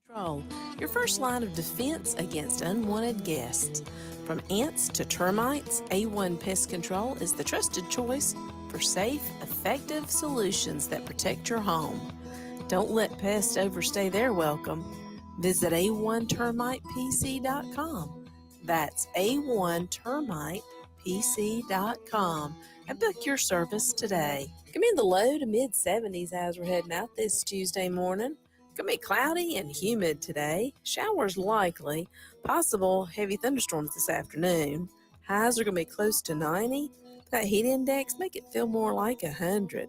Control, your first line of defense against unwanted guests. From ants to termites, A1 Pest Control is the trusted choice for safe, effective solutions that protect your home. Don't let pests overstay their welcome. Visit a1termitepc.com. That's a1termitepc.com and book your service today. Come in the low to mid 70s as we're heading out this Tuesday morning. Gonna be cloudy and humid today. Showers likely. Possible heavy thunderstorms this afternoon. Highs are gonna be close to 90. That heat index make it feel more like 100.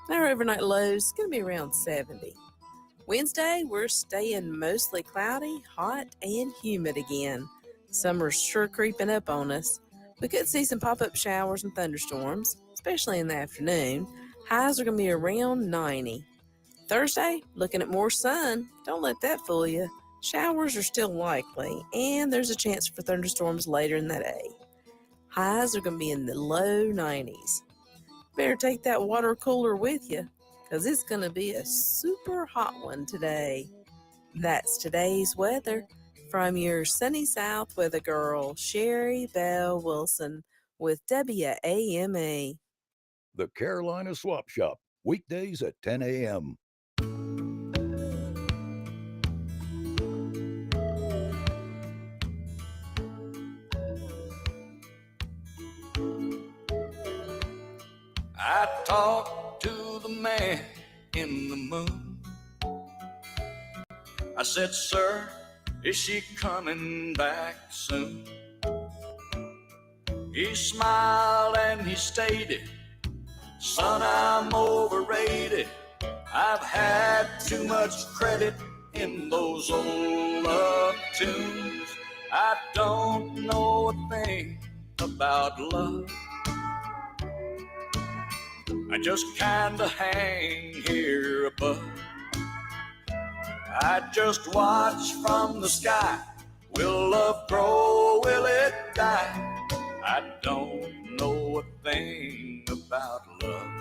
Our overnight lows is gonna be around 70. Wednesday, we're staying mostly cloudy, hot, and humid again. Summer's sure creeping up on us. We could see some pop-up showers and thunderstorms, especially in the afternoon. Highs are gonna be around 90. Thursday, looking at more sun. Don't let that fool you. Showers are still likely, and there's a chance for thunderstorms later in the day. Highs are going to be in the low 90s. Better take that water cooler with you, because it's going to be a super hot one today. That's today's weather from your sunny South weather girl, Sherry Bell Wilson with WAMA. The Carolina Swap Shop, weekdays at 10 a.m. I talked to the man in the moon. I said, sir, is she coming back soon? He smiled and he stated, son, I'm overrated. I've had too much credit in those old love tunes. I don't know a thing about love. I just kinda hang here above. I just watch from the sky. Will love grow? Will it die? I don't know a thing about love.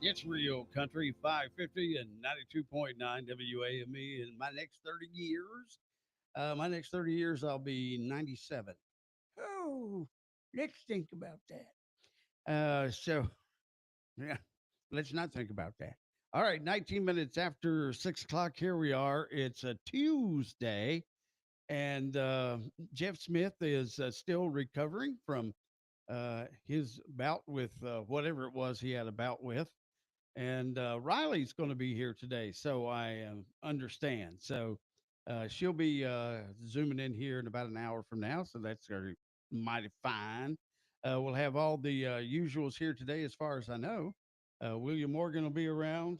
It's Real Country 550 and 92.9 WAME. In my next 30 years, I'll be 97. Oh, let's think about that. Yeah, let's not think about that. All right, 19 minutes after 6 o'clock. Here we are. It's a Tuesday, and Jeff Smith is still recovering from his bout with whatever it was he had a bout with. And Riley's going to be here today, so I understand. So she'll be zooming in here in about an hour from now, so that's mighty fine. We'll have all the usuals here today, as far as I know. William Morgan will be around.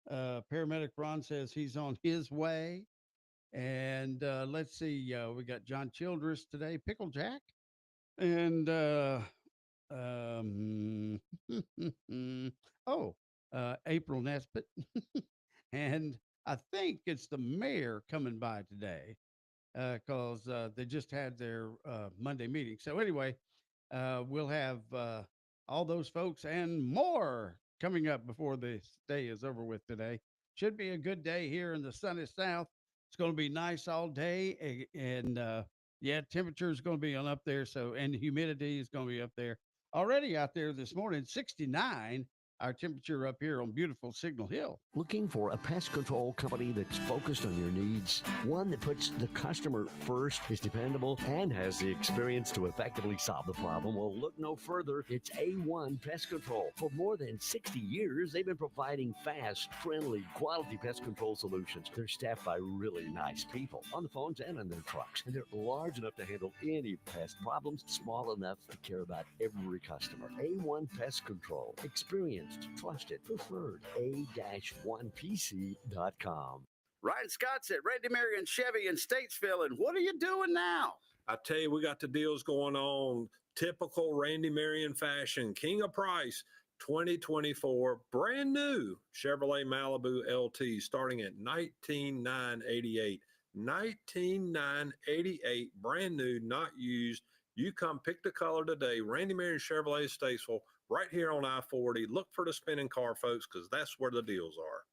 Paramedic Ron says he's on his way. And let's see, we got John Childress today, Pickle Jack, and um, oh, April Nesbit. And I think it's the mayor coming by today because they just had their Monday meeting. So, anyway, we'll have all those folks and more coming up before the day is over with today. Should be a good day here in the sunny south. It's going to be nice all day. And yeah, temperature is going to be on up there. So, and humidity is going to be up there. Already out there this morning, 69. Our temperature up here on beautiful Signal Hill. Looking for a pest control company that's focused on your needs? One that puts the customer first, is dependable, and has the experience to effectively solve the problem? Well, look no further. It's A1 Pest Control. For more than 60 years, they've been providing fast, friendly, quality pest control solutions. They're staffed by really nice people on the phones and on their trucks. And they're large enough to handle any pest problems, small enough to care about every customer. A1 Pest Control. Experienced, trusted, preferred. A-1PC.com. Ryan Scott's at Randy Marion Chevy in Statesville. And what are you doing now? I tell you, we got the deals going on. Typical Randy Marion fashion. King of Price, 2024, brand new Chevrolet Malibu LT starting at $19,988. $19,988, brand new, not used. You come pick the color today. Randy Marion Chevrolet Statesville, right here on I-40. Look for the spinning car, folks, because that's where the deals are.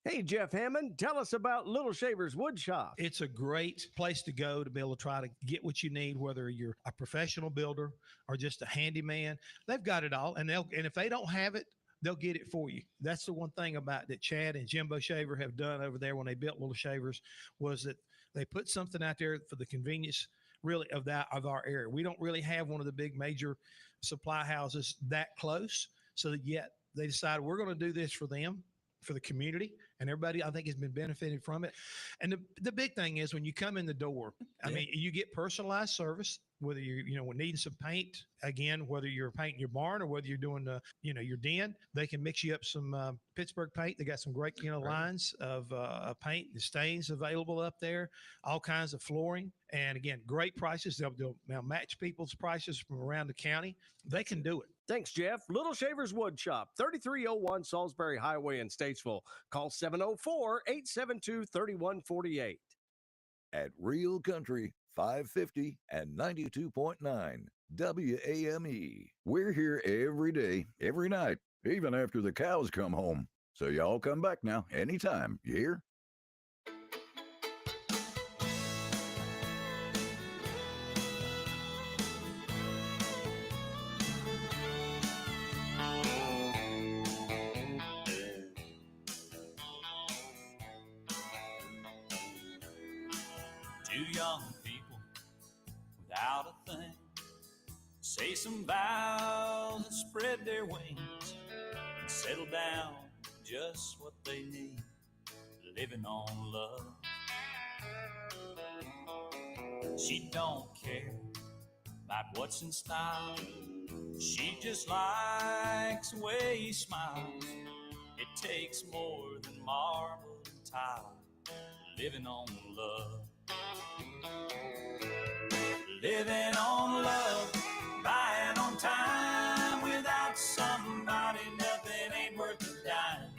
Hey, Jeff Hammond, tell us about Little Shavers Wood Shop. It's a great place to go to be able to try to get what you need, whether you're a professional builder or just a handyman. They've got it all, and if they don't have it, they'll get it for you. That's the one thing about that Chad and Jimbo Shaver have done over there when they built Little Shavers, was that they put something out there for the convenience really of our area. We don't really have one of the big major supply houses that close, so that yet they decided we're going to do this for them, for the community, and everybody I think has been benefiting from it. And the big thing is when you come in the door, I mean, you get personalized service, whether you're needing some paint, again, whether you're painting your barn or whether you're doing your den, they can mix you up some Pittsburgh paint. They got some great lines of paint and stains available up there, all kinds of flooring, and again, great prices. They'll match people's prices from around the county. They can do it. Thanks, Jeff. Little Shavers Wood Shop, 3301 Salisbury Highway in Statesville. Call 704-872-3148. At Real Country 550 and 92.9 WAME. We're here every day, every night, even after the cows come home. So y'all come back now, anytime. You hear? Two young people without a thing say some vows and spread their wings and settle down just what they need, living on love. She don't care about what's in style. She just likes the way he smiles. It takes more than marble and tile, living on love. Living on love, buying on time. Without somebody, nothing ain't worth a dime.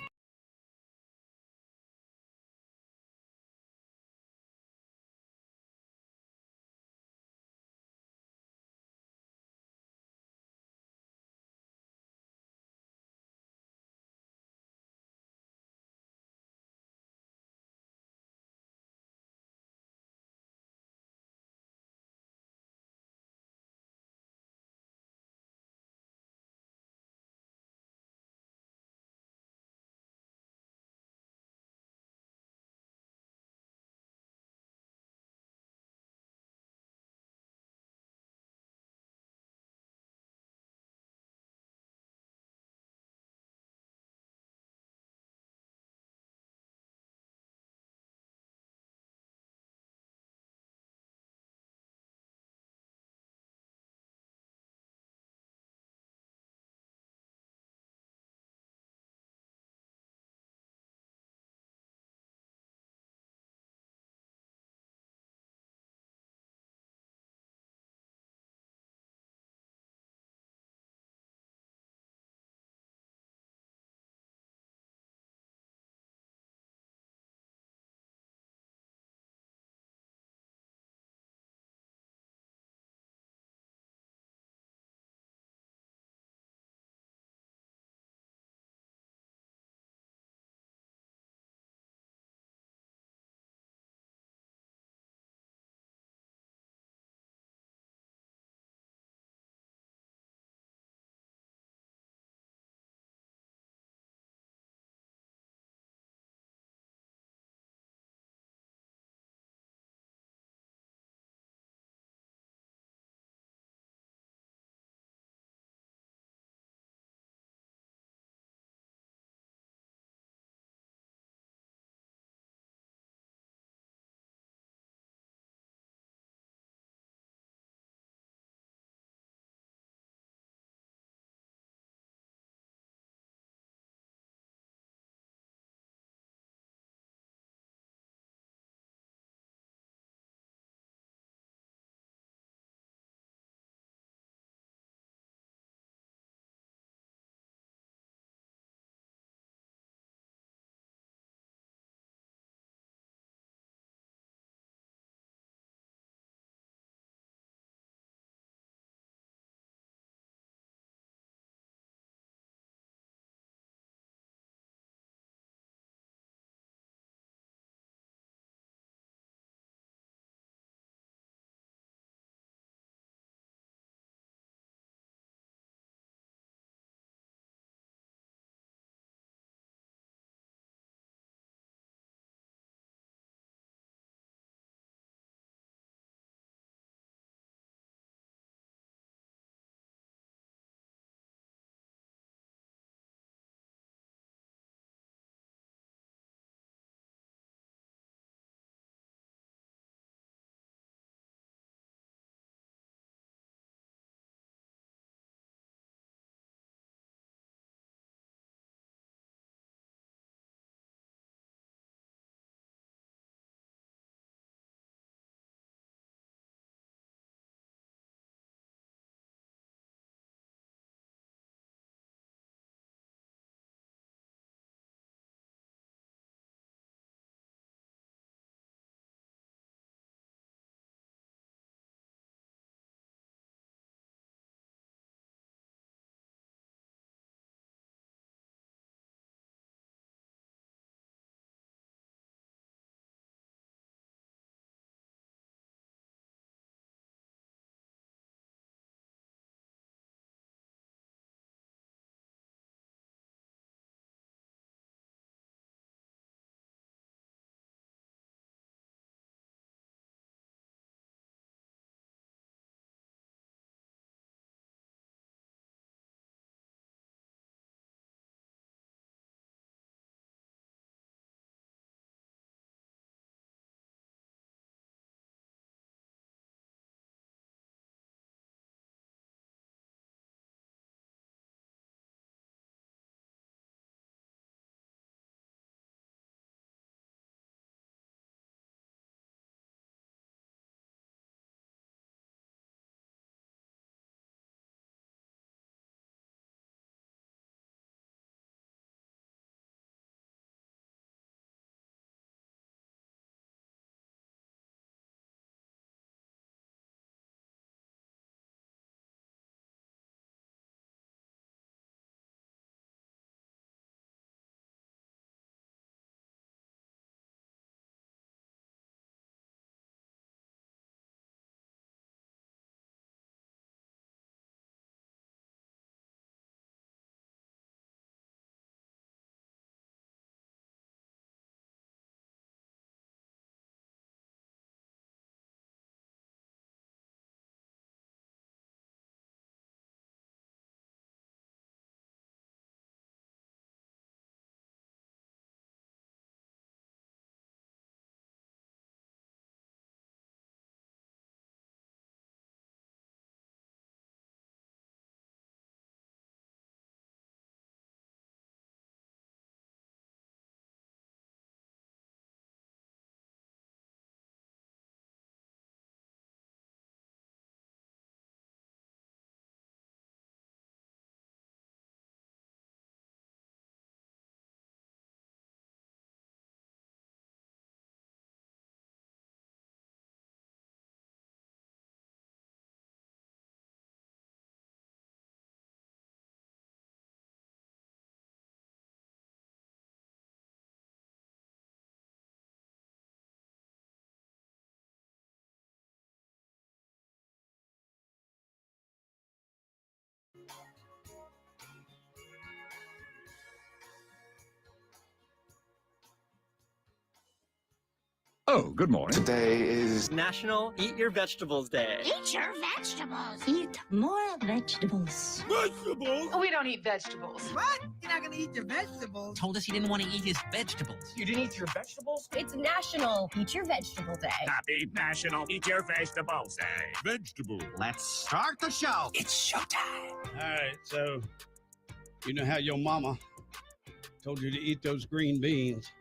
Oh, good morning. Today is National Eat Your Vegetables Day. Eat your vegetables. Eat more vegetables. Vegetables? Oh, we don't eat vegetables. What? You're not going to eat your vegetables? Told us he didn't want to eat his vegetables. You didn't eat your vegetables? It's National Eat Your Vegetable Day. Happy National Eat Your Vegetables Day. Vegetable. Let's start the show. It's showtime. All right, so you know how your mama told you to eat those green beans.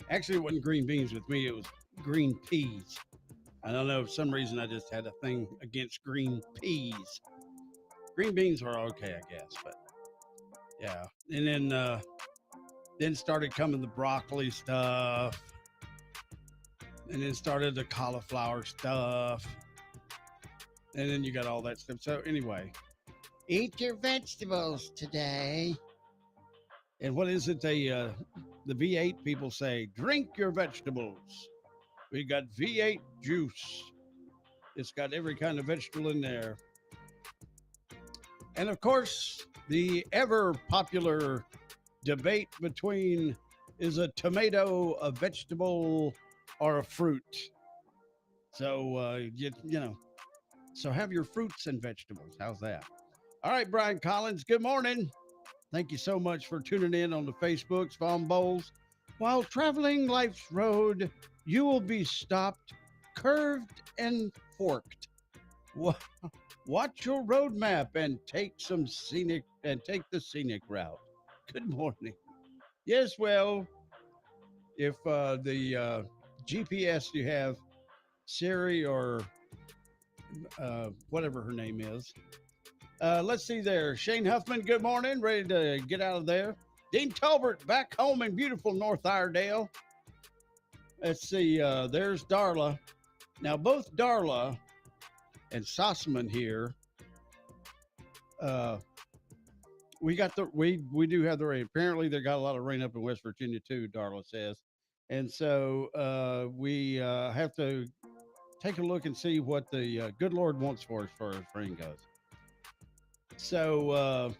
Actually, it wasn't green beans with me. It was green peas. I don't know. For some reason, I just had a thing against green peas. Green beans were okay, I guess. But, yeah. And then started coming the broccoli stuff. And then started the cauliflower stuff. And then you got all that stuff. So, anyway, eat your vegetables today. And what is it the V8 people say? Drink your vegetables. We got V8 juice. It's got every kind of vegetable in there. And of course, the ever popular debate between is a tomato a vegetable or a fruit? So, you know, so have your fruits and vegetables. How's that? All right, Brian Collins, good morning. Thank you so much for tuning in on the Facebooks, Farm Bowls. While traveling life's road, you will be stopped, curved, and forked. Watch your road map and take the scenic route. Good morning. Yes, well, if the GPS you have, Siri or whatever her name is. Let's see there. Shane Huffman, good morning. Ready to get out of there. Dean Talbert back home in beautiful North Iredale. Let's see. There's Darla. Now, both Darla and Sossaman here. We do have the rain. Apparently, they got a lot of rain up in West Virginia too, Darla says. And so we have to take a look and see what the good Lord wants for us as far as rain goes. So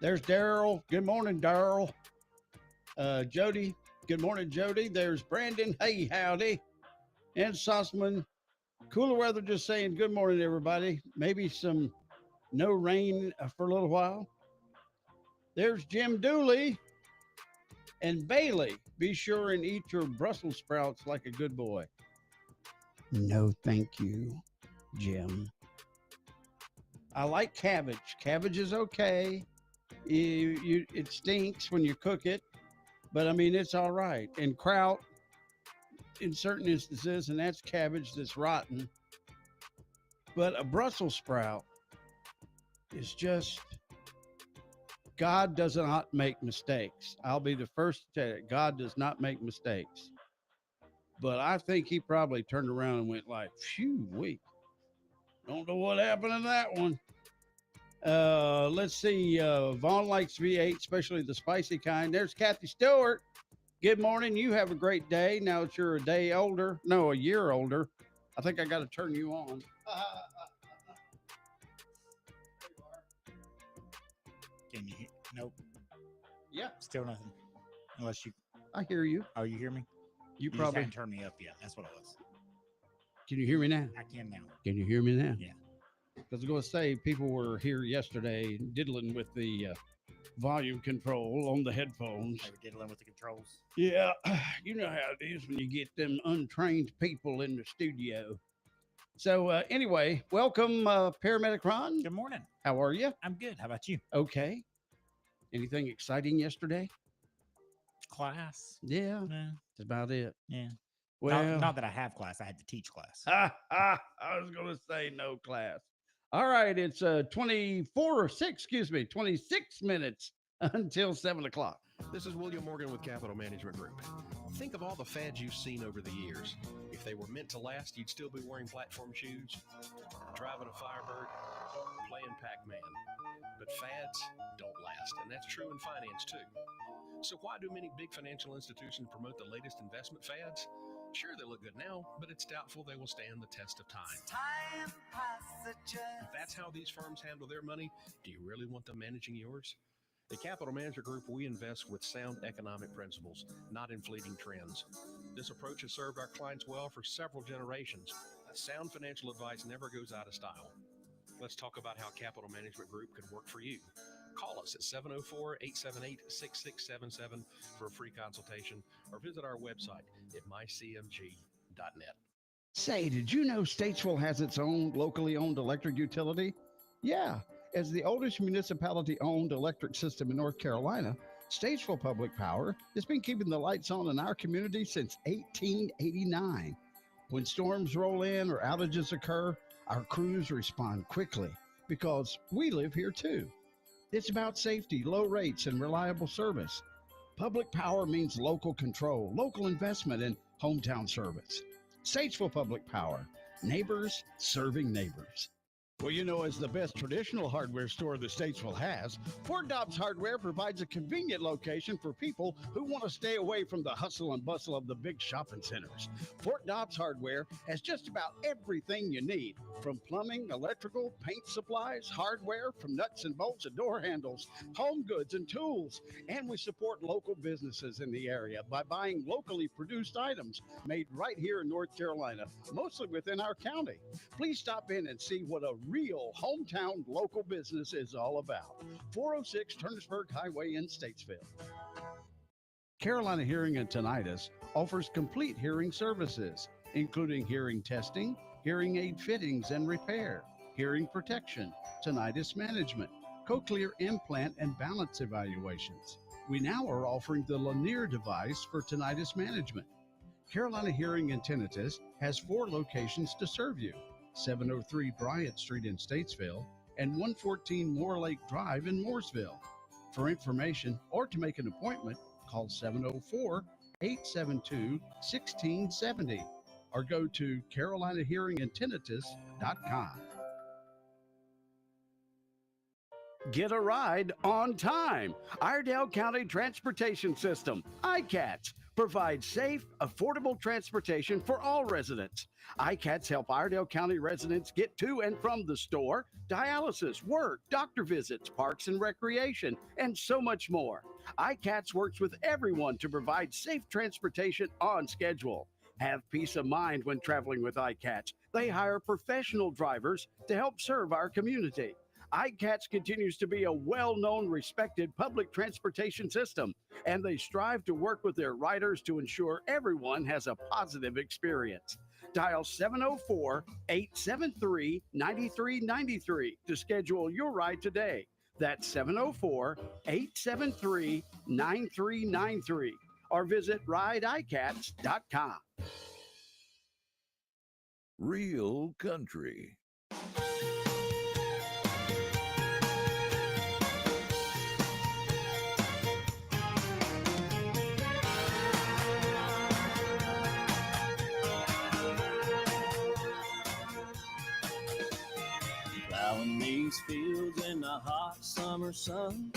there's Daryl. Good morning, Daryl. Jody. Good morning, Jody. There's Brandon. Hey, howdy. And Sossman. Cooler weather, just saying good morning, everybody. Maybe some no rain for a little while. There's Jim Dooley and Bailey. Be sure and eat your Brussels sprouts like a good boy. No, thank you, Jim. I like cabbage. Cabbage is okay. It stinks when you cook it, but I mean, it's all right. And kraut in certain instances, and that's cabbage that's rotten. But a Brussels sprout is just, God does not make mistakes. I'll be the first to tell you, God does not make mistakes. But I think he probably turned around and went like, phew, wait. Don't know what happened to that one. Let's see. Vaughn likes V8, especially the spicy kind. There's Kathy Stewart. Good morning. You have a great day. Now that you're a day older. No, a year older. I think I got to turn you on. Can you hear? Nope. Yeah. Still nothing. Unless you. I hear you. Oh, you hear me? You just probably haven't turned me up yet. That's what it was. Can you hear me now? I can now. Can you hear me now? Yeah. I was going to say, people were here yesterday diddling with the volume control on the headphones. They were diddling with the controls. Yeah, you know how it is when you get them untrained people in the studio. So anyway, welcome, Paramedic Ron. Good morning. How are you? I'm good. How about you? Okay. Anything exciting yesterday? Class. Yeah, Yeah. that's about it. Yeah. Well, not that I have class. I had to teach class. I was going to say no class. All right, it's 26 minutes until 7 o'clock. This is William Morgan with Capital Management Group. Think of all the fads you've seen over the years. If they were meant to last, you'd still be wearing platform shoes, driving a Firebird, playing Pac-Man. But fads don't last, and that's true in finance too. So why do many big financial institutions promote the latest investment fads? Sure, they look good now, but it's doubtful they will stand the test of time. If that's how these firms handle their money, do you really want them managing yours? At Capital Management Group, we invest with sound economic principles, not in fleeting trends. This approach has served our clients well for several generations. Sound financial advice never goes out of style. Let's talk about how Capital Management Group can work for you. Call us at 704-878-6677 for a free consultation or visit our website at mycmg.net. Say, did you know Statesville has its own locally owned electric utility? Yeah, as the oldest municipality-owned electric system in North Carolina, Statesville Public Power has been keeping the lights on in our community since 1889. When storms roll in or outages occur, our crews respond quickly because we live here too. It's about safety, low rates, and reliable service. Public power means local control, local investment, and hometown service. Statesville Public Power, neighbors serving neighbors. Well, you know, as the best traditional hardware store that Statesville has, Fort Dobbs Hardware provides a convenient location for people who want to stay away from the hustle and bustle of the big shopping centers. Fort Dobbs Hardware has just about everything you need, from plumbing, electrical, paint supplies, hardware, from nuts and bolts to door handles, home goods and tools. And we support local businesses in the area by buying locally produced items made right here in North Carolina, mostly within our county. Please stop in and see what a real hometown local business is all about. 406 Turnersburg Highway in Statesville. Carolina Hearing and Tinnitus offers complete hearing services, including hearing testing, hearing aid fittings and repair, hearing protection, tinnitus management, cochlear implant and balance evaluations. We now are offering the Lanier device for tinnitus management. Carolina Hearing and Tinnitus has 4 locations to serve you: 703 Bryant Street in Statesville and 114 Moore Lake Drive in Mooresville. For information or to make an appointment, call 704-872-1670 or go to carolinahearingandtinnitus.com. Get a ride on time. Iredell County Transportation System, ICATS, provides safe, affordable transportation for all residents. ICATS help Iredell County residents get to and from the store, dialysis, work, doctor visits, parks and recreation, and so much more. ICATS works with everyone to provide safe transportation on schedule. Have peace of mind when traveling with ICATS. They hire professional drivers to help serve our community. ICATS continues to be a well-known, respected public transportation system, and they strive to work with their riders to ensure everyone has a positive experience. Dial 704-873-9393 to schedule your ride today. That's 704-873-9393 or visit rideicats.com. Real country. Plowing these fields in the hot summer sun.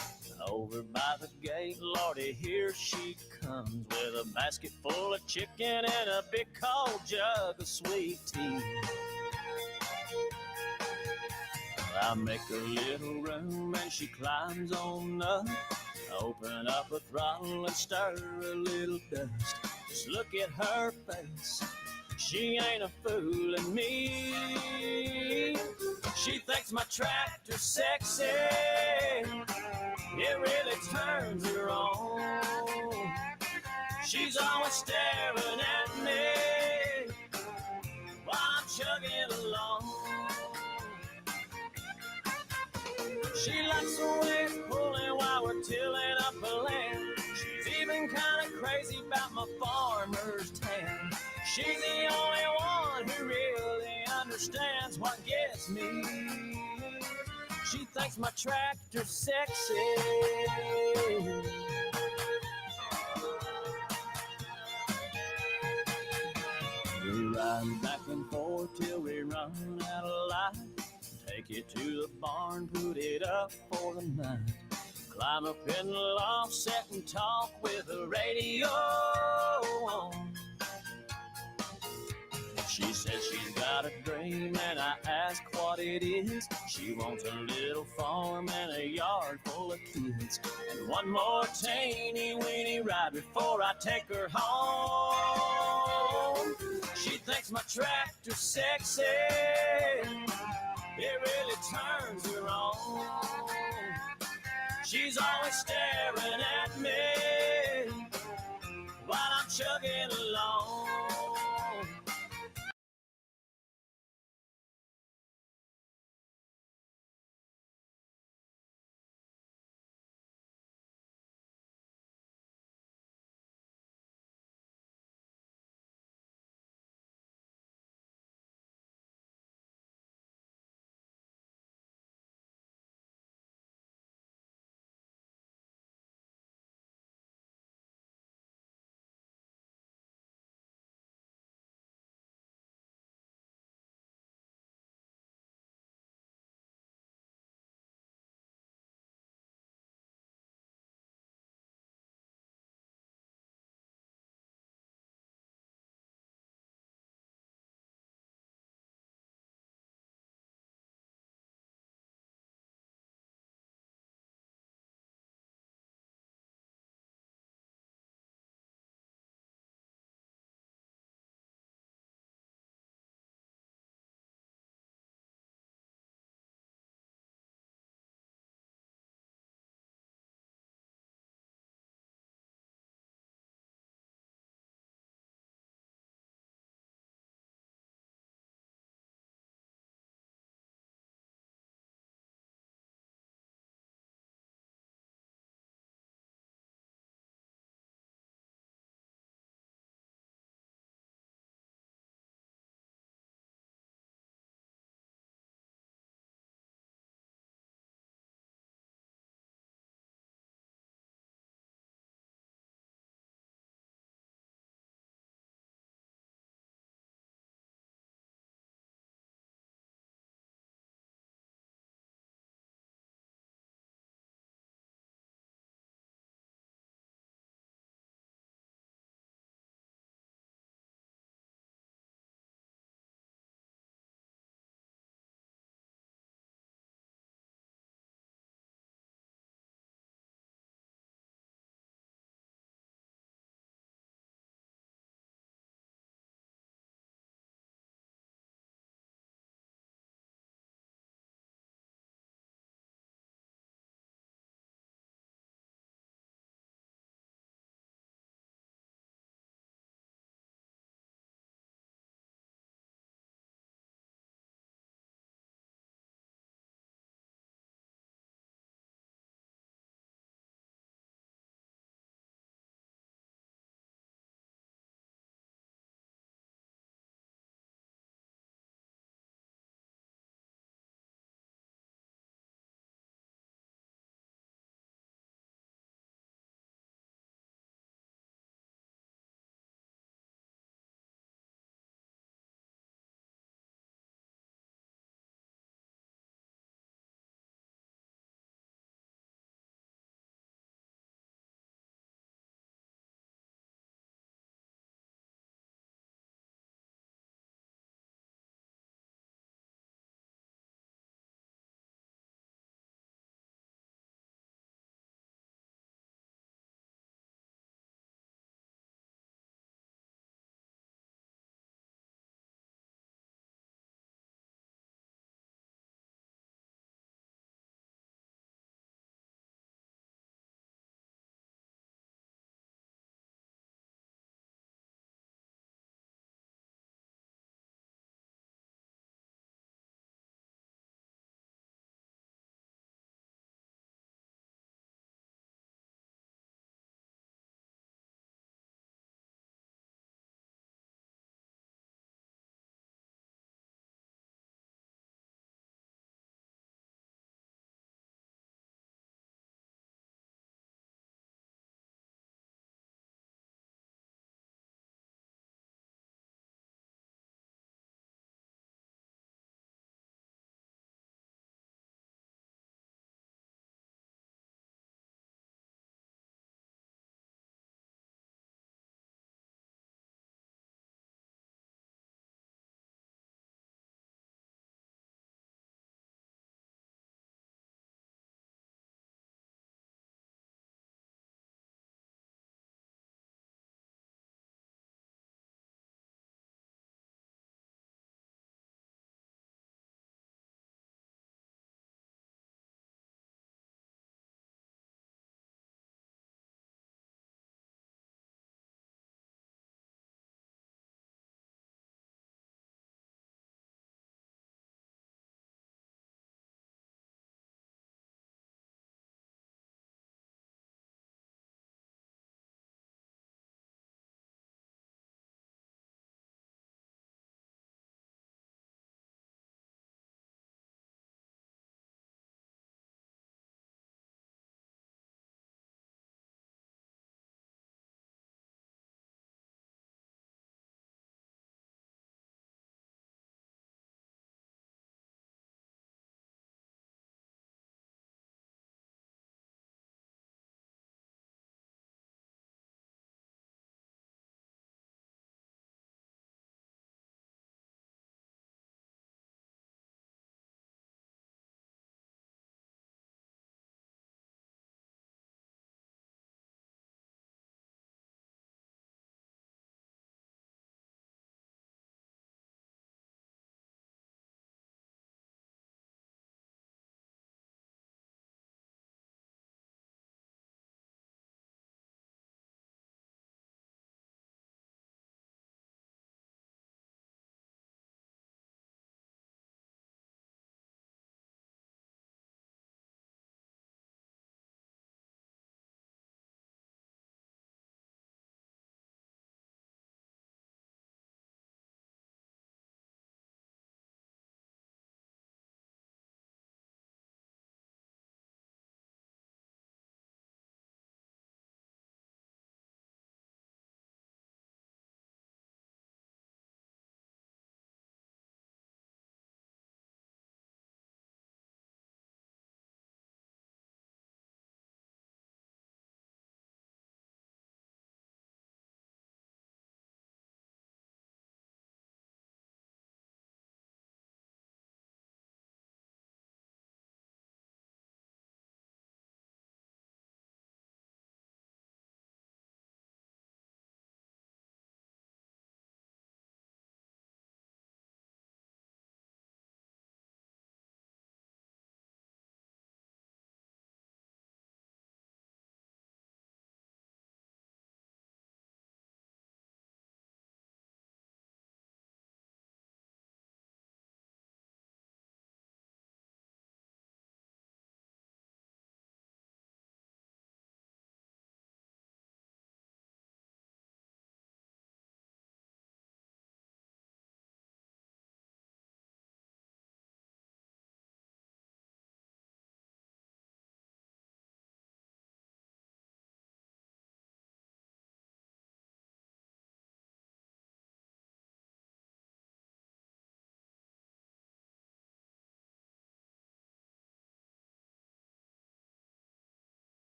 Over by the gate, Lordy, here she comes with a basket full of chicken and a big cold jug of sweet tea. I make a little room and she climbs on up. Open up a throttle and stir a little dust. Just look at her face, she ain't a fooling me. She thinks my tractor's sexy, it really turns her on. She's always staring at me while I'm chugging along. She likes the way it's pulling while we're tilling up the land. She's even kind of crazy about my farmer's tan. She's the only one who really understands what gets me. She thinks my tractor's sexy. We ride back and forth till we run out of light. Take it to the barn, put it up for the night. Climb up in the loft, sit and talk with the radio on. She says she's got a dream, and I ask what it is. She wants a little farm and a yard full of kids, and one more teeny weeny ride before I take her home. She thinks my tractor's sexy, it really turns her on. She's always staring at me while I'm chugging along.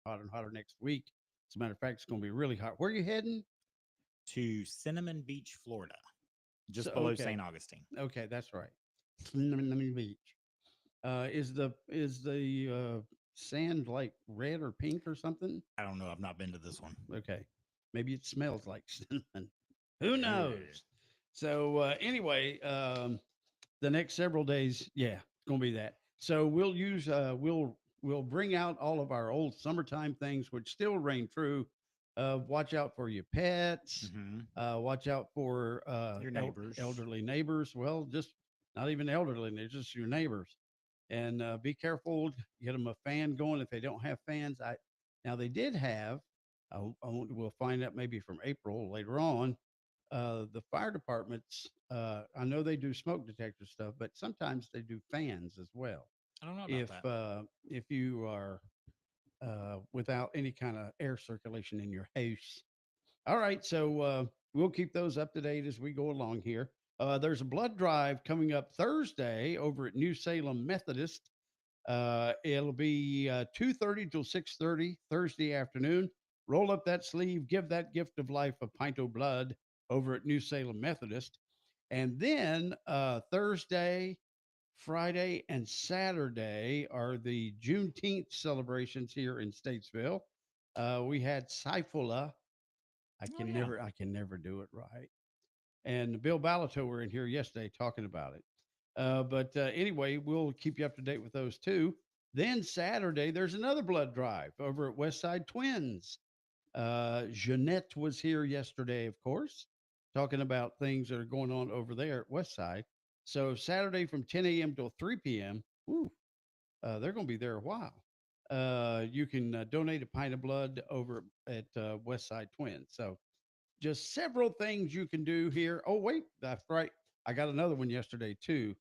hotter and hotter next week. As a matter of fact, it's going to be really hot. Where are you heading? To Cinnamon Beach, Florida, just So, below okay. St. Augustine. Okay, that's right. Cinnamon Beach. Is the sand like red or pink or something? I don't know. I've not been to this one. Okay, maybe it smells like cinnamon. Who knows? So anyway, the next several days, yeah, it's gonna be that. So we'll use we'll bring out all of our old summertime things, which still reign true. Watch out for your pets. Watch out for Your neighbors. elderly neighbors. Well, just not even elderly, they're just your neighbors. And be careful. Get them a fan going if they don't have fans. Now they did have. We'll find out maybe from April later on. The fire departments. I know they do smoke detector stuff, but sometimes they do fans as well. I don't know about that. If you are without any kind of air circulation in your house. All right, so we'll keep those up to date as we go along here. There's a blood drive coming up Thursday over at New Salem Methodist. It'll be 2:30 till 6:30 Thursday afternoon. Roll up that sleeve, give that gift of life a pint of blood over at New Salem Methodist. And then Thursday, Friday, and Saturday are the Juneteenth celebrations here in Statesville. We had Saifullah. I can never do it right. And Bill Balato were in here yesterday talking about it. But anyway, we'll keep you up to date with those too. Then Saturday, there's another blood drive over at Westside Twins. Jeanette was here yesterday, of course, talking about things that are going on over there at Westside. So Saturday from 10 a.m. till 3 p.m. They're going to be there a while. You can donate a pint of blood over at Westside Twins. So just several things you can do here. Oh, wait, that's right. I got another one yesterday too.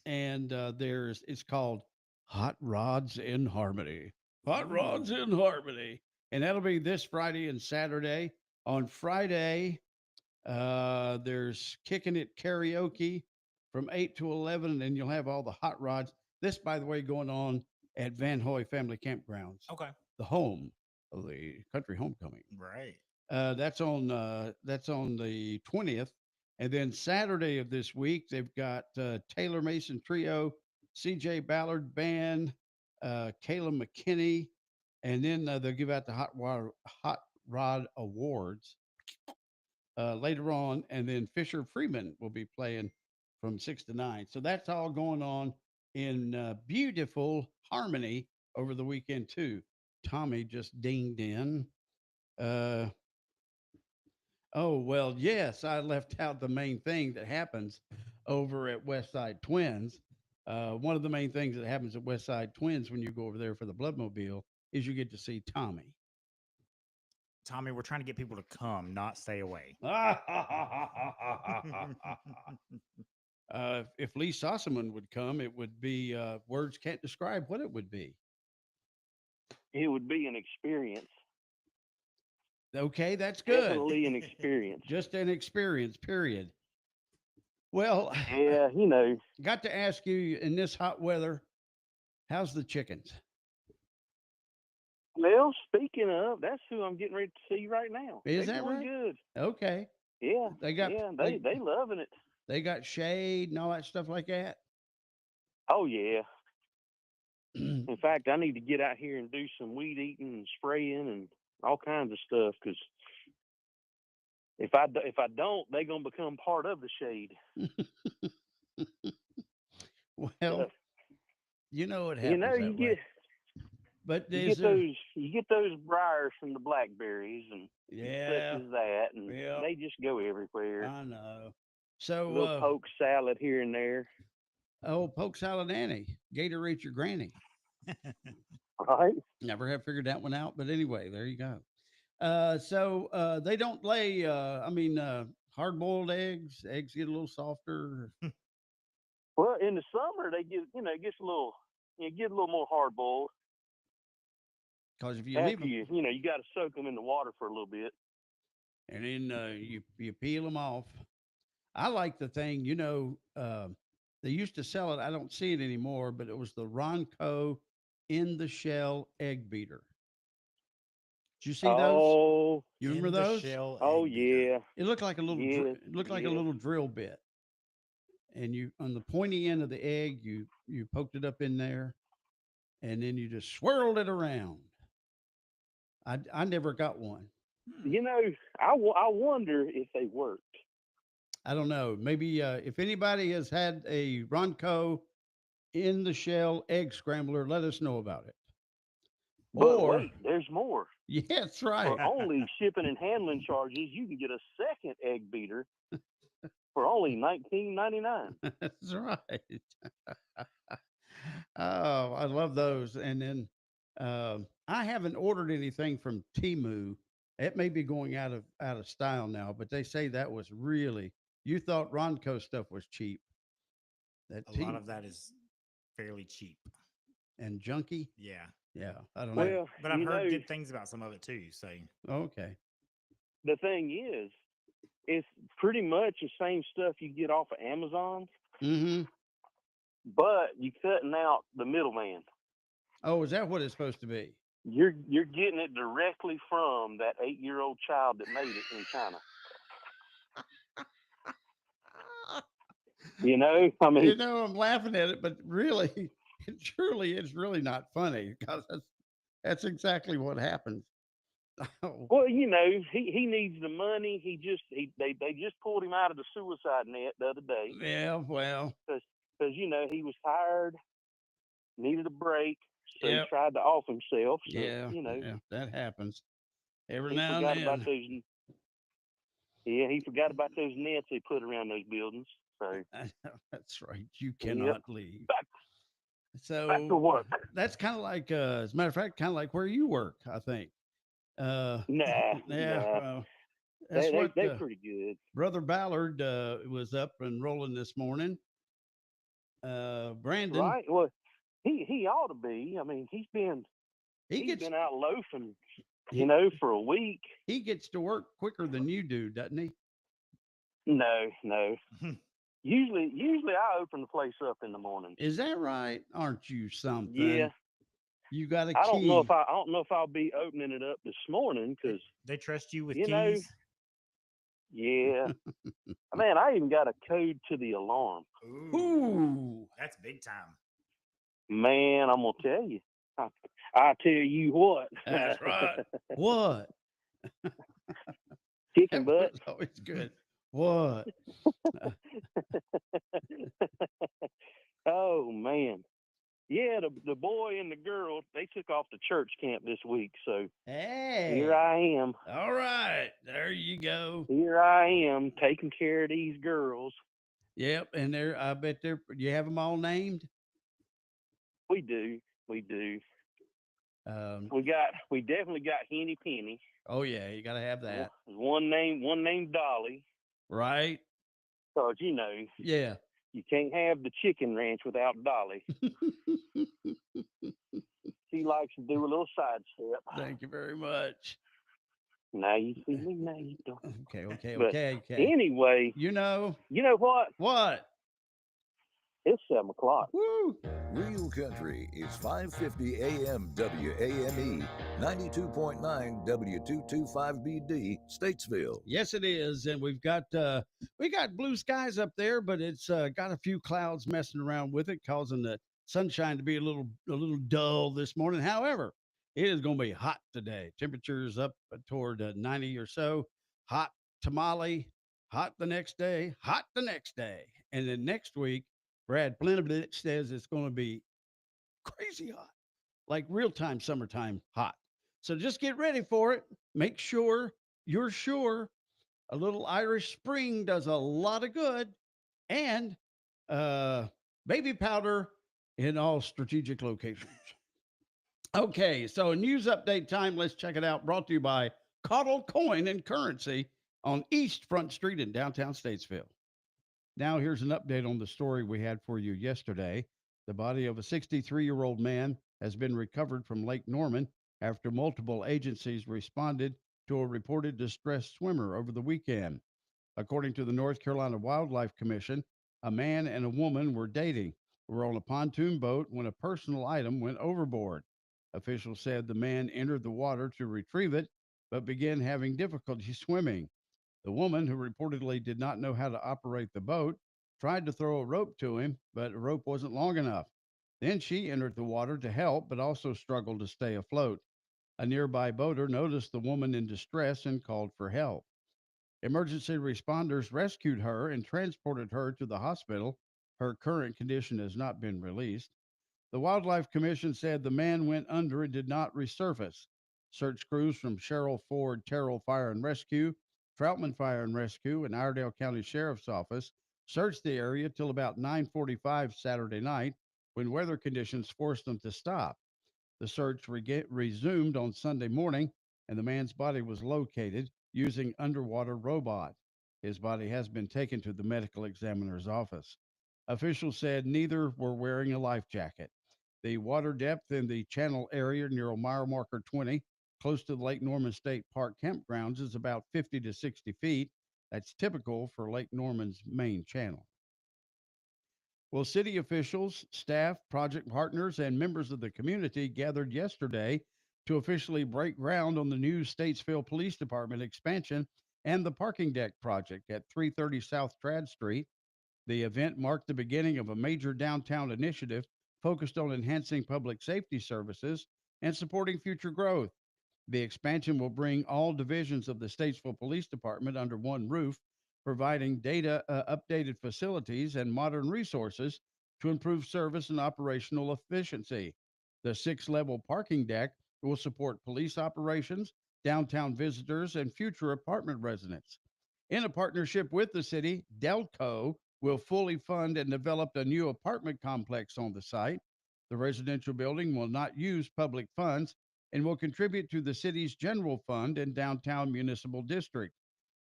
It's called Hot Rods in Harmony. Hot Rods in Harmony. And that'll be this Friday and Saturday. On Friday, there's Kicking It Karaoke from 8 to 11, and then you'll have all the hot rods. This, by the way, going on at Van Hoy Family Campgrounds. Okay. The home of the country homecoming. Right. That's on the 20th. And then Saturday of this week, they've got Taylor Mason Trio, CJ Ballard Band, Kayla McKinney, and then they'll give out the Hot Rod Awards later on. And then Fisher Freeman will be playing from 6 to 9. So that's all going on in beautiful harmony over the weekend, too. Tommy just dinged in. Oh, well, yes, I left out the main thing that happens over at Westside Twins. One of the main things that happens at Westside Twins when you go over there for the Bloodmobile is you get to see Tommy. Tommy, we're trying to get people to come, not stay away. If Lee Sossaman would come, it would be words can't describe what it would be. It would be an experience. Okay, that's good. Definitely an experience. Just an experience, period. Well, yeah, got to ask you in this hot weather, how's the chickens? Well, speaking of, that's who I'm getting ready to see right now. Is They're that doing right? Good. Okay. Yeah. They loving it. They got shade and all that stuff like that. Oh yeah. In fact, I need to get out here and do some weed eating and spraying and all kinds of stuff, because if I don't, they're gonna become part of the shade. Well, you know what happens. But you get those briars from the blackberries and such as that, and they just go everywhere. I know. So a little poke salad here and there. Oh, poke salad Annie. Gatorade your granny. Right. Never have figured that one out, but anyway, there you go. So they don't lay. Hard-boiled eggs. Eggs get a little softer. Well, in the summer they get, it gets a little, get a little more hard-boiled. Because if you leave them, you got to soak them in the water for a little bit, and then you peel them off. I like the thing, they used to sell it. I don't see it anymore, but it was the Ronco in the shell egg beater. Did you see those? Oh, You remember In the those? shell oh egg beater. yeah, It looked like a little yes, it looked like a yes. little drill bit. And you on the pointy end of the egg, you poked it up in there, and then you just swirled it around. I never got one. You know, I wonder if they worked. I don't know. Maybe if anybody has had a Ronco in the shell egg scrambler, let us know about it. But Or wait, there's more. yeah, that's right. For only shipping and handling charges, you can get a second egg beater for only $19.99. That's right. Oh, I love those. And then I haven't ordered anything from Timu. It may be going out of style now, but they say that was really. You thought Ronco stuff was cheap. That A lot of that is fairly cheap. and junky. Yeah. Yeah, I don't know. Well, But I've you heard know, good things about some of it too. So Okay. the thing is, it's pretty much the same stuff you get off of Amazon, Mm-hmm. but you cutting out the middleman. Oh, is that what it's supposed to be? You're getting it directly from that 8-year-old child that made it in China. You know, I mean, I'm laughing at it, but really, it truly is really not funny because that's exactly what happens. Oh, well, you know, he needs the money. They just pulled him out of the suicide net the other day yeah, well, because you know he was tired, needed a break, so he Yep. tried to off himself. So yeah, you know, yeah, that happens every he now forgot and about then. those. Yeah, he forgot about those nets they put around those buildings. So That's right. You yep, cannot leave. back to So work. that's kind of like, as a matter of fact, kind of like where you work, I think. Uh, Nah, yeah, nah, well, that's what they pretty good. Brother Ballard was up and rolling this morning. Brandon, Right? Well, he ought to be. I mean, he he's gets been out loafing, he, you know, for a week. he gets to work quicker than you do, doesn't he? No, no. Usually I open the place up in the morning. Is that right? Aren't you something? Yeah. You got a I don't know key. I don't know if I'll be opening it up this morning because they trust you with you keys. know, yeah. Man, I even got a code to the alarm. Ooh, That's big time. Man, I'm gonna tell you. I tell you what. That's right. What? Kicking That butt. was always good. What? Oh man. Yeah, the boy and the girl, they took off to church camp this week, so Hey. here I am. All right. There you go. Here I am taking care of these girls. Yep. And I bet you have them all named? We do. We do. Um, We definitely got Henny Penny. oh yeah, you got to have that. One named Dolly. Right? Because you know, Yeah. you can't have the chicken ranch without Dolly. She likes to do a little sidestep. Thank you very much. Now you see me, now you don't. Okay. But anyway, You know what? what? It's 7 o'clock. Woo! Real Country is 550 AM WAME, 92.9 W225BD, Statesville. Yes, it is, and we got blue skies up there, but it's got a few clouds messing around with it, causing the sunshine to be a little dull this morning. However, it is going to be hot today. Temperatures up toward 90 or so. Hot tamale, hot the next day, and then next week, Brad Plenibit says it's going to be crazy hot, like real time summertime hot. So just get ready for it. Make sure you're sure. A little Irish Spring does a lot of good, and baby powder in all strategic locations. Okay, so news update time. Let's check it out. Brought to you by Caudle Coin and Currency on East Front Street in downtown Statesville. Now, here's an update on the story we had for you yesterday. The body of a 63-year-old man has been recovered from Lake Norman after multiple agencies responded to a reported distressed swimmer over the weekend. According to the North Carolina Wildlife Commission, a man and a woman were dating. were on a pontoon boat when a personal item went overboard. Officials said the man entered the water to retrieve it, but began having difficulty swimming. The woman, who reportedly did not know how to operate the boat, tried to throw a rope to him, but the rope wasn't long enough. Then she entered the water to help, but also struggled to stay afloat. A nearby boater noticed the woman in distress and called for help. Emergency responders rescued her and transported her to the hospital. Her current condition has not been released. The Wildlife Commission said the man went under and did not resurface. Search crews from Sherrill Ford Terrell Fire and Rescue, Troutman Fire and Rescue, and Iredell County Sheriff's Office searched the area till about 9:45 Saturday night, when weather conditions forced them to stop. The search resumed on Sunday morning, and the man's body was located using underwater robot. His body has been taken to the medical examiner's office. Officials said neither were wearing a life jacket. The water depth in the channel area near mile marker 20, close to the Lake Norman State Park campgrounds, is about 50 to 60 feet. That's typical for Lake Norman's main channel. Well, city officials, staff, project partners, and members of the community gathered yesterday to officially break ground on the new Statesville Police Department expansion and the parking deck project at 330 South Trad Street. The event marked the beginning of a major downtown initiative focused on enhancing public safety services and supporting future growth. The expansion will bring all divisions of the Statesville Police Department under one roof, providing updated facilities and modern resources to improve service and operational efficiency. The 6-level parking deck will support police operations, downtown visitors, and future apartment residents. In a partnership with the city, Delco will fully fund and develop a new apartment complex on the site. The residential building will not use public funds and will contribute to the city's general fund and downtown municipal district.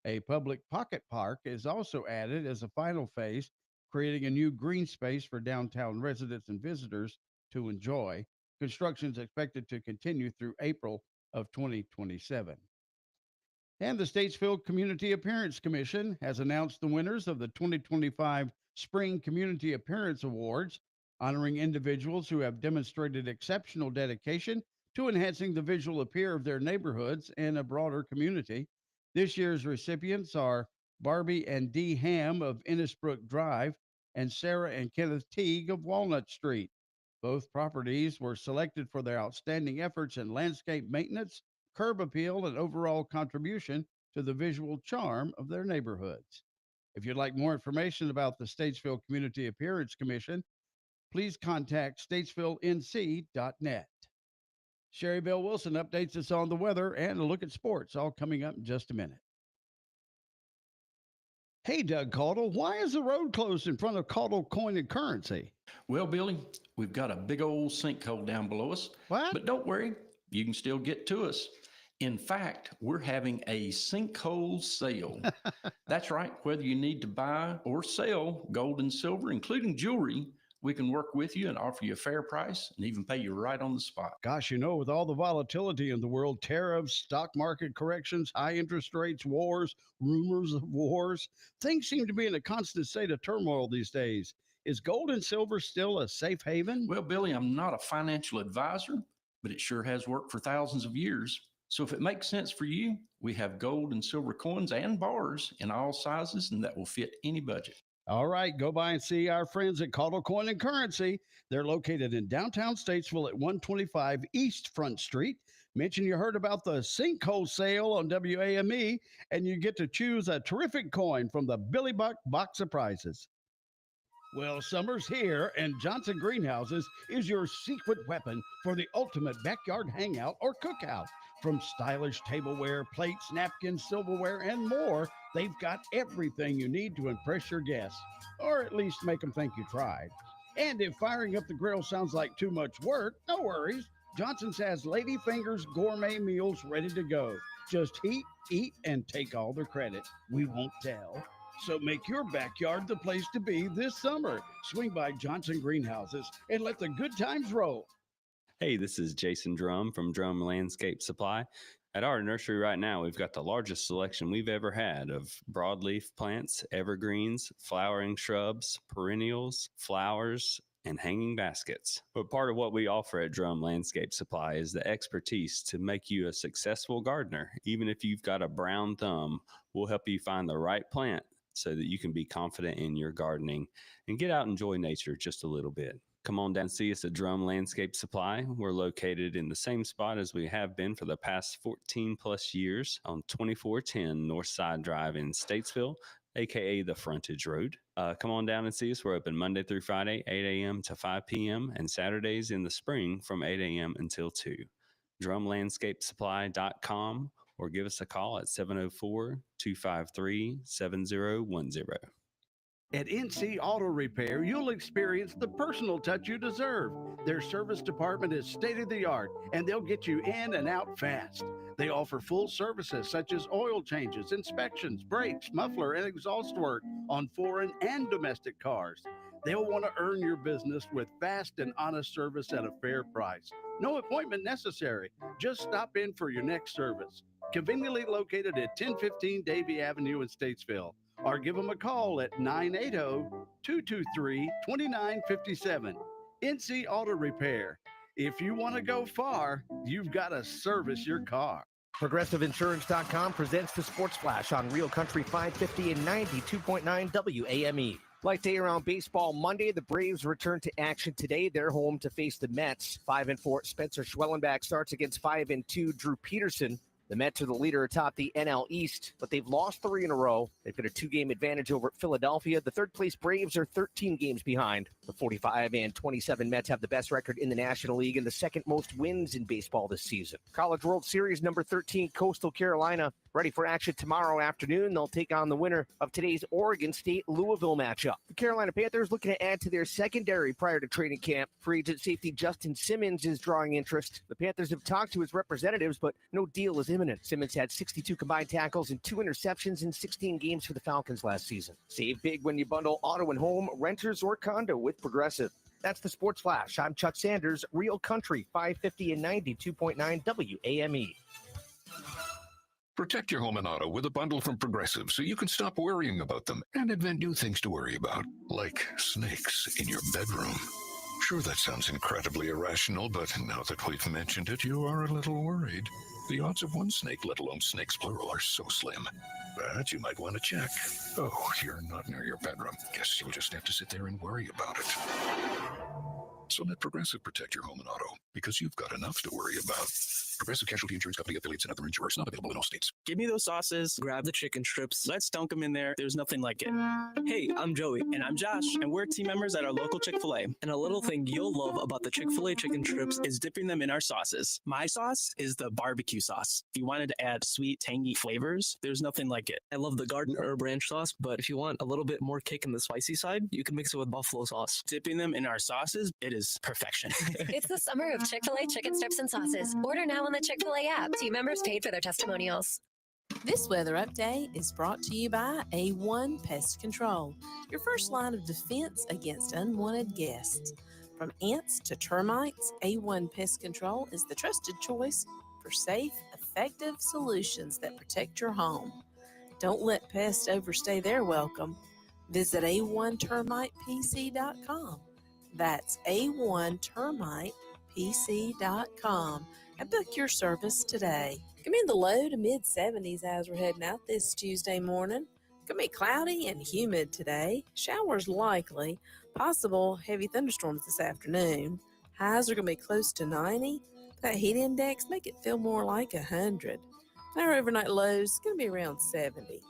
A public pocket park is also added as a final phase, creating a new green space for downtown residents and visitors to enjoy. Construction is expected to continue through April of 2027. And the Statesville Community Appearance Commission has announced the winners of the 2025 Spring Community Appearance Awards, honoring individuals who have demonstrated exceptional dedication to enhancing the visual appearance of their neighborhoods and a broader community. This year's recipients are Barbie and Dee Ham of Innisbrook Drive and Sarah and Kenneth Teague of Walnut Street. Both properties were selected for their outstanding efforts in landscape maintenance, curb appeal, and overall contribution to the visual charm of their neighborhoods. If you'd like more information about the Statesville Community Appearance Commission, please contact statesvillenc.net. Sherry Bell Wilson updates us on the weather and a look at sports, all coming up in just a minute. Hey, Doug Caudle, why is the road closed in front of Caudle Coin and Currency? Well, Billy, we've got a big old sinkhole down below us. What? But don't worry, you can still get to us. In fact, we're having a sinkhole sale. That's right. Whether you need to buy or sell gold and silver, including jewelry, we can work with you and offer you a fair price and even pay you right on the spot. Gosh, with all the volatility in the world, tariffs, stock market corrections, high interest rates, wars, rumors of wars, things seem to be in a constant state of turmoil these days. Is gold and silver still a safe haven? Well, Billy, I'm not a financial advisor, but it sure has worked for thousands of years. So if it makes sense for you, we have gold and silver coins and bars in all sizes, and that will fit any budget. All right, go by and see our friends at Caudle Coin and Currency. They're located in downtown Statesville at 125 East Front Street. Mention you heard about the sinkhole sale on WAME, and you get to choose a terrific coin from the Billy Buck box of prizes. Well, summer's here, and Johnson Greenhouses is your secret weapon for the ultimate backyard hangout or cookout. From stylish tableware, plates, napkins, silverware, and more, they've got everything you need to impress your guests, or at least make them think you tried. And if firing up the grill sounds like too much work, no worries. Johnson's has Lady Fingers gourmet meals ready to go. Just heat, eat, and take all the credit. We won't tell. So make your backyard the place to be this summer. Swing by Johnson Greenhouses and let the good times roll. Hey, this is Jason Drum from Drum Landscape Supply. At our nursery right now, we've got the largest selection we've ever had of broadleaf plants, evergreens, flowering shrubs, perennials, flowers, and hanging baskets. But part of what we offer at Drum Landscape Supply is the expertise to make you a successful gardener. Even if you've got a brown thumb, we'll help you find the right plant so that you can be confident in your gardening and get out and enjoy nature just a little bit. Come on down and see us at Drum Landscape Supply. We're located in the same spot as we have been for the past 14 plus years on 2410 Northside Drive in Statesville, aka the Frontage Road. Come on down and see us. We're open Monday through Friday, 8 a.m. to 5 p.m., and Saturdays in the spring from 8 a.m. until 2. DrumLandscapeSupply.com or give us a call at 704-253-7010. At NC Auto Repair, you'll experience the personal touch you deserve. Their service department is state-of-the-art, and they'll get you in and out fast. They offer full services such as oil changes, inspections, brakes, muffler, and exhaust work on foreign and domestic cars. They'll want to earn your business with fast and honest service at a fair price. No appointment necessary. Just stop in for your next service. Conveniently located at 1015 Davie Avenue in Statesville. Or give them a call at 980-223-2957. NC Auto Repair. If you want to go far, you've got to service your car. ProgressiveInsurance.com presents the Sports Flash on Real Country 550 and 92.9 WAME. Like day around baseball Monday, the Braves return to action today. They're home to face the Mets. 5-4 Spencer Schwellenbach starts against 5-2 Drew Peterson. The Mets are the leader atop the NL East, but they've lost 3 in a row. They've got a 2-game advantage over Philadelphia. The third-place Braves are 13 games behind. The 45-27 Mets have the best record in the National League and the second most wins in baseball this season. College World Series number 13, Coastal Carolina, ready for action tomorrow afternoon. They'll take on the winner of today's Oregon State-Louisville matchup. The Carolina Panthers looking to add to their secondary prior to training camp. Free agent safety Justin Simmons is drawing interest. The Panthers have talked to his representatives, but no deal is imminent. Simmons had 62 combined tackles and 2 interceptions in 16 games for the Falcons last season. Save big when you bundle auto and home, renters, or condo with Progressive. That's the Sports Flash. I'm Chuck Sanders, Real Country 550 and 92.9 WAME. Protect your home and auto with a bundle from Progressive so you can stop worrying about them and invent new things to worry about, like snakes in your bedroom. Sure, that sounds incredibly irrational, but now that we've mentioned it, you are a little worried. The odds of one snake, let alone snakes plural, are so slim. But you might want to check. Oh, you're not near your bedroom. Guess you'll just have to sit there and worry about it. So let Progressive protect your home and auto, because you've got enough to worry about. Progressive Casualty Insurance Company affiliates and other insurers not available in all states. Give me those sauces, grab the chicken strips, let's dunk them in there. There's nothing like it. Hey, I'm Joey. And I'm Josh, and we're team members at our local Chick-fil-A. And a little thing you'll love about the Chick-fil-A chicken strips is dipping them in our sauces. My sauce is the barbecue sauce. If you wanted to add sweet, tangy flavors, there's nothing like it. I love the garden herb ranch sauce, but if you want a little bit more kick in the spicy side, you can mix it with buffalo sauce. Dipping them in our sauces, it is perfection. It's the summer of Chick-fil-A chicken strips and sauces. Order now on the Chick-fil-A app. Team members paid for their testimonials. This weather update is brought to you by A1 Pest Control, your first line of defense against unwanted guests. From ants to termites, A1 Pest Control is the trusted choice for safe, effective solutions that protect your home. Don't let pests overstay their welcome. Visit A1termitepc.com. That's A1termitepc.com and book your service today. Gonna be in the low to mid 70s as we're heading out this Tuesday morning. Gonna be cloudy and humid today. Showers likely. Possible heavy thunderstorms this afternoon. Highs are gonna be close to 90. That heat index make it feel more like 100. Our overnight lows gonna be around 70.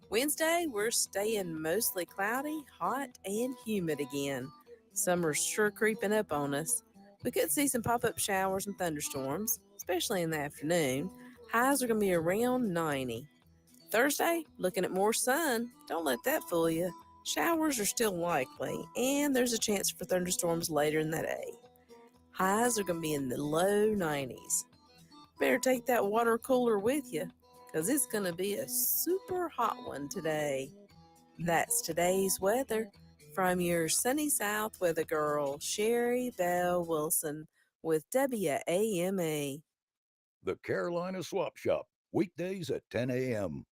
Wednesday, we're staying mostly cloudy, hot, and humid again. Summer's sure creeping up on us. We could see some pop-up showers and thunderstorms, especially in the afternoon. Highs are going to be around 90. Thursday, looking at more sun. Don't let that fool you. Showers are still likely, and there's a chance for thunderstorms later in the day. Highs are going to be in the low 90s. Better take that water cooler with you, because it's going to be a super hot one today. That's today's weather. From your sunny South weather girl, Sherry Bell Wilson with WAMA. The Carolina Swap Shop, weekdays at 10 a.m.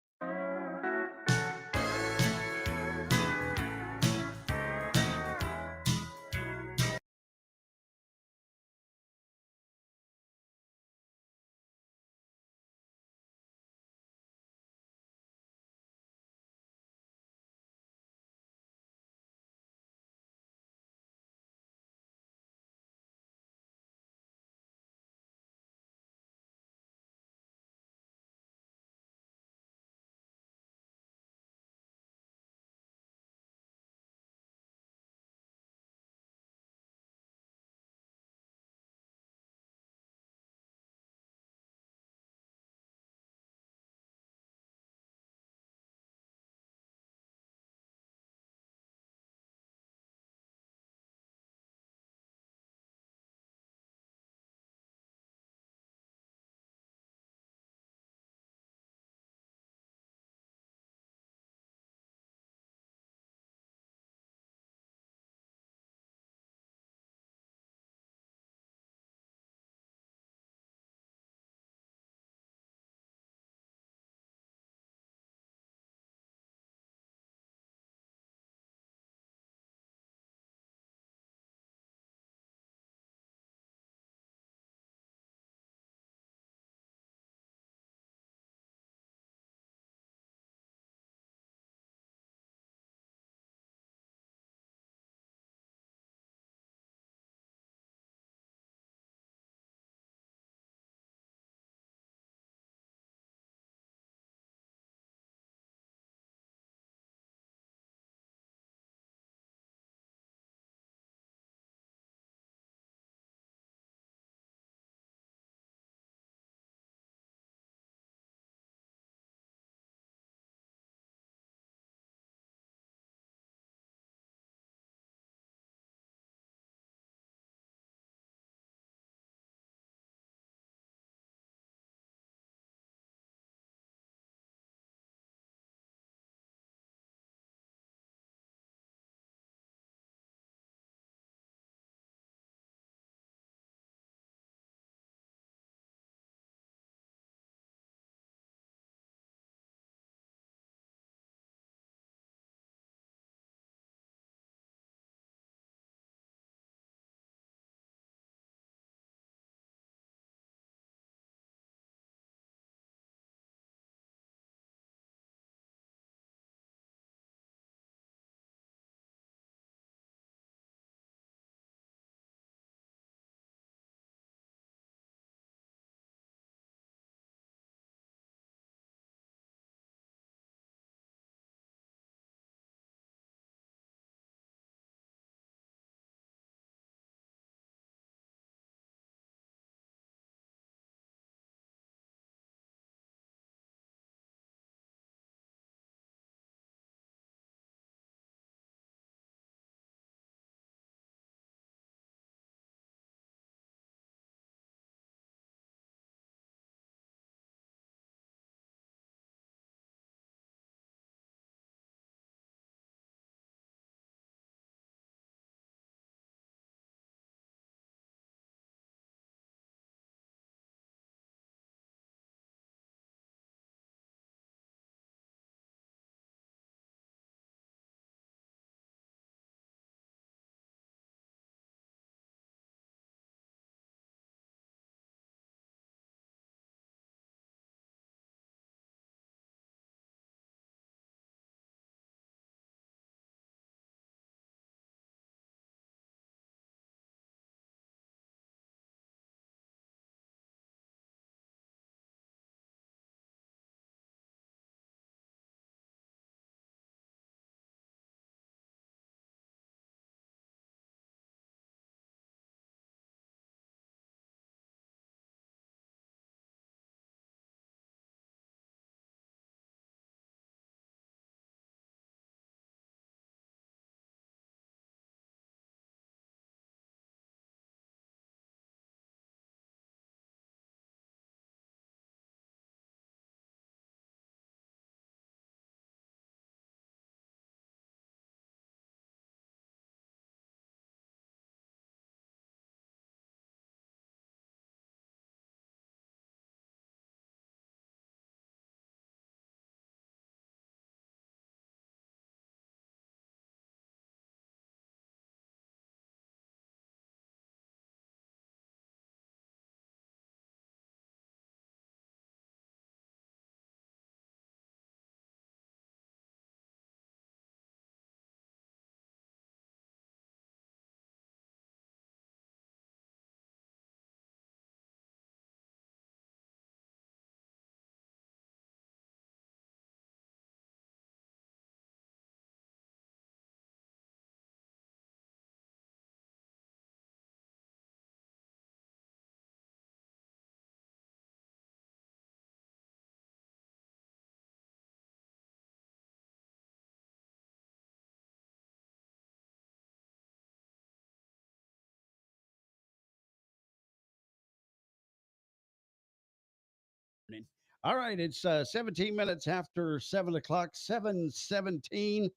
All right, it's 17 minutes after 7 o'clock, 7:17,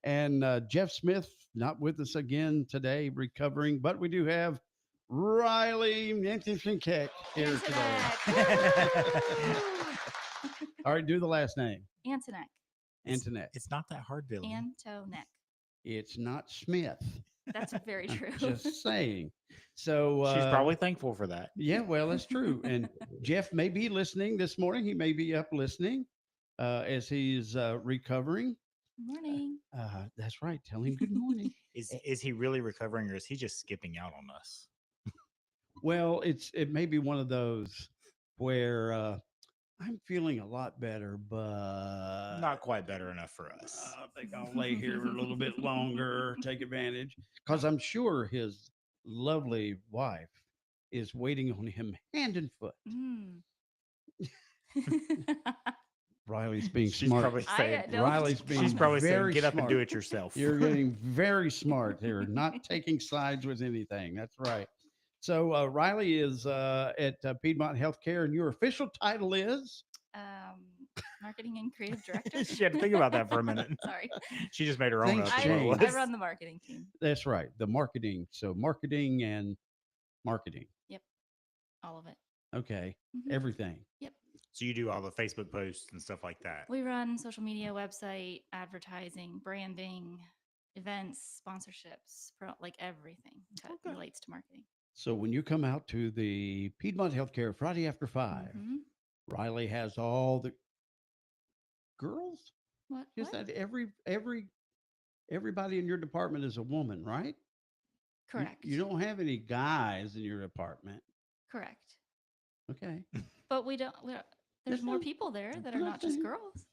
and Jeff Smith not with us again today, recovering, but we do have Riley Antonek here today. All right, do the last name. Antonek. Antonek. It's not that hard, Billy. Antonek. It's not Smith. That's very true. Just saying. So She's probably thankful for that. Yeah, well, that's true. And Jeff may be listening this morning. He may be up listening as he's recovering. Morning. That's right. Tell him good morning. Is he really recovering, or is he just skipping out on us? Well, it may be one of those where I'm feeling a lot better, but Not quite better enough for us. I think I'll lay here a little bit longer, take advantage, because I'm sure his lovely wife is waiting on him hand and foot. Riley's being She's smart. probably saying, Riley's being she's probably saying, very get up smart. and do it yourself. You're getting very smart here, not taking sides with anything. That's right. So Riley is at Piedmont Healthcare, and your official title is? Marketing and creative director. She had to think about that for a minute. Sorry. She just made her own Things up. change. I run the marketing team. That's right. The marketing. So marketing and marketing. Yep. All of it. Okay. Mhm. Everything. Yep. So you do all the Facebook posts and stuff like that. We run social media, website, advertising, branding, events, sponsorships, like everything that relates to marketing. So when you come out to the Piedmont Healthcare Friday after 5, Mhm. Riley has all the girls. What? Is that everybody in your department is a woman, right? Correct. You don't have any guys in your department. Correct. Okay. But there's more people there that are not just girls.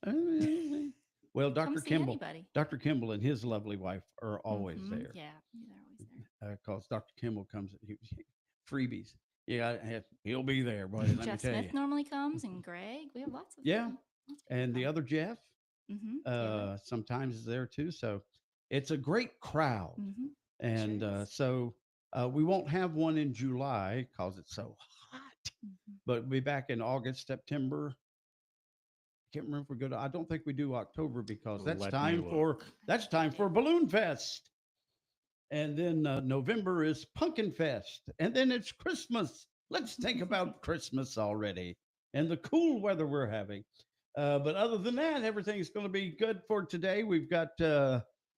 Well, Come Dr. see Kimball, anybody. Dr. Kimball and his lovely wife are always Mhm. there. Yeah, they're always there. Because Dr. Kimball comes, freebies. Yeah, he'll be there, boy. Let me Jeff tell Smith you. normally comes, and Greg. We have lots of Yeah, lots of and the other Jeff Mhm. sometimes is there too. So it's a great crowd. Mhm. And so we won't have one in July because it's so hot. But we'll be back in August, September. Can't remember if we go to. I don't think we do October because that's Let me time for Balloon Fest. And then November is Pumpkin Fest, and then it's Christmas. Let's think about Christmas already and the cool weather we're having. But other than that, everything's going to be good for today. We've got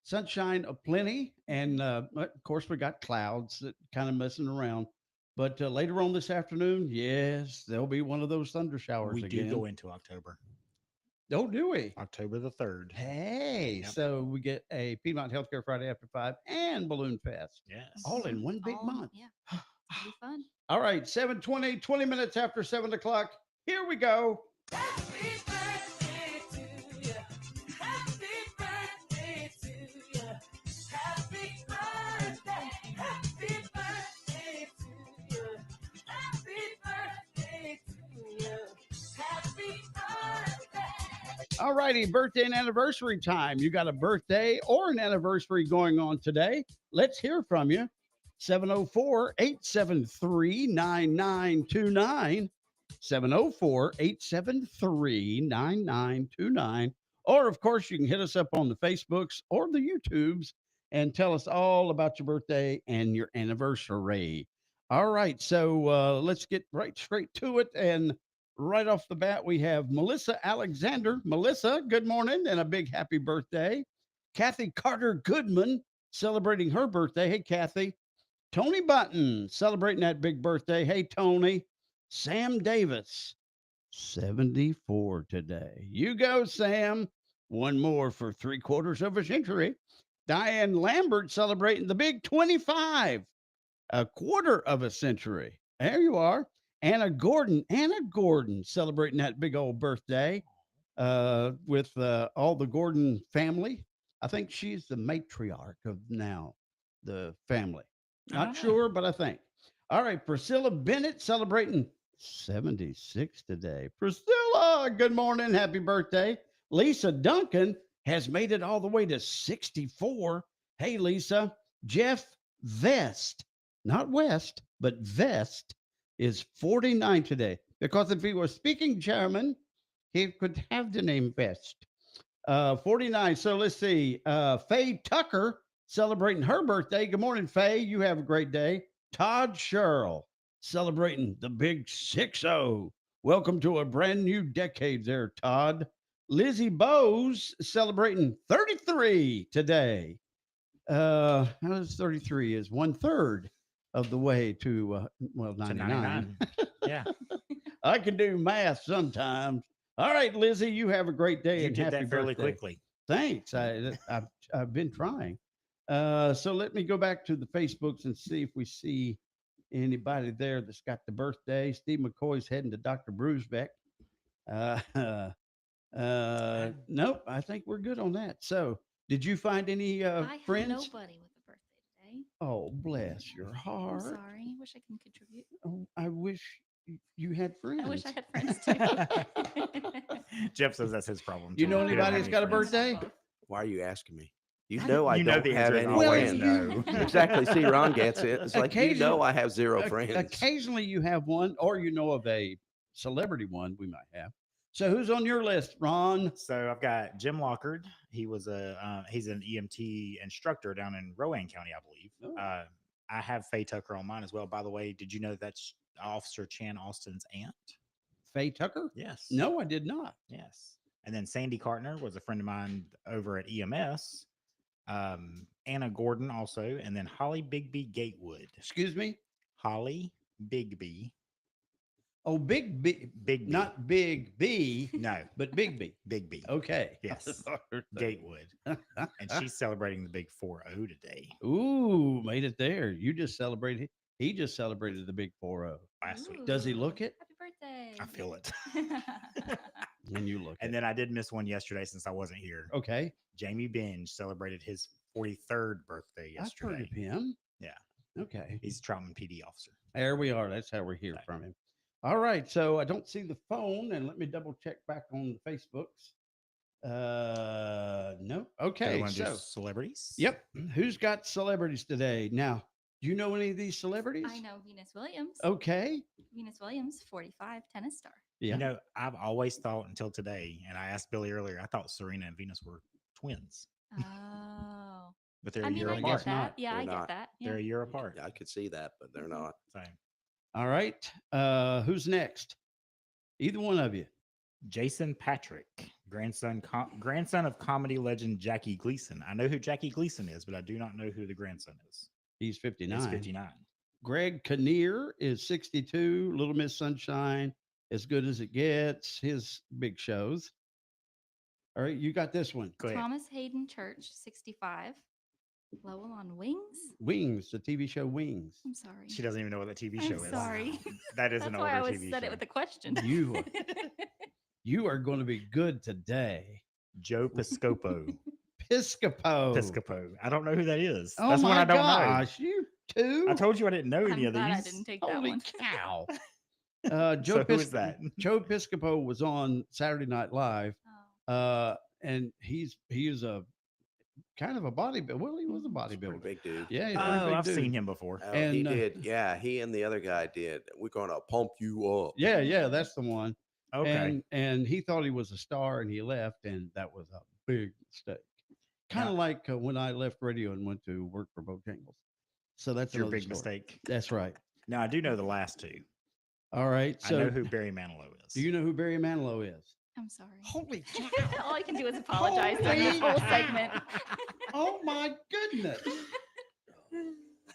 sunshine aplenty, and of course we got clouds that kind of messing around. But later on this afternoon, yes, there'll be one of those thunder showers We again. do go into October. Oh, do we? October the 3rd. Hey, Yep. so we get a Piedmont Healthcare Friday after 5 and Balloon Fest. Yes. All in one big month. Yeah. It'll be fun. All right, 7:20, 20 minutes after 7 o'clock. Here we go. All righty, birthday and anniversary time. You got a birthday or an anniversary going on today? Let's hear from you. 704-873-9929. 704-873-9929. Or, of course, you can hit us up on the Facebooks or the YouTubes and tell us all about your birthday and your anniversary. All right, so let's get right straight to it. And right off the bat, we have Melissa Alexander. Melissa, good morning and a big happy birthday. Kathy Carter Goodman celebrating her birthday. Hey, Kathy. Tony Button celebrating that big birthday. Hey, Tony. Sam Davis, 74 today. You go, Sam. One more for 3/4 of a century. Diane Lambert celebrating the big 25, a quarter of a century. There you are. Anna Gordon celebrating that big old birthday with all the Gordon family. I think she's the matriarch of now the family. Not sure, but I think. All right, Priscilla Bennett celebrating 76 today. Priscilla, good morning. Happy birthday. Lisa Duncan has made it all the way to 64. Hey, Lisa. Jeff Vest, not West, but Vest is 49 today. because if he was speaking German, he could have the name best. 49. So let's see. Faye Tucker celebrating her birthday. Good morning, Faye. You have a great day. Todd Sherrill celebrating the big 6-0. Welcome to a brand new decade there, Todd. Lizzie Bowes celebrating 33 today. How does 33 is 1/3 of the way to 99. Yeah. I can do math sometimes. All right, Lizzie, you have a great day You and did happy that fairly birthday. quickly. Thanks. I've been trying. So let me go back to the Facebooks and see if we see anybody there that's got the birthday. Steve McCoy's heading to Dr. Brucebeck. Nope, I think we're good on that. So did you find any I friends? have nobody with a birthday today. Oh, bless your I'm heart. sorry. Wish I can contribute. Oh, I wish you had friends. I wish I had friends too. Jeff says that's his problem. You too. know He doesn't anybody have that's any got a friends. birthday? Why are you asking me? You know I You know don't the have answer is any always friends. no. Exactly. See, Ron gets it. It's like, you know I have zero friends. Occasionally you have one, or you know of a celebrity one we might have. So who's on your list, Ron? So I've got Jim Lockard. He was he's an EMT instructor down in Rowan County, I believe. I have Faye Tucker on mine as well. By the way, did you know that's Officer Chan Austin's aunt? Faye Tucker? Yes. No, I did not. Yes. And then Sandy Cartner was a friend of mine over at EMS. Anna Gordon also, and then Holly Bigby Gatewood. Excuse me? Holly Bigby. Oh, Big B. Big B. Not Big B. No. But Big B. Big B. Okay. Yes. Gatewood. And she's celebrating the big 4-0 today. Ooh, made it there. You just celebrated. He just celebrated the big 4-0 last week. Does he look it? Happy birthday. I feel it. And you look And then I did miss one yesterday since I wasn't here. Okay. Jamie Binge celebrated his 43rd birthday yesterday. I've heard of him. Yeah. Okay. He's a Troutman PD officer. There we are. That's how we're hearing from him. All right. So I don't see the phone, and let me double check back on the Facebooks. No. Okay. So celebrities. Yep. Who's got celebrities today? Now, do you know any of these celebrities? I know Venus Williams. Okay. Venus Williams, 45, tennis star. Yeah. You know, I've always thought until today, and I asked Billy earlier, I thought Serena and Venus were twins. Oh. But they're I a mean, year I apart. get that. Yeah, I get that. They're a Yeah. year apart. I could see that, but they're not. Same. All right. Who's next? Either one of you. Jason Patrick, grandson of comedy legend Jackie Gleason. I know who Jackie Gleason is, but I do not know who the grandson is. He's 59. He's 59. Greg Kinnear is 62. Little Miss Sunshine, As Good as It Gets. His big shows. All right, you got this one. Go ahead. Thomas Hayden Church, 65. Lowell on Wings. Wings, the TV show Wings. I'm sorry. She doesn't even know what the TV show is. I'm sorry. That is That's an why I older always TV said show. it with a question. You are going to be good today. Joe Piscopo. Piscopo. I don't know who that is. Oh That's my one I don't gosh, you too? know. I told you I didn't know I'm any of glad I these. didn't take that Holy one. cow. So who is that? Joe Piscopo was on Saturday Night Live. Oh. And he is a kind of a bodybuilder. Well, he was a bodybuilder. Big dude. Yeah, he's a pretty big I've dude. seen him before. Oh, And, he did. Yeah, he and the other guy did. We're going to pump you up. Yeah, that's the one. Okay. And he thought he was a star, and he left, and that was a big mistake. Kind of like when I left radio and went to work for Bojangles. So that's Your another big story. mistake. That's right. Now I do know the last two. All right. So I know who Barry Manilow is. do you know who Barry Manilow is? I'm sorry. Holy cow. All I can do is apologize during this whole segment. Oh my goodness.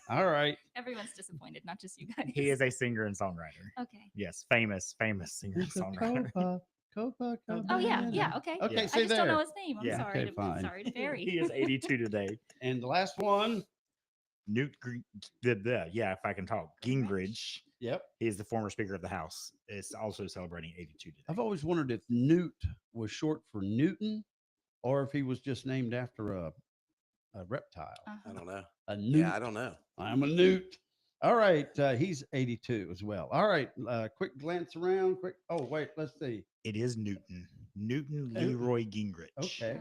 All right. Everyone's disappointed, not just you guys. He is a singer and songwriter. Okay. Yes, famous singer and songwriter. Copa, Oh yeah, okay. Okay, I see just don't there. know his name. I'm Yeah. sorry. Okay, fine. I'm sorry to Barry. He is 82 today. And the last one. If I can talk, Gingrich. Yep. He is the former Speaker of the House. Is also celebrating 82 today. I've always wondered if Newt was short for Newton or if he was just named after a reptile. I don't know. A newt. Yeah, I don't know. I'm a newt. All right. He's 82 as well. All right. Quick glance around. Oh, wait. Let's see. It is Newton. Newton Leroy Gingrich. Okay.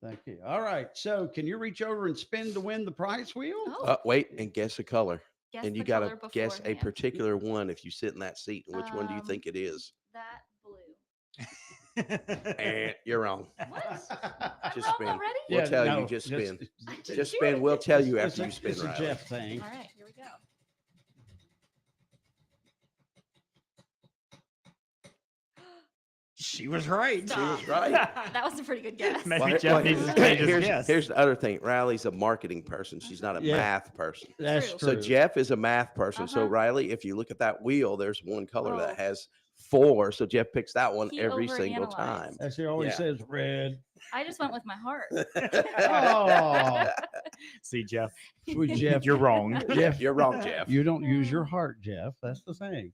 Thank you. All right. So can you reach over and spin to win the prize wheel? Oh. Wait, and guess a color. Guess And you the got color to guess a beforehand. particular one if you sit in that seat. And which one do you think it is? That blue. And you're wrong. What? Just I'm spin. wrong already? We'll Yeah, tell no, you. Just just- spin. just Just do spin. it. We'll tell you It's after a- you spin, it's a Riley. Jeff thing. All right, here we go. She was right. She was Stop. right. That was a pretty good guess. Maybe Well, Jeff needs to change his guess. here's the other thing. Riley's a marketing person. She's not a Yeah. math person. That's True. So true. Jeff is a math person. So Uh-huh. Riley, if you look at that wheel, there's one color Oh. that has 4. So Jeff picks that one He every single overanalyzed. time. As she always Yeah. says, red. I just went with my heart. Oh, See, Jeff, sweet Jeff. you're wrong. Jeff, You're wrong, Jeff. you don't use your heart, Jeff. That's the thing.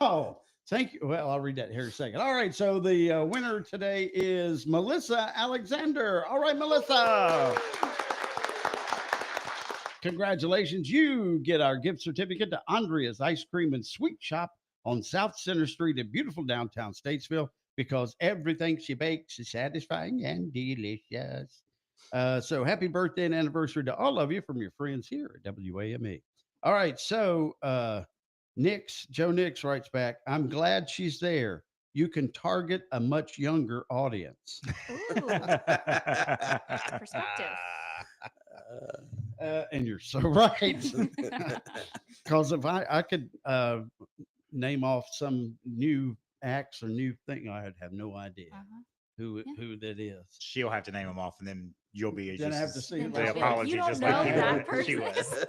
Oh, thank you. Well, I'll read that here in a second. All right. So the winner today is Melissa Alexander. All right, Melissa. Congratulations. You get our gift certificate to Andrea's Ice Cream and Sweet Shop on South Center Street in beautiful downtown Statesville, because everything she bakes is satisfying and delicious. So happy birthday and anniversary to all of you from your friends here at WAME. All right. So Joe Nix writes back, I'm glad she's there. You can target a much younger audience. Ooh. Perspective. And you're so right. Because if I could name off some new acts or new thing, I'd have no idea who that is. She'll have to name them off, and then you'll be Then I have just to see Then the you'll be like, apology, "You don't just know like that she person." was.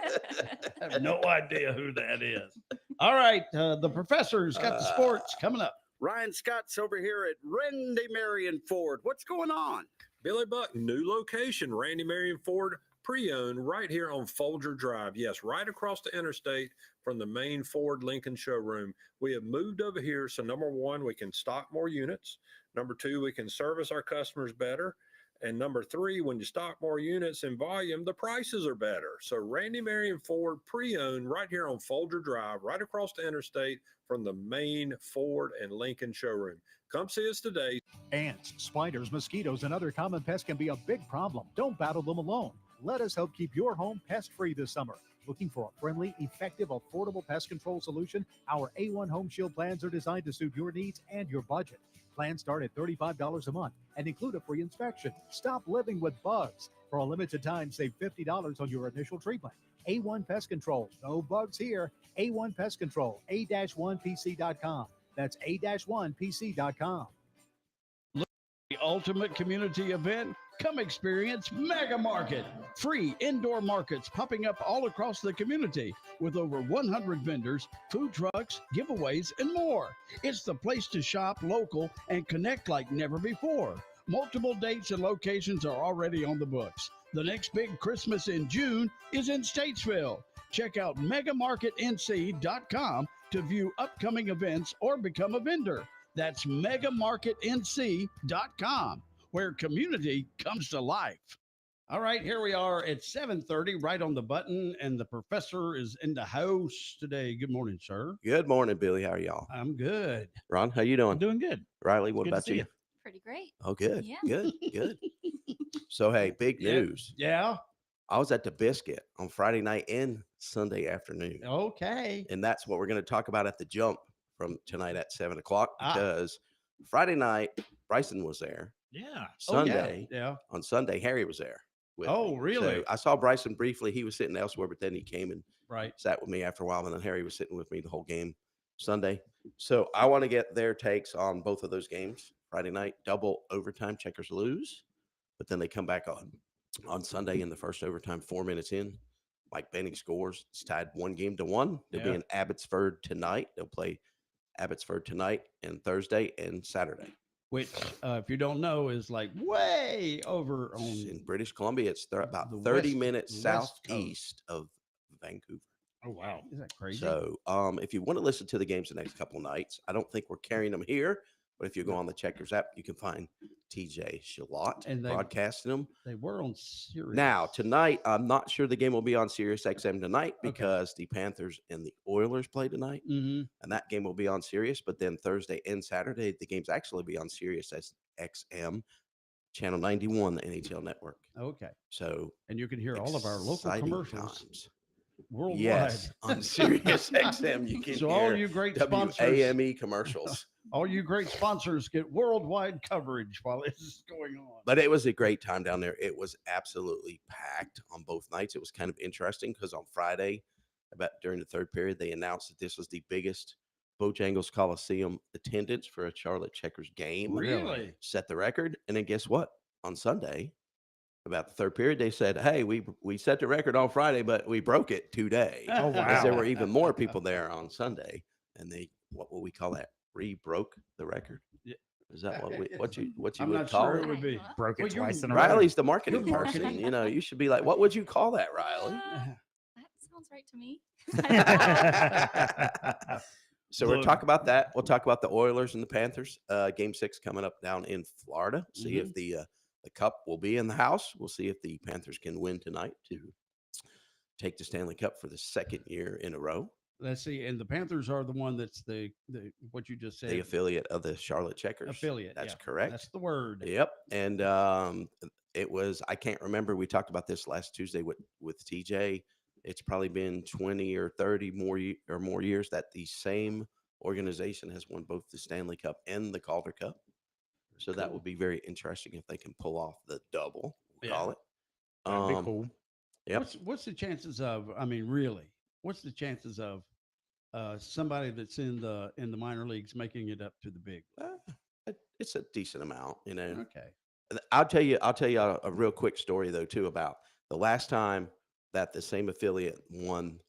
I have no idea who that is. All right. The professor's got the sports coming up. Ryan Scott's over here at Randy Marion Ford. What's going on? Billy Buck, new location, Randy Marion Ford, pre-owned right here on Folger Drive. Yes, right across the interstate from the main Ford Lincoln showroom. We have moved over here, so number one, we can stock more units. Number two, we can service our customers better. And number three, when you stock more units in volume, the prices are better. So Randy Marion Ford, pre-owned right here on Folger Drive, right across the interstate from the main Ford and Lincoln showroom. Come see us today. Ants, spiders, mosquitoes, and other common pests can be a big problem. Don't battle them alone. Let us help keep your home pest-free this summer. Looking for a friendly, effective, affordable pest control solution? Our A1 Home Shield plans are designed to suit your needs and your budget. Plans start at $35 a month and include a free inspection. Stop living with bugs. For a limited time, save $50 on your initial treatment. A1 Pest Control. No bugs here. A1 Pest Control. A-1PC.com. That's A-1PC.com. The ultimate community event. Come experience Mega Market. Free indoor markets popping up all across the community with over 100 vendors, food trucks, giveaways, and more. It's the place to shop local and connect like never before. Multiple dates and locations are already on the books. The next big Christmas in June is in Statesville. Check out megamarketnc.com to view upcoming events or become a vendor. That's megamarketnc.com, where community comes to life. All right, here we are at 7:30, right on the button, and the professor is in the house today. Good morning, sir. Good morning, Billy. How are y'all? I'm good. Ron, how you doing? I'm doing good. Riley, what Good to about see you? Pretty great. Oh, good. Yeah. Good. Good. So, hey, big Yeah. news. Yeah. I was at the Biscuit on Friday night and Sunday afternoon. Okay. And that's what we're going to talk about at the Jump from tonight at 7:00, Ah. because Friday night, Bryson was there. Yeah. Sunday, Yeah. on Sunday, Harry was there. With Oh, me. really? So I saw Bryson briefly. He was sitting elsewhere, but then he came and Right. sat with me after a while. And then Harry was sitting with me the whole game Sunday. So I want to get their takes on both of those games. Friday night, double overtime, Checkers lose, but then they come back on Sunday in the first overtime, 4 minutes in. Mike Benning scores. It's tied 1-1. They'll be Yeah. in Abbotsford tonight. They'll play Abbotsford tonight and Thursday and Saturday. Which, if you don't know, is like way over on In British Columbia, it's about the 30 west- minutes the west coast. southeast of Vancouver. Oh, wow. Is that crazy? So if you want to listen to the games the next couple of nights, I don't think we're carrying them here, but if you go on the Checkers app, you can find TJ Shalott And they- broadcasting them. They were on Sirius. Now, tonight, I'm not sure the game will be on Sirius XM tonight because the Panthers and the Oilers play tonight, Mhm. and that game will be on Sirius. But then Thursday and Saturday, the games actually be on Sirius XM. Channel 91, the NHL network. Okay. So, and you can hear all of our local exciting commercials times. worldwide. Yes, on Sirius XM, you can So hear all you great sponsors, WAME commercials. all you great sponsors get worldwide coverage while this is going on. But it was a great time down there. It was absolutely packed on both nights. It was kind of interesting because on Friday, about during the third period, they announced that this was the biggest Bojangles Coliseum attendance for a Charlotte Checkers game. Really? Set the record. And then guess what? On Sunday, about the third period, they said, "Hey, we set the record on Friday, but we broke it today." Oh, Because there wow. were even more people there on Sunday, and they what will we call that? Re-broke the record. Yeah. Is that what you I'm would not call sure it? it would be. Broke it Well, you're- twice in a row. Riley's the marketing You're person. marketing. You know, you should be like, "What would you call that, Riley?" That sounds right to me. So we'll Look. talk about that. We'll talk about the Oilers and the Panthers. Game 6 coming up down in Florida. See if the Cup will be in the house. We'll see if the Panthers can win tonight to take the Stanley Cup for the second year in a row. Let's see. And the Panthers are the one that's the what you just said. The affiliate of the Charlotte Checkers. Affiliate. That's yeah. correct. That's the word. Yep. And it was, I can't remember. We talked about this last Tuesday with TJ. It's probably been 20 or 30 more years that the same organization has won both the Stanley Cup and the Calder Cup. So that would be very interesting if they can pull off the double, we'll call it. That'd be cool. Yep. What's the chances of? I mean, really, what's the chances of somebody that's in the minor leagues making it up to the big? It's a decent amount, you know. Okay. I'll tell you a real quick story though too about the last time that the same affiliate won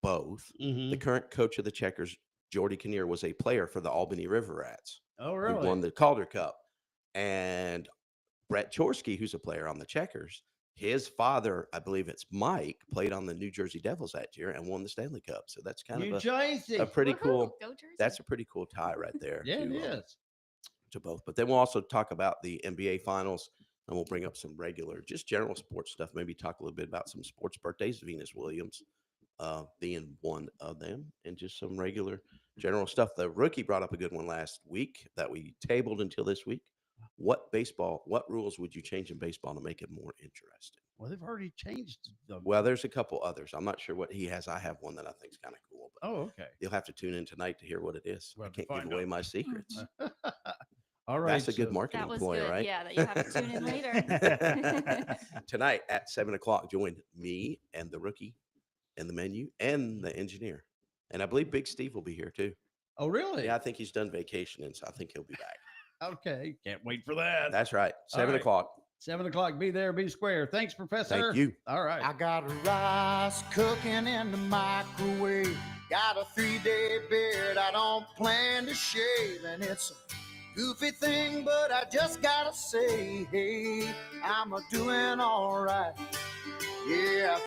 both. The current coach of the Checkers, Jordy Kinnear, was a player for the Albany River Rats. Oh, Who really? won the Calder Cup. And Brett Chorsky, who's a player on the Checkers, his father, I believe it's Mike, played on the New Jersey Devils that year and won the Stanley Cup. So that's kind New of Jersey. a pretty Woohoo! cool. Go Jersey. That's a pretty cool tie right there. Yeah, it to, is. to both. But then we'll also talk about the NBA Finals, and we'll bring up some regular, just general sports stuff. Maybe talk a little bit about some sports birthdays. Venus Williams being one of them, and just some regular general stuff. The rookie brought up a good one last week that we tabled until this week. What rules would you change in baseball to make it more interesting? Well, they've already changed them. Well, there's a couple others. I'm not sure what he has. I have one that I think is kind of cool. But Oh, okay. you'll have to tune in tonight to hear what it is. We'll I have to can't give find away out. my secrets. All right. That's a good so- marketing That was ploy, good. right? Yeah, that you have to tune in later. Tonight at 7:00, join me and the rookie and the menu and the engineer. And I believe Big Steve will be here too. Oh, really? Yeah, I think he's done vacationing, so I think he'll be back. Okay. Can't wait for that. That's right. All 7:00. 7 o'clock. Be there. Be square. Thanks, Professor. Thank you. All right. I got rice cooking in the microwave. Got a 3-day beard I don't plan to shave. And it's a goofy thing, but I just gotta say, hey, I'm a doing all right. Yeah.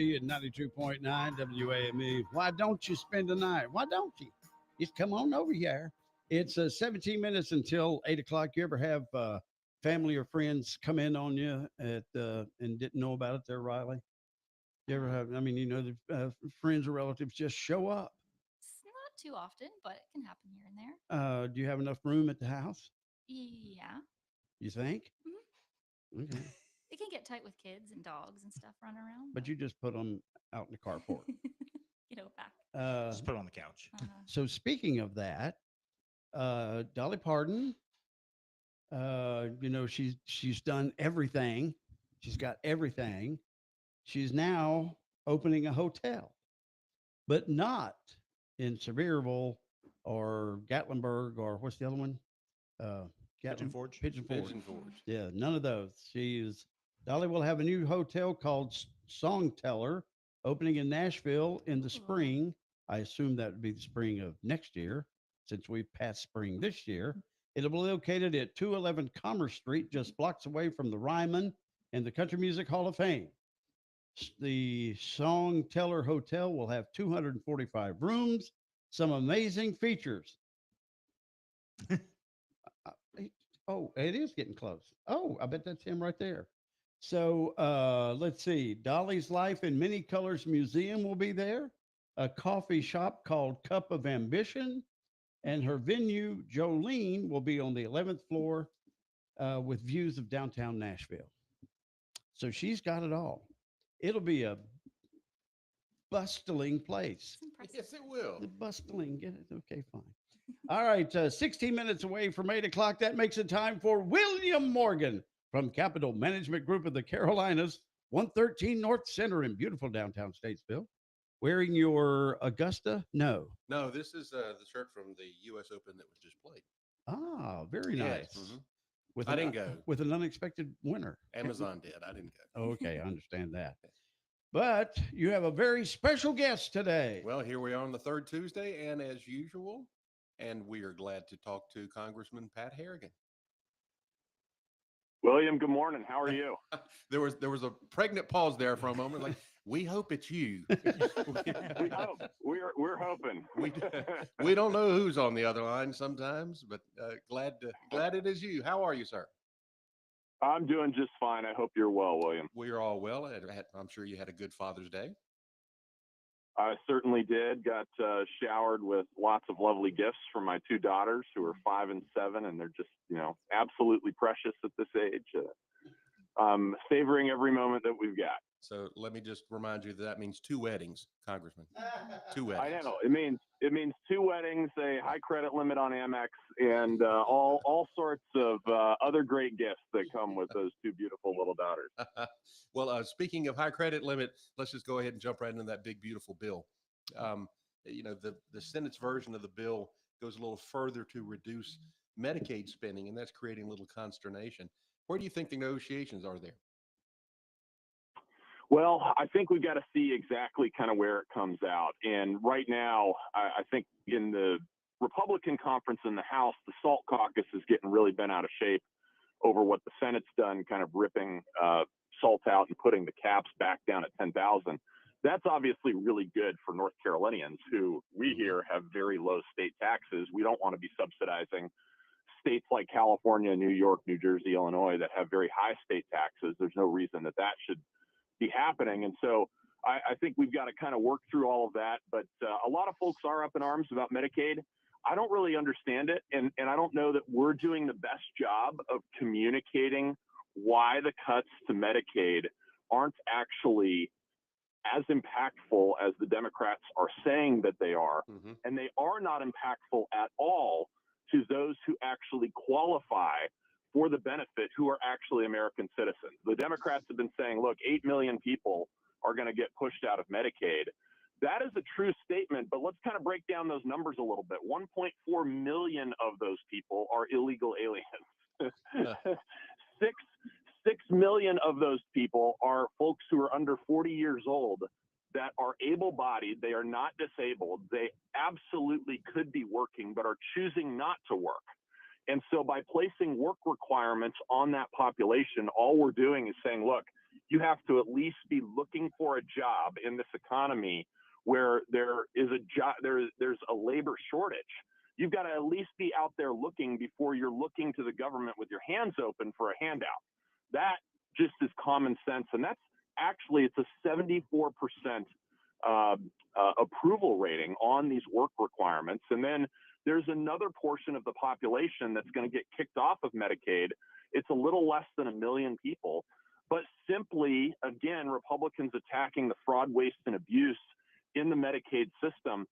At 92.9 WAME. Why don't you spend the night? Why don't you? Just come on over here. It's 17 minutes until 8 o'clock. You ever have family or friends come in on you and didn't know about it there, Riley? You ever have, the friends or relatives just show up? It's not too often, but it can happen here and there. Do you have enough room at the house? Yeah. You think? Mhm. Okay. It can get tight with kids and dogs and stuff running around. But you just put them out in the carport. Back. Just put it on the couch. So speaking of that, Dolly Parton, she's done everything. She's got everything. She's now opening a hotel, but not in Sevierville or Gatlinburg or what's the other one? Pigeon Forge. Pigeon Forge. Pigeon Forge. Yeah, none of those. Dolly will have a new hotel called Song Teller opening in Nashville in the spring. I assume that would be the spring of next year, since we passed spring this year. It'll be located at 211 Commerce Street, just blocks away from the Ryman and the Country Music Hall of Fame. The Song Teller Hotel will have 245 rooms, some amazing features. Oh, it is getting close. Oh, I bet that's him right there. So let's see. Dolly's Life in Many Colors Museum will be there. A coffee shop called Cup of Ambition. And her venue, Jolene, will be on the 11th floor with views of downtown Nashville. So she's got it all. It'll be a bustling place. Yes, it will. The bustling. Get it? Okay, fine. All right, 16 minutes away from 8 o'clock. That makes it time for William Morgan from Capital Management Group of the Carolinas, 113 North Center in beautiful downtown Statesville. Wearing your Augusta? No. No, this is the shirt from the U.S. Open that was just played. Ah, very Yes. nice. Mhm. I didn't go. With an unexpected winner. Amazon did. I didn't go. Okay, I understand that. But you have a very special guest today. Well, here we are on the third Tuesday, and as usual, and we are glad to talk to Congressman Pat Harrigan. William, good morning. How are you? There was a pregnant pause there for a moment. Like, we hope it's you. We hope. We're hoping. We don't know who's on the other line sometimes, but glad it is you. How are you, sir? I'm doing just fine. I hope you're well, William. We are all well. I'm sure you had a good Father's Day. I certainly did. Got showered with lots of lovely gifts from my two daughters who are 5 and 7, and they're just, absolutely precious at this age. Savoring every moment that we've got. So let me just remind you that means 2 weddings, Congressman. 2 weddings. I know. It means 2 weddings, a high credit limit on Amex, and all sorts of other great gifts that come with those 2 beautiful little daughters. Well, speaking of high credit limit, let's just go ahead and jump right into that big, beautiful bill. The Senate's version of the bill goes a little further to reduce Medicaid spending, and that's creating a little consternation. Where do you think the negotiations are there? Well, I think we've got to see exactly kind of where it comes out. And right now, I think in the Republican conference in the House, the SALT caucus is getting really bent out of shape over what the Senate's done, kind of ripping SALT out and putting the caps back down at 10,000. That's obviously really good for North Carolinians who we hear have very low state taxes. We don't want to be subsidizing states like California, New York, New Jersey, Illinois that have very high state taxes. There's no reason that should be happening. And so I think we've got to kind of work through all of that. But a lot of folks are up in arms about Medicaid. I don't really understand it. And I don't know that we're doing the best job of communicating why the cuts to Medicaid aren't actually as impactful as the Democrats are saying that they are. Mm-hmm. And they are not impactful at all to those who actually qualify for the benefit, who are actually American citizens. The Democrats have been saying, look, 8 million people are going to get pushed out of Medicaid. That is a true statement, but let's kind of break down those numbers a little bit. 1.4 million of those people are illegal aliens. 6 million of those people are folks who are under 40 years old that are able-bodied. They are not disabled. They absolutely could be working, but are choosing not to work. And so by placing work requirements on that population, all we're doing is saying, look, you have to at least be looking for a job in this economy where there is a job, there's a labor shortage. You've got to at least be out there looking before you're looking to the government with your hands open for a handout. That just is common sense. And that's actually, it's a 74% approval rating on these work requirements. And then there's another portion of the population that's going to get kicked off of Medicaid. It's a little less than 1 million people, but simply, again, Republicans attacking the fraud, waste, and abuse in the Medicaid system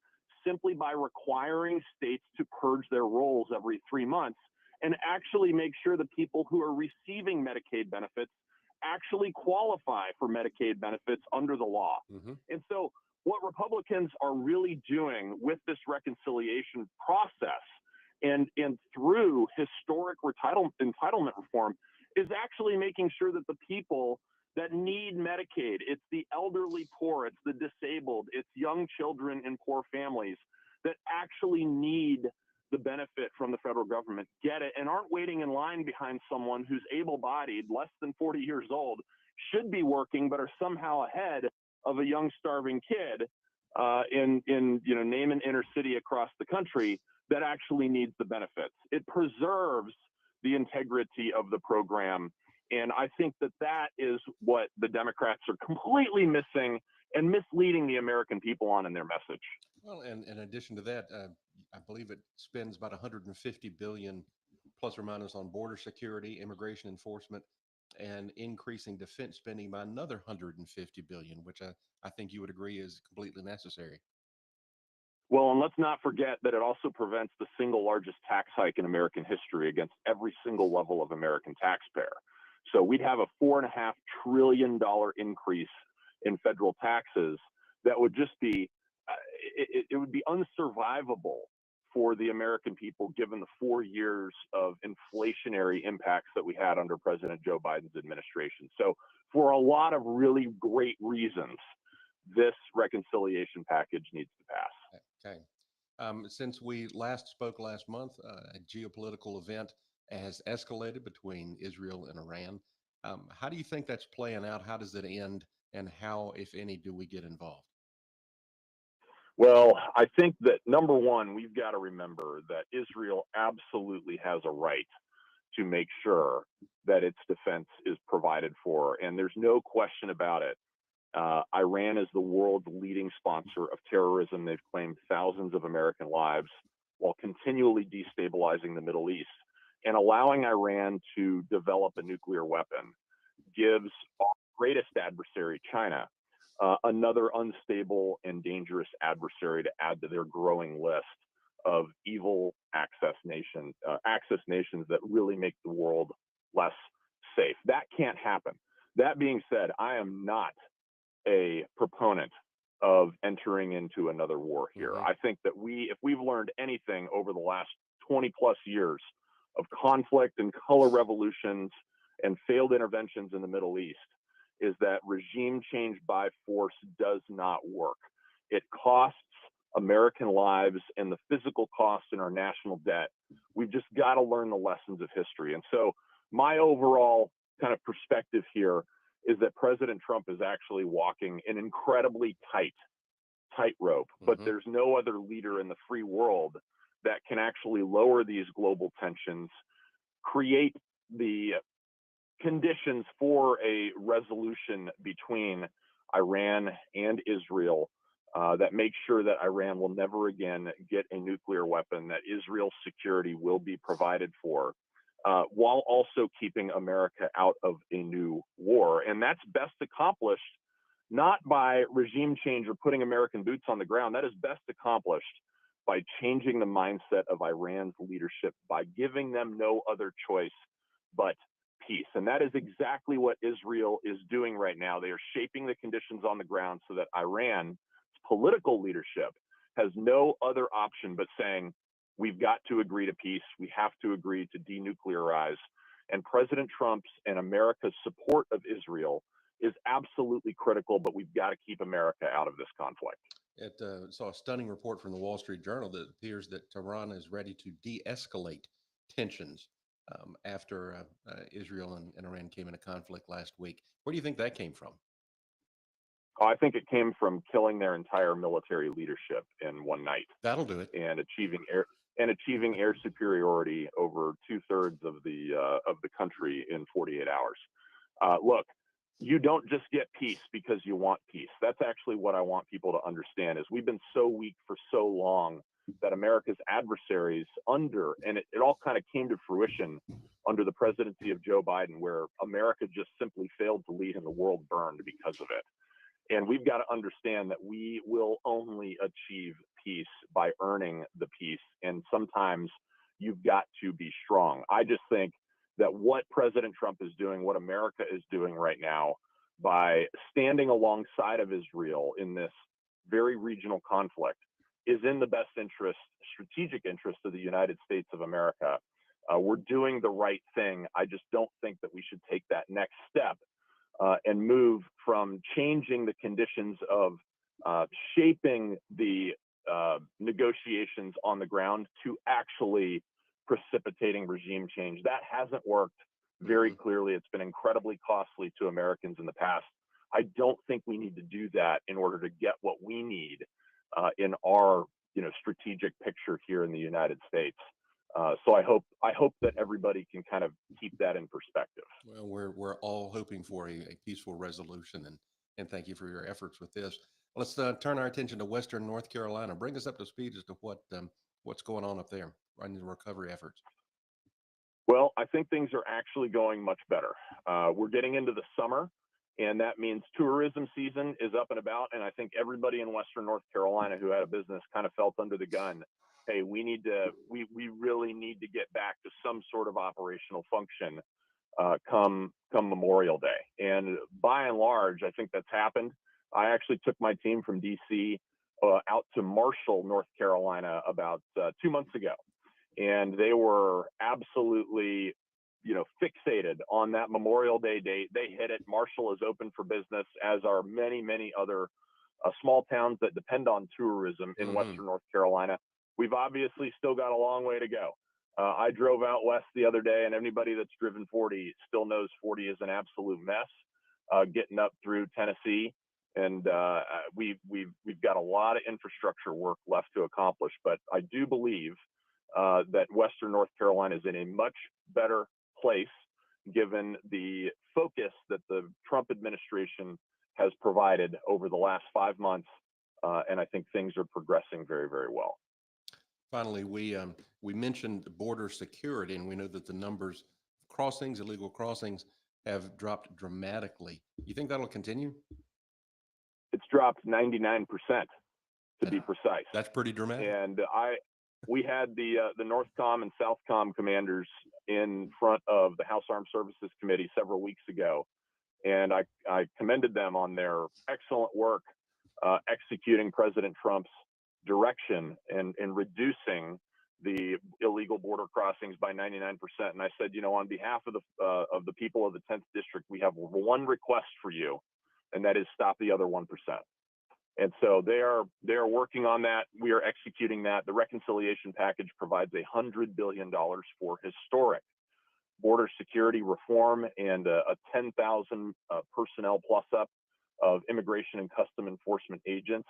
simply by requiring states to purge their rolls every 3 months and actually make sure the people who are receiving Medicaid benefits actually qualify for Medicaid benefits under the law. And so what Republicans are really doing with this reconciliation process and through historic entitlement reform is actually making sure that the people that need Medicaid, it's the elderly poor, it's the disabled, it's young children in poor families that actually need the benefit from the federal government, get it, and aren't waiting in line behind someone who's able-bodied, less than 40 years old, should be working, but are somehow ahead of a young starving kid in name an inner city across the country that actually needs the benefits. It preserves the integrity of the program. And I think that that is what the Democrats are completely missing and misleading the American people on in their message. Well, and in addition to that, I believe it spends about 150 billion plus or minus on border security, immigration enforcement, and increasing defense spending by another 150 billion, which I think you would agree is completely necessary. Well, and let's not forget that it also prevents the single largest tax hike in American history against every single level of American taxpayer. So we'd have a $4.5 trillion increase in federal taxes that would just be, it would be unsurvivable for the American people given the 4 years of inflationary impacts that we had under President Joe Biden's administration. So for a lot of really great reasons, this reconciliation package needs to pass. Okay. Since we last spoke last month, a geopolitical event has escalated between Israel and Iran. How do you think that's playing out? How does it end? And how, if any, do we get involved? Well, I think that number one, we've got to remember that Israel absolutely has a right to make sure that its defense is provided for. And there's no question about it. Iran is the world's leading sponsor of terrorism. They've claimed thousands of American lives while continually destabilizing the Middle East. And allowing Iran to develop a nuclear weapon gives our greatest adversary, China, another unstable and dangerous adversary to add to their growing list of evil access nations that really make the world less safe. That can't happen. That being said, I am not a proponent of entering into another war here. I think that if we've learned anything over the last 20 plus years of conflict and color revolutions and failed interventions in the Middle East, is that regime change by force does not work. It costs American lives and the physical cost in our national debt. We've just got to learn the lessons of history. And so my overall kind of perspective here is that President Trump is actually walking an incredibly tightrope, but there's no other leader in the free world that can actually lower these global tensions, create the conditions for a resolution between Iran and Israel that makes sure that Iran will never again get a nuclear weapon, that Israel's security will be provided for, while also keeping America out of a new war. And that's best accomplished not by regime change or putting American boots on the ground. That is best accomplished by changing the mindset of Iran's leadership, by giving them no other choice but peace. And that is exactly what Israel is doing right now. They are shaping the conditions on the ground so that Iran's political leadership has no other option but saying, we've got to agree to peace. We have to agree to denuclearize. And President Trump's and America's support of Israel is absolutely critical, but we've got to keep America out of this conflict. It saw a stunning report from the Wall Street Journal that appears that Tehran is ready to de-escalate tensions after Israel and Iran came into conflict last week. Where do you think that came from? Oh, I think it came from killing their entire military leadership in one night. That'll do it. And achieving air superiority over 2/3 of the country in 48 hours. Look, you don't just get peace because you want peace. That's actually what I want people to understand. Is we've been so weak for so long that America's adversaries and it all kind of came to fruition under the presidency of Joe Biden, where America just simply failed to lead and the world burned because of it. And we've got to understand that we will only achieve peace by earning the peace. And sometimes you've got to be strong. I just think that what President Trump is doing, what America is doing right now, by standing alongside of Israel in this very regional conflict, is in the best interest, strategic interest of the United States of America. We're doing the right thing. I just don't think that we should take that next step and move from changing the conditions of shaping the negotiations on the ground to actually precipitating regime change. That hasn't worked very clearly. It's been incredibly costly to Americans in the past. I don't think we need to do that in order to get what we need in our strategic picture here in the United States. So I hope that everybody can kind of keep that in perspective. Well, we're all hoping for a peaceful resolution, and thank you for your efforts with this. Let's turn our attention to Western North Carolina. Bring us up to speed as to what's going on up there in the recovery efforts. Well, I think things are actually going much better. We're getting into the summer, and that means tourism season is up and about. And I think everybody in Western North Carolina who had a business kind of felt under the gun. Hey, we really need to get back to some sort of operational function come Memorial Day. And by and large, I think that's happened. I actually took my team from DC out to Marshall, North Carolina about 2 months ago. And they were absolutely, fixated on that Memorial Day date. They hit it. Marshall is open for business, as are many, many other small towns that depend on tourism in Western North Carolina. We've obviously still got a long way to go. I drove out west the other day, and anybody that's driven 40 still knows 40 is an absolute mess getting up through Tennessee. And we've got a lot of infrastructure work left to accomplish. But I do believe that Western North Carolina is in a much better place given the focus that the Trump administration has provided over the last 5 months. And I think things are progressing very, very well. Finally, we mentioned border security, and we know that the numbers of crossings, illegal crossings, have dropped dramatically. You think that'll continue? It's dropped 99%, to be precise. That's pretty dramatic. And we had the Northcom and Southcom commanders in front of the House Armed Services Committee several weeks ago, and I commended them on their excellent work executing President Trump's direction and reducing the illegal border crossings by 99%. And I said, on behalf of the people of the 10th district, we have one request for you, and that is stop the other 1%. And so they are working on that. We are executing that. The reconciliation package provides $100 billion for historic border security reform and a 10,000 personnel plus up of immigration and custom enforcement agents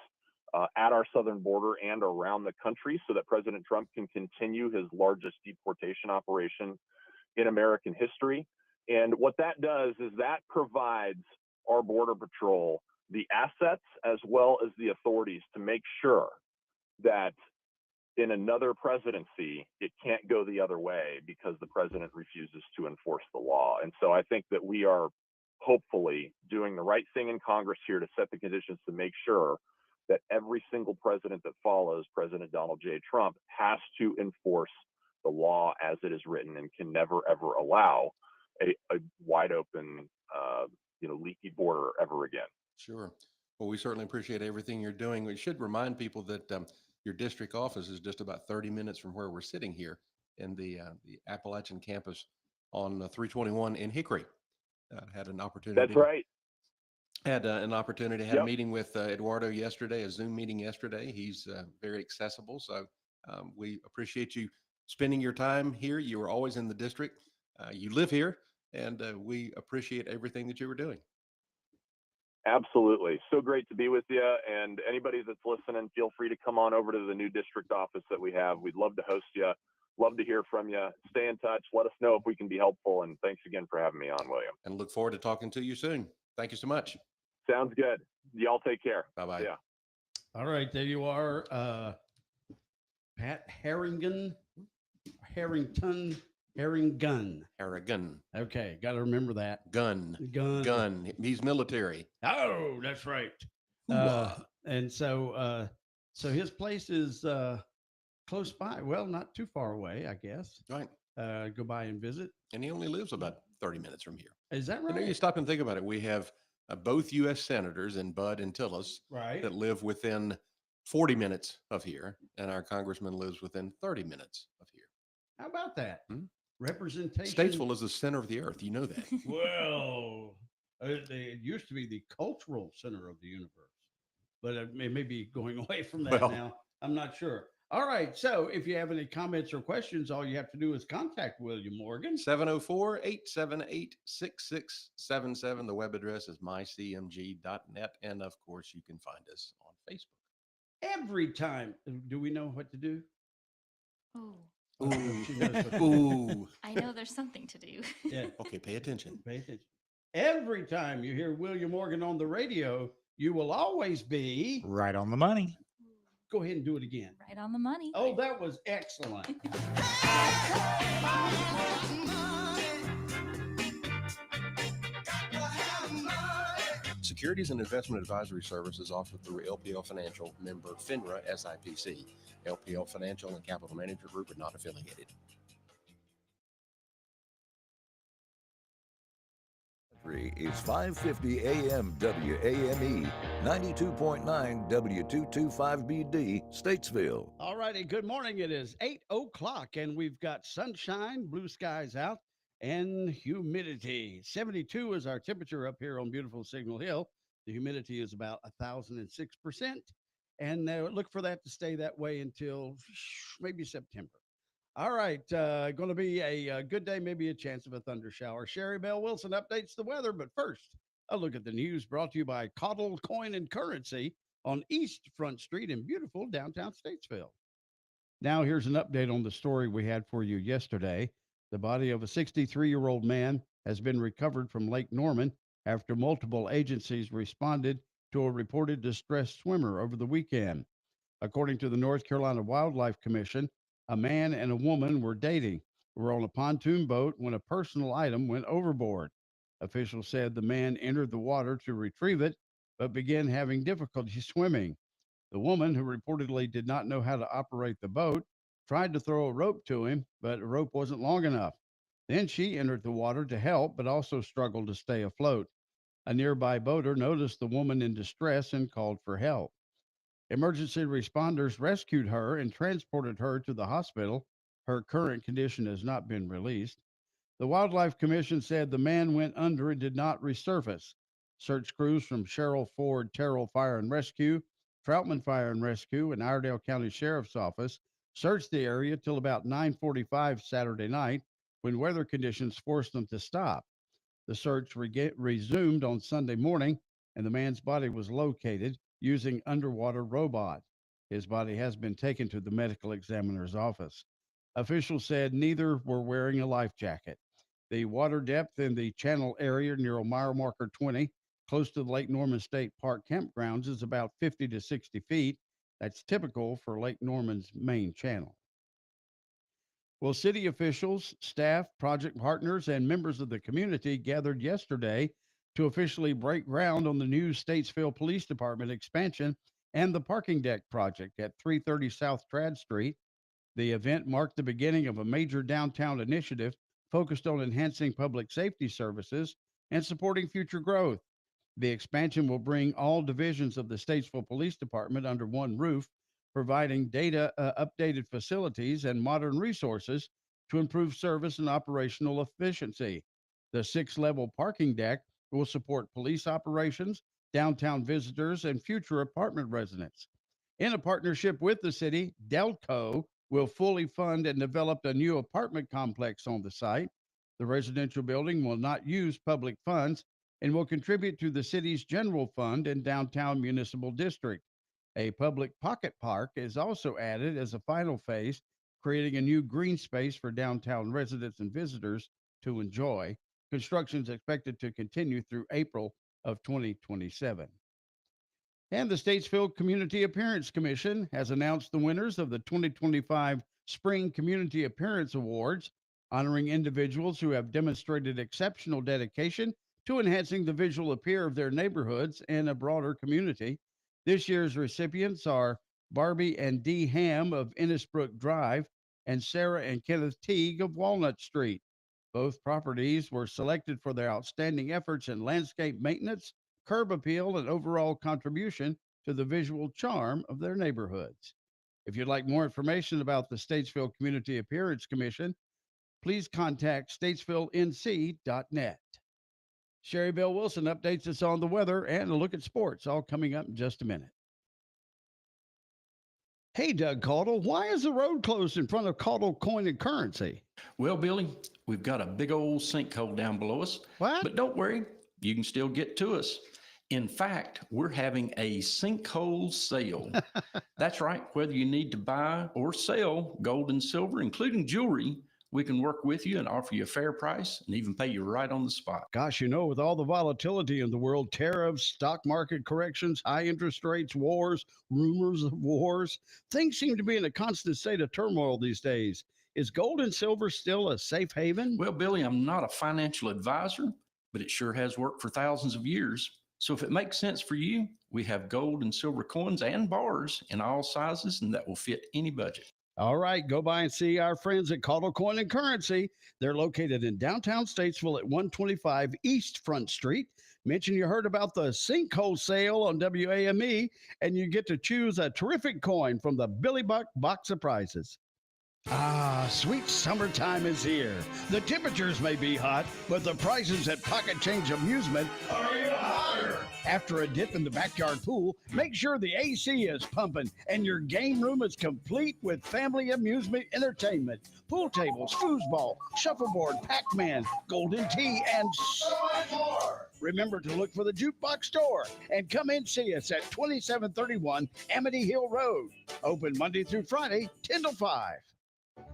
at our southern border and around the country so that President Trump can continue his largest deportation operation in American history. And what that does is that provides our Border Patrol the assets as well as the authorities to make sure that in another presidency, it can't go the other way because the president refuses to enforce the law. And so I think that we are hopefully doing the right thing in Congress here to set the conditions to make sure that every single president that follows President Donald J. Trump has to enforce the law as it is written and can never, ever allow a wide open, leaky border ever again. Sure. Well, we certainly appreciate everything you're doing. We should remind people that your district office is just about 30 minutes from where we're sitting here in the Appalachian campus on 321 in Hickory. Had an opportunity. That's right. Had an opportunity, had a meeting with Eduardo yesterday, a Zoom meeting yesterday. He's very accessible. So we appreciate you spending your time here. You were always in the district. You live here, and we appreciate everything that you were doing. Absolutely. So great to be with you. And anybody that's listening, feel free to come on over to the new district office that we have. We'd love to host you. Love to hear from you. Stay in touch. Let us know if we can be helpful. And thanks again for having me on, William. And look forward to talking to you soon. Thank you so much. Sounds good. Y'all take care. Bye-bye. Yeah. All right, there you are. Pat Harrington. Okay, got to remember that. Gun. He's military. Oh, that's right. And so his place is close by. Well, not too far away, I guess. Right. Go by and visit. And he only lives about 30 minutes from here. Is that You right? know, you stop and think about it. We have both U.S. senators, and Bud and Tillis, Right. that live within 40 minutes of here, and our congressman lives within 30 minutes of here. How about that? Representation. Statesville is the center of the earth. You know that. Well, it used to be the cultural center of the universe, but it may be going away from that Well. now. I'm not sure. All right. So if you have any comments or questions, all you have to do is contact William Morgan. 704-878-6677. The web address is mycmg.net. And of course, you can find us on Facebook. Every time. Do we know what to do? Oh. Ooh. She knows what to do. Ooh. I know there's something to do. Yeah. Okay, pay attention. Pay attention. Every time you hear William Morgan on the radio, you will always be Right on the money. Go ahead and do it again. Right on the money. Oh, that was excellent. Securities and investment advisory services offered through LPL Financial, member FINRA SIPC. LPL Financial and Capital Management Group are not affiliated. It's 550 AM WAME, 92.9 W225BD, Statesville. All righty. Good morning. It is 8:00 and we've got sunshine, blue skies out, and humidity. 72 is our temperature up here on beautiful Signal Hill. The humidity is about 1,006%. And look for that to stay that way until maybe September. All right. Going to be a good day, maybe a chance of a thunder shower. Sherry Bell Wilson updates the weather. But first, a look at the news brought to you by Caudle Coin and Currency on East Front Street in beautiful downtown Statesville. Now, here's an update on the story we had for you yesterday. The body of a 63-year-old man has been recovered from Lake Norman after multiple agencies responded to a reported distressed swimmer over the weekend. According to the North Carolina Wildlife Commission, a man and a woman were on a pontoon boat when a personal item went overboard. Officials said the man entered the water to retrieve it, but began having difficulty swimming. The woman, who reportedly did not know how to operate the boat, tried to throw a rope to him, but the rope wasn't long enough. Then she entered the water to help, but also struggled to stay afloat. A nearby boater noticed the woman in distress and called for help. Emergency responders rescued her and transported her to the hospital. Her current condition has not been released. The Wildlife Commission said the man went under and did not resurface. Search crews from Sherrill Ford Terrell Fire and Rescue, Troutman Fire and Rescue, and Iredell County Sheriff's Office searched the area till about 9:45 Saturday night, when weather conditions forced them to stop. The search resumed on Sunday morning, and the man's body was located using underwater robot. His body has been taken to the medical examiner's office. Officials said neither were wearing a life jacket. The water depth in the channel area near mile marker 20, close to the Lake Norman State Park campgrounds, is about 50 to 60 feet. That's typical for Lake Norman's main channel. Well, city officials, staff, project partners, and members of the community gathered yesterday to officially break ground on the new Statesville Police Department expansion and the parking deck project at 330 South Trad Street. The event marked the beginning of a major downtown initiative focused on enhancing public safety services and supporting future growth. The expansion will bring all divisions of the Statesville Police Department under one roof, providing updated facilities and modern resources to improve service and operational efficiency. The 6-level parking deck will support police operations, downtown visitors, and future apartment residents. In a partnership with the city, Delco will fully fund and develop a new apartment complex on the site. The residential building will not use public funds and will contribute to the city's general fund and downtown municipal district. A public pocket park is also added as a final phase, creating a new green space for downtown residents and visitors to enjoy. Construction is expected to continue through April of 2027. And the Statesville Community Appearance Commission has announced the winners of the 2025 Spring Community Appearance Awards, honoring individuals who have demonstrated exceptional dedication to enhancing the visual appeal of their neighborhoods and a broader community. This year's recipients are Barbie and Dee Ham of Innisbrook Drive and Sarah and Kenneth Teague of Walnut Street. Both properties were selected for their outstanding efforts in landscape maintenance, curb appeal, and overall contribution to the visual charm of their neighborhoods. If you'd like more information about the Statesville Community Appearance Commission, please contact statesvillenc.net. Sherry Bell Wilson updates us on the weather and a look at sports, all coming up in just a minute. Hey, Doug Caudle, why is the road closed in front of Caudle Coin and Currency? Well, Billy, we've got a big old sinkhole down below us. What? But don't worry, you can still get to us. In fact, we're having a sinkhole sale. That's right. Whether you need to buy or sell gold and silver, including jewelry, we can work with you and offer you a fair price and even pay you right on the spot. Gosh, with all the volatility in the world, tariffs, stock market corrections, high interest rates, wars, rumors of wars, things seem to be in a constant state of turmoil these days. Is gold and silver still a safe haven? Well, Billy, I'm not a financial advisor, but it sure has worked for thousands of years. So if it makes sense for you, we have gold and silver coins and bars in all sizes, and that will fit any budget. All right, go by and see our friends at Caudle Coin and Currency. They're located in downtown Statesville at 125 East Front Street. Mention you heard about the sinkhole sale on WAME, and you get to choose a terrific coin from the Billy Buck box of prizes. Ah, sweet summertime is here. The temperatures may be hot, but the prices at Pocket Change Amusement are even hotter. After a dip in the backyard pool, make sure the AC is pumping and your game room is complete with family amusement entertainment. Pool tables, foosball, shuffleboard, Pac-Man, Golden Tee, and so much more. Remember to look for the Jukebox Store and come in see us at 2731 Amity Hill Road. Open Monday through Friday, 10 to 5.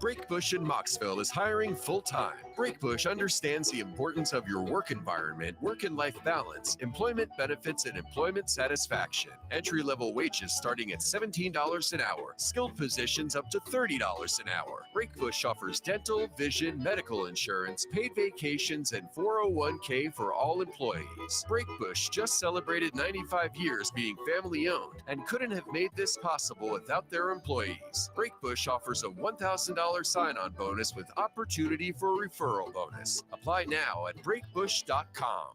Breakbush in Moxville is hiring full-time. Breakbush understands the importance of your work environment, work and life balance, employment benefits, and employment satisfaction. Entry-level wages starting at $17 an hour. Skilled positions up to $30 an hour. Breakbush offers dental, vision, medical insurance, paid vacations, and 401k for all employees. Breakbush just celebrated 95 years being family-owned and couldn't have made this possible without their employees. Breakbush offers a $1,000 sign-on bonus with opportunity for a referral bonus. Apply now at breakbush.com.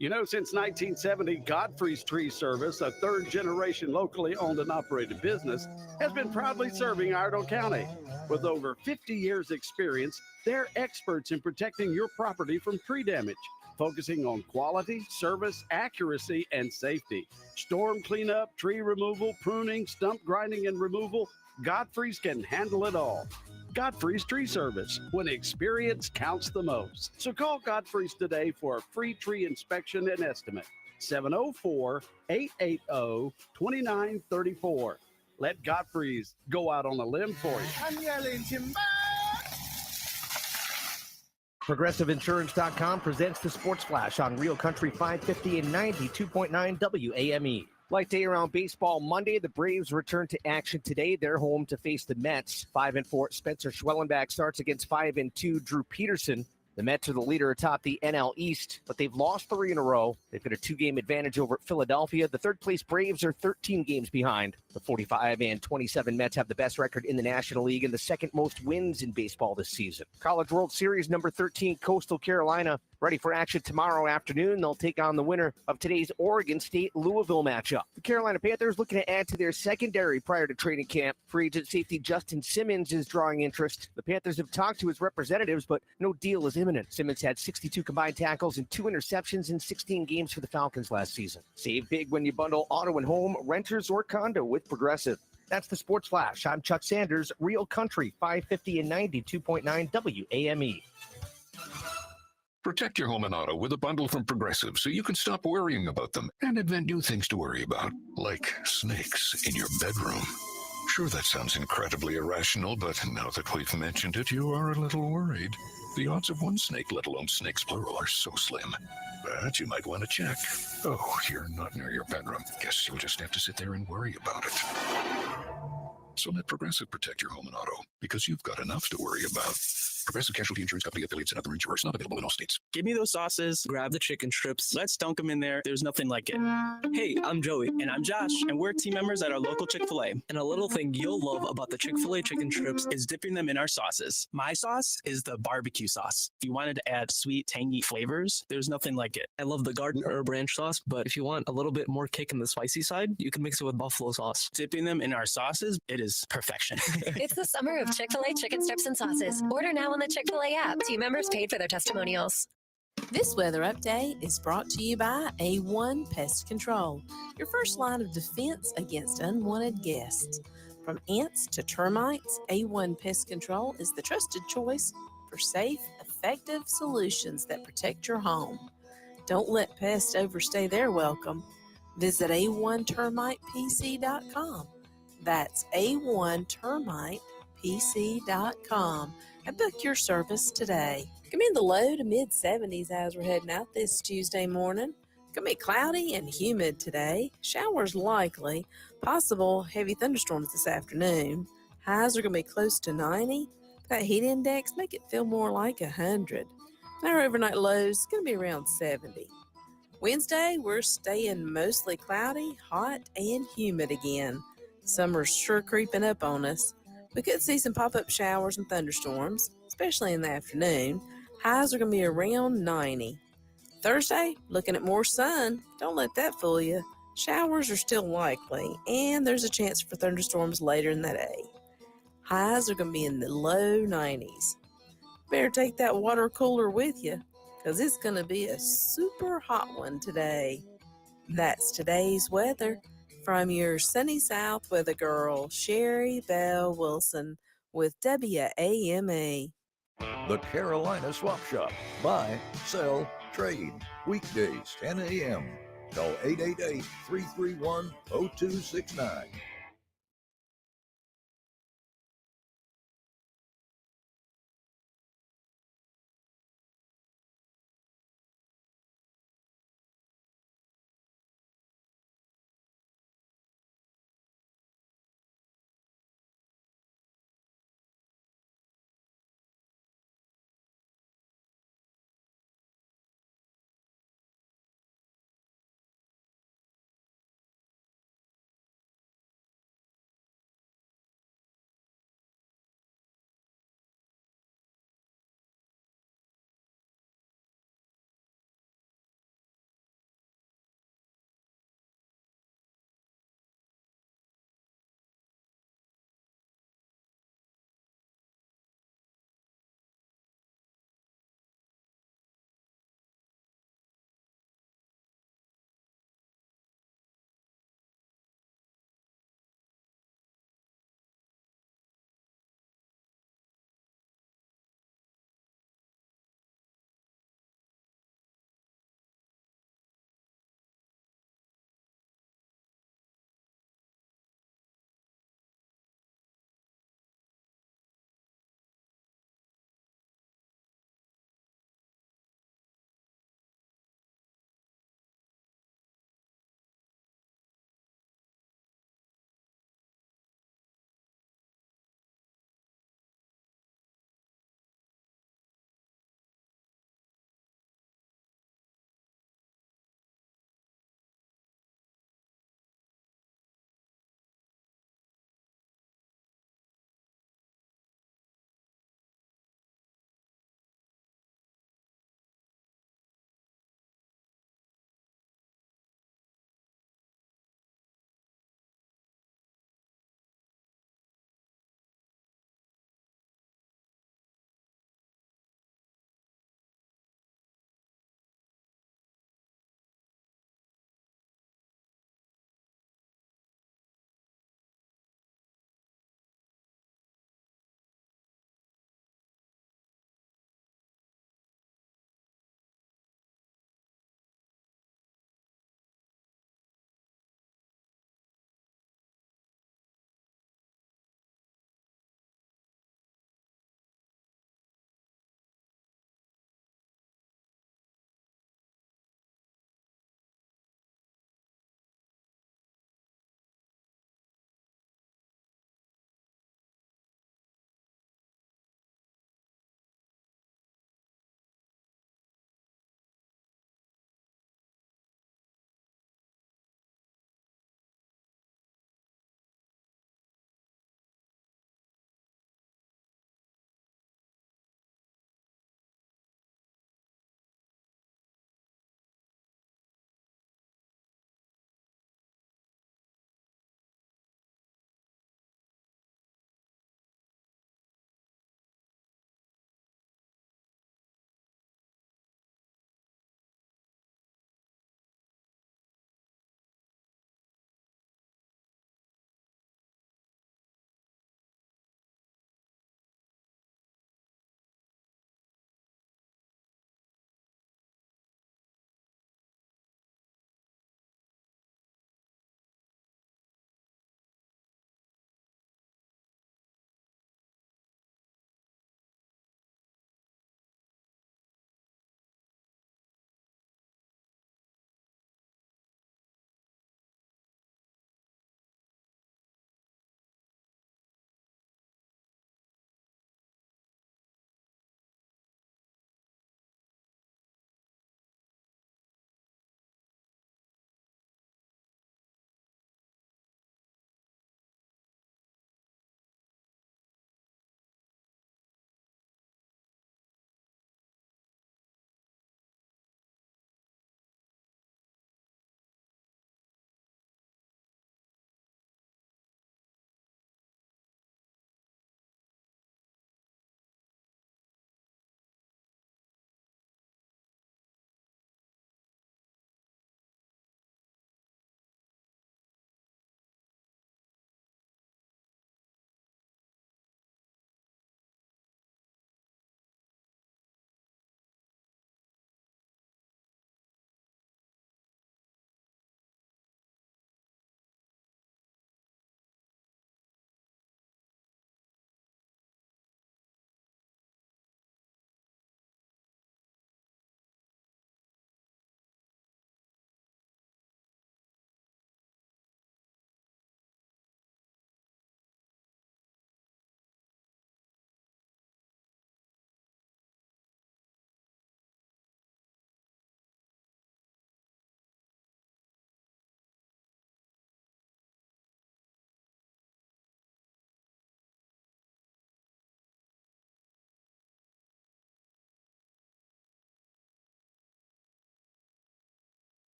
Since 1970, Godfrey's Tree Service, a third-generation locally owned and operated business, has been proudly serving Iredell County. With over 50 years' experience, they're experts in protecting your property from tree damage, focusing on quality, service, accuracy, and safety. Storm cleanup, tree removal, pruning, stump grinding and removal, Godfrey's can handle it all. Godfrey's Tree Service, when experience counts the most. So call Godfrey's today for a free tree inspection and estimate. 704-880-2934. Let Godfrey's go out on a limb for you. I'm yelling timber. ProgressiveInsurance.com presents the Sports Flash on Real Country 550 and 92.9 WAME. Like day around baseball Monday, the Braves return to action today. They're home to face the Mets. 5-4 Spencer Schwellenbach starts against 5-2 Drew Peterson. The Mets are the leader atop the NL East, but they've lost 3 in a row. They've got a 2-game advantage over Philadelphia. The third-place Braves are 13 games behind. The 45-27 Mets have the best record in the National League and the second most wins in baseball this season. College World Series number 13, Coastal Carolina, ready for action tomorrow afternoon. They'll take on the winner of today's Oregon State-Louisville matchup. The Carolina Panthers looking to add to their secondary prior to training camp. Free agent safety Justin Simmons is drawing interest. The Panthers have talked to his representatives, but no deal is imminent. Simmons had 62 combined tackles and 2 interceptions in 16 games for the Falcons last season. Save big when you bundle auto and home, renters, or condo with Progressive. That's the Sports Flash. I'm Chuck Sanders, Real Country 550 and 92.9 WAME. Protect your home and auto with a bundle from Progressive so you can stop worrying about them and invent new things to worry about, like snakes in your bedroom. Sure, that sounds incredibly irrational, but now that we've mentioned it, you are a little worried. The odds of one snake, let alone snakes plural, are so slim. But you might want to check. Oh, you're not near your bedroom. Guess you'll just have to sit there and worry about it. So let Progressive protect your home and auto, because you've got enough to worry about. Progressive Casualty Insurance Company affiliates and other insurers not available in all states. Give me those sauces, grab the chicken strips. Let's dunk them in there. There's nothing like it. Hey, I'm Joey. And I'm Josh. And we're team members at our local Chick-fil-A. And a little thing you'll love about the Chick-fil-A chicken strips is dipping them in our sauces. My sauce is the barbecue sauce. If you wanted to add sweet, tangy flavors, there's nothing like it. I love the garden herb ranch sauce, but if you want a little bit more kick in the spicy side, you can mix it with buffalo sauce. Dipping them in our sauces, it is perfection. It's the summer of Chick-fil-A chicken strips and sauces. Order now on the Chick-fil-A app. Team members paid for their testimonials. This weather update is brought to you by A1 Pest Control, your first line of defense against unwanted guests. From ants to termites, A1 Pest Control is the trusted choice for safe, effective solutions that protect your home. Don't let pests overstay their welcome. Visit a1termitepc.com. That's a1termitepc.com and book your service today. Gonna be in the low to mid 70s as we're heading out this Tuesday morning. Gonna be cloudy and humid today. Showers likely. Possible heavy thunderstorms this afternoon. Highs are gonna be close to 90. That heat index make it feel more like 100. And our overnight lows is gonna be around 70. Wednesday, we're staying mostly cloudy, hot, and humid again. Summer's sure creeping up on us. We could see some pop-up showers and thunderstorms, especially in the afternoon. Highs are going to be around 90. Thursday, looking at more sun. Don't let that fool you. Showers are still likely, and there's a chance for thunderstorms later in the day. Highs are going to be in the low 90s. Better take that water cooler with you, because it's going to be a super hot one today. That's today's weather. From your sunny south weather girl, Sherry Bell Wilson with WAMA. The Carolina Swap Shop. Buy, sell, trade. Weekdays, 10 a.m. Call 888-331-0269.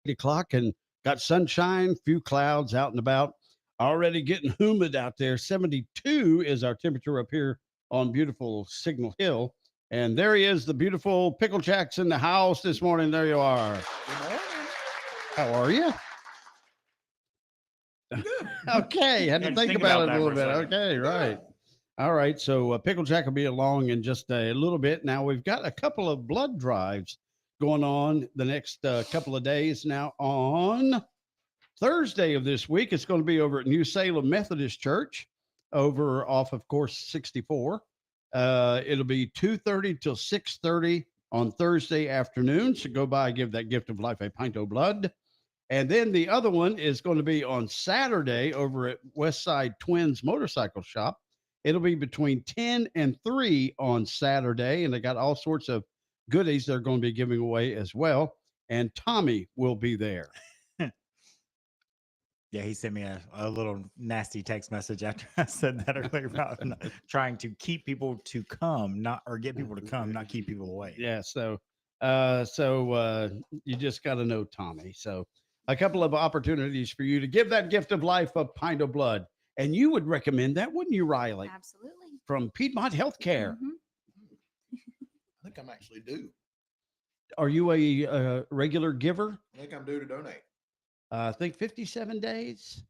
8 o'clock and got sunshine, few clouds out and about. Already getting humid out there. 72 is our temperature up here on beautiful Signal Hill. And there he is, the beautiful Pickle Jack's in the house this morning. There you are. Good morning. How are you? Good. Okay, had to think about it a little bit. Okay, right. All right, so Pickle Jack will be along in just a little bit. Now, we've got a couple of blood drives going on the next couple of days. Now, on Thursday of this week, it's going to be over at New Salem Methodist Church over off of course 64. It'll be 2:30 till 6:30 on Thursday afternoon. So go by, give that gift of life a pint of blood. And then the other one is going to be on Saturday over at Westside Twins Motorcycle Shop. It'll be between 10 and 3 on Saturday, and they got all sorts of goodies they're going to be giving away as well. And Tommy will be there. Yeah, he sent me a little nasty text message after I said that earlier about trying to keep people to come, get people to come, not keep people away. Yeah, so you just got to know Tommy. So a couple of opportunities for you to give that gift of life a pint of blood. And you would recommend that, wouldn't you, Riley? Absolutely. From Piedmont Healthcare. I think I'm actually due. Are you a regular giver? I think I'm due to donate. I think 57 days,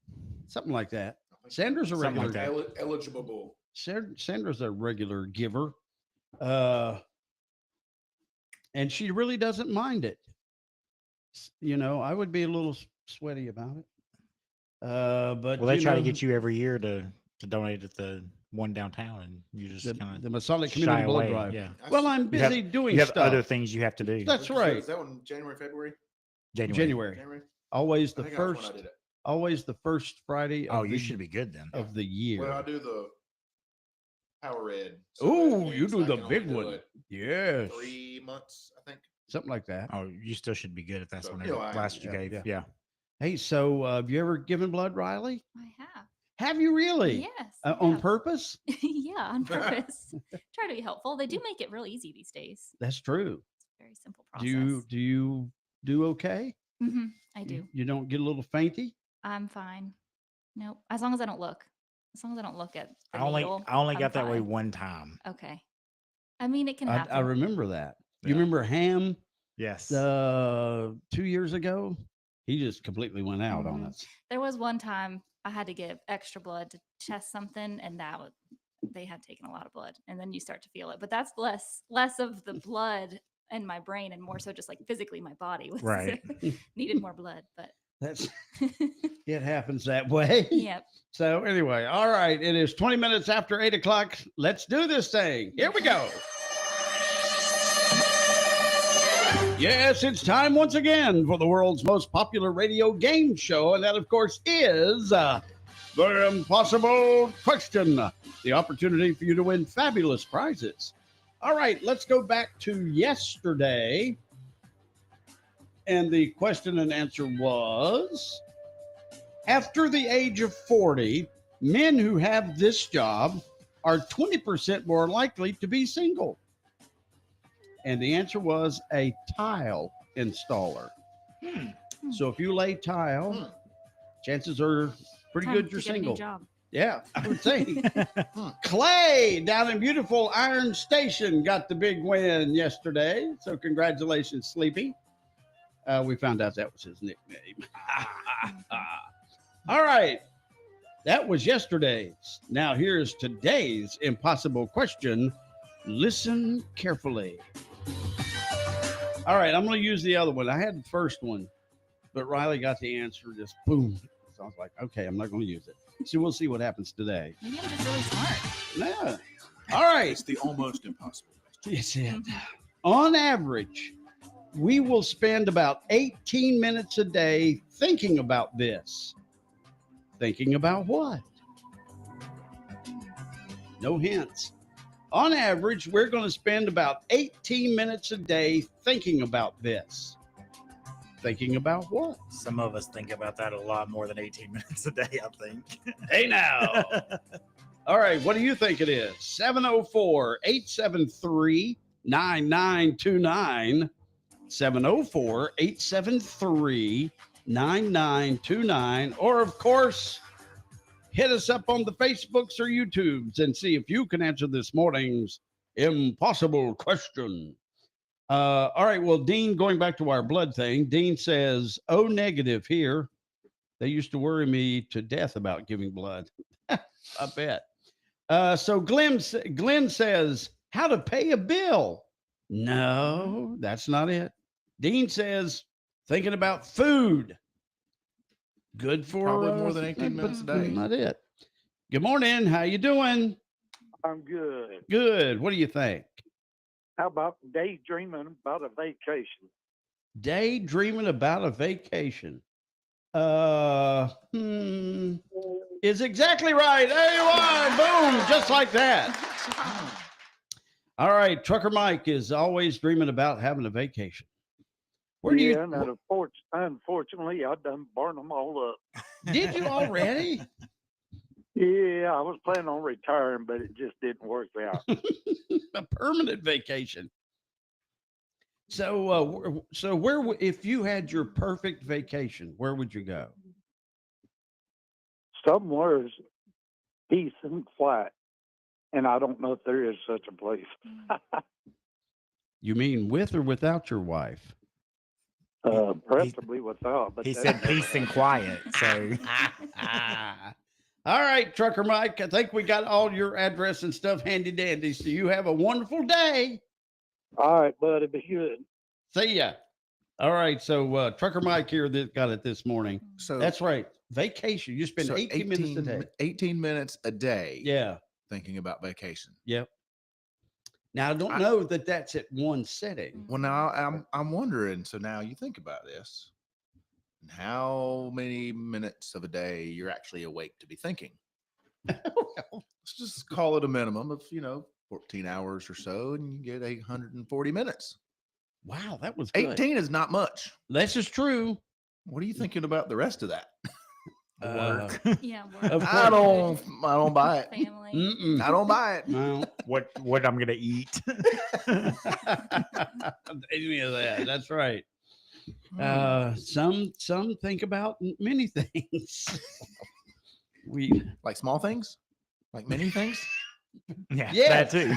something like that. Sandra's a Something regular. like that. Eligible. Sandra's a regular giver. And she really doesn't mind it. You know, I would be a little sweaty about it. But Well, they try to get you every year to donate at the one downtown, and you just kind of the Masonic Community Blood Drive. Yeah. Well, I'm busy doing you have stuff. other things you have to do. That's right. Is that one January, February? January. Always the I think that was when I first. did it. Always the first Friday. Oh, of you the- should be good then. Of the year. Well, I do the Power Red. Oh, you do I the can only big do one. it Yes. 3 months, I think. Something like that. Oh, you still should be good if that's So, one you know, I am, last you gave. Yeah. Hey, so have you ever given blood, Riley? I have. Have you really? Yes. On purpose? Yeah, on purpose. Try to be helpful. They do make it real easy these days. That's true. Very simple process. Do you do okay? I do. You don't get a little fainty? I'm fine. Nope. As long as I don't look. As long as I don't look at the I only needle, got I'm that way fine. one time. Okay. I mean, it can happen. I remember that. You remember Ham? Yes. 2 years ago, he just completely went out on us. There was one time I had to give extra blood to test something, and they had taken a lot of blood, and then you start to feel it. But that's less of the blood in my brain and more so just like physically my body was Right. needed more blood. But That's it happens that way. Yep. So anyway, all right. It is 20 minutes after 8 o'clock. Let's do this thing. Here we go. Yes, it's time once again for the world's most popular radio game show. And that, of course, is The Impossible Question. The opportunity for you to win fabulous prizes. All right, let's go back to yesterday. And the question and answer was, after the age of 40, men who have this job are 20% more likely to be single. And the answer was a tile installer. So if you lay tile, chances are pretty Time good to you're get a new single. job. Yeah, I would say. Clay down in beautiful Iron Station got the big win yesterday. So congratulations, Sleepy. We found out that was his nickname. All right. That was yesterday's. Now here's today's impossible question. Listen carefully. All right, I'm going to use the other one. I had the first one, but Riley got the answer just boom. So I was like, okay, I'm not going to use it. So we'll see what happens today. Maybe I'm just really smart. Yeah. All right. It's the almost impossible. Yes, it. On average, we will spend about 18 minutes a day thinking about this. Thinking about what? No hints. On average, we're going to spend about 18 minutes a day thinking about this. Thinking about what? Some of us think about that a lot more than 18 minutes a day, I think. Hey now. All right, what do you think it is? 704-873-9929. 704-873-9929. Or, of course, hit us up on the Facebooks or YouTubes and see if you can answer this morning's impossible question. All right. Well, Dean, going back to our blood thing, Dean says, O negative here. They used to worry me to death about giving blood. I bet. So Glenn says, how to pay a bill. No, that's not it. Dean says, thinking about food. Good for Probably more than 18 but minutes a day. Not it. Good morning. How you doing? I'm good. Good. What do you think? How about daydreaming about a vacation? Daydreaming about a vacation. Is exactly right. A1, boom, just like that. All right, Trucker Mike is always dreaming about having a vacation. Where do and unfortunately, I done burned them all up. Did you already? Yeah, I was planning on retiring, but it just didn't work out. A permanent vacation. So, if you had your perfect vacation, where would you go? Somewhere's peace and quiet, and I don't know if there is such a place. You mean with or without your wife? Preferably without. But He said peace and quiet. So, all right, Trucker Mike, I think we got all your address and stuff handy dandy. So you have a wonderful day. All right, buddy, be good. See ya. All right, so Trucker Mike here that got it this morning. So that's right. Vacation. You spend 18 minutes a day. 18 minutes a day. Yeah. Thinking about vacation. Yep. Now I don't know that that's at one setting. Well, now I'm wondering. So now you think about this. How many minutes of a day you're actually awake to be thinking? Let's just call it a minimum of 14 hours or so, and you get 840 minutes. Wow, that was good. 18 is not much. This is true. What are you thinking about the rest of that? Work. Yeah, Of I course. don't buy it. Family. I don't buy it. No. what I'm gonna eat? Any of that. That's right. Some think about many things. Like small things, like many things. Yeah, Yes. that too.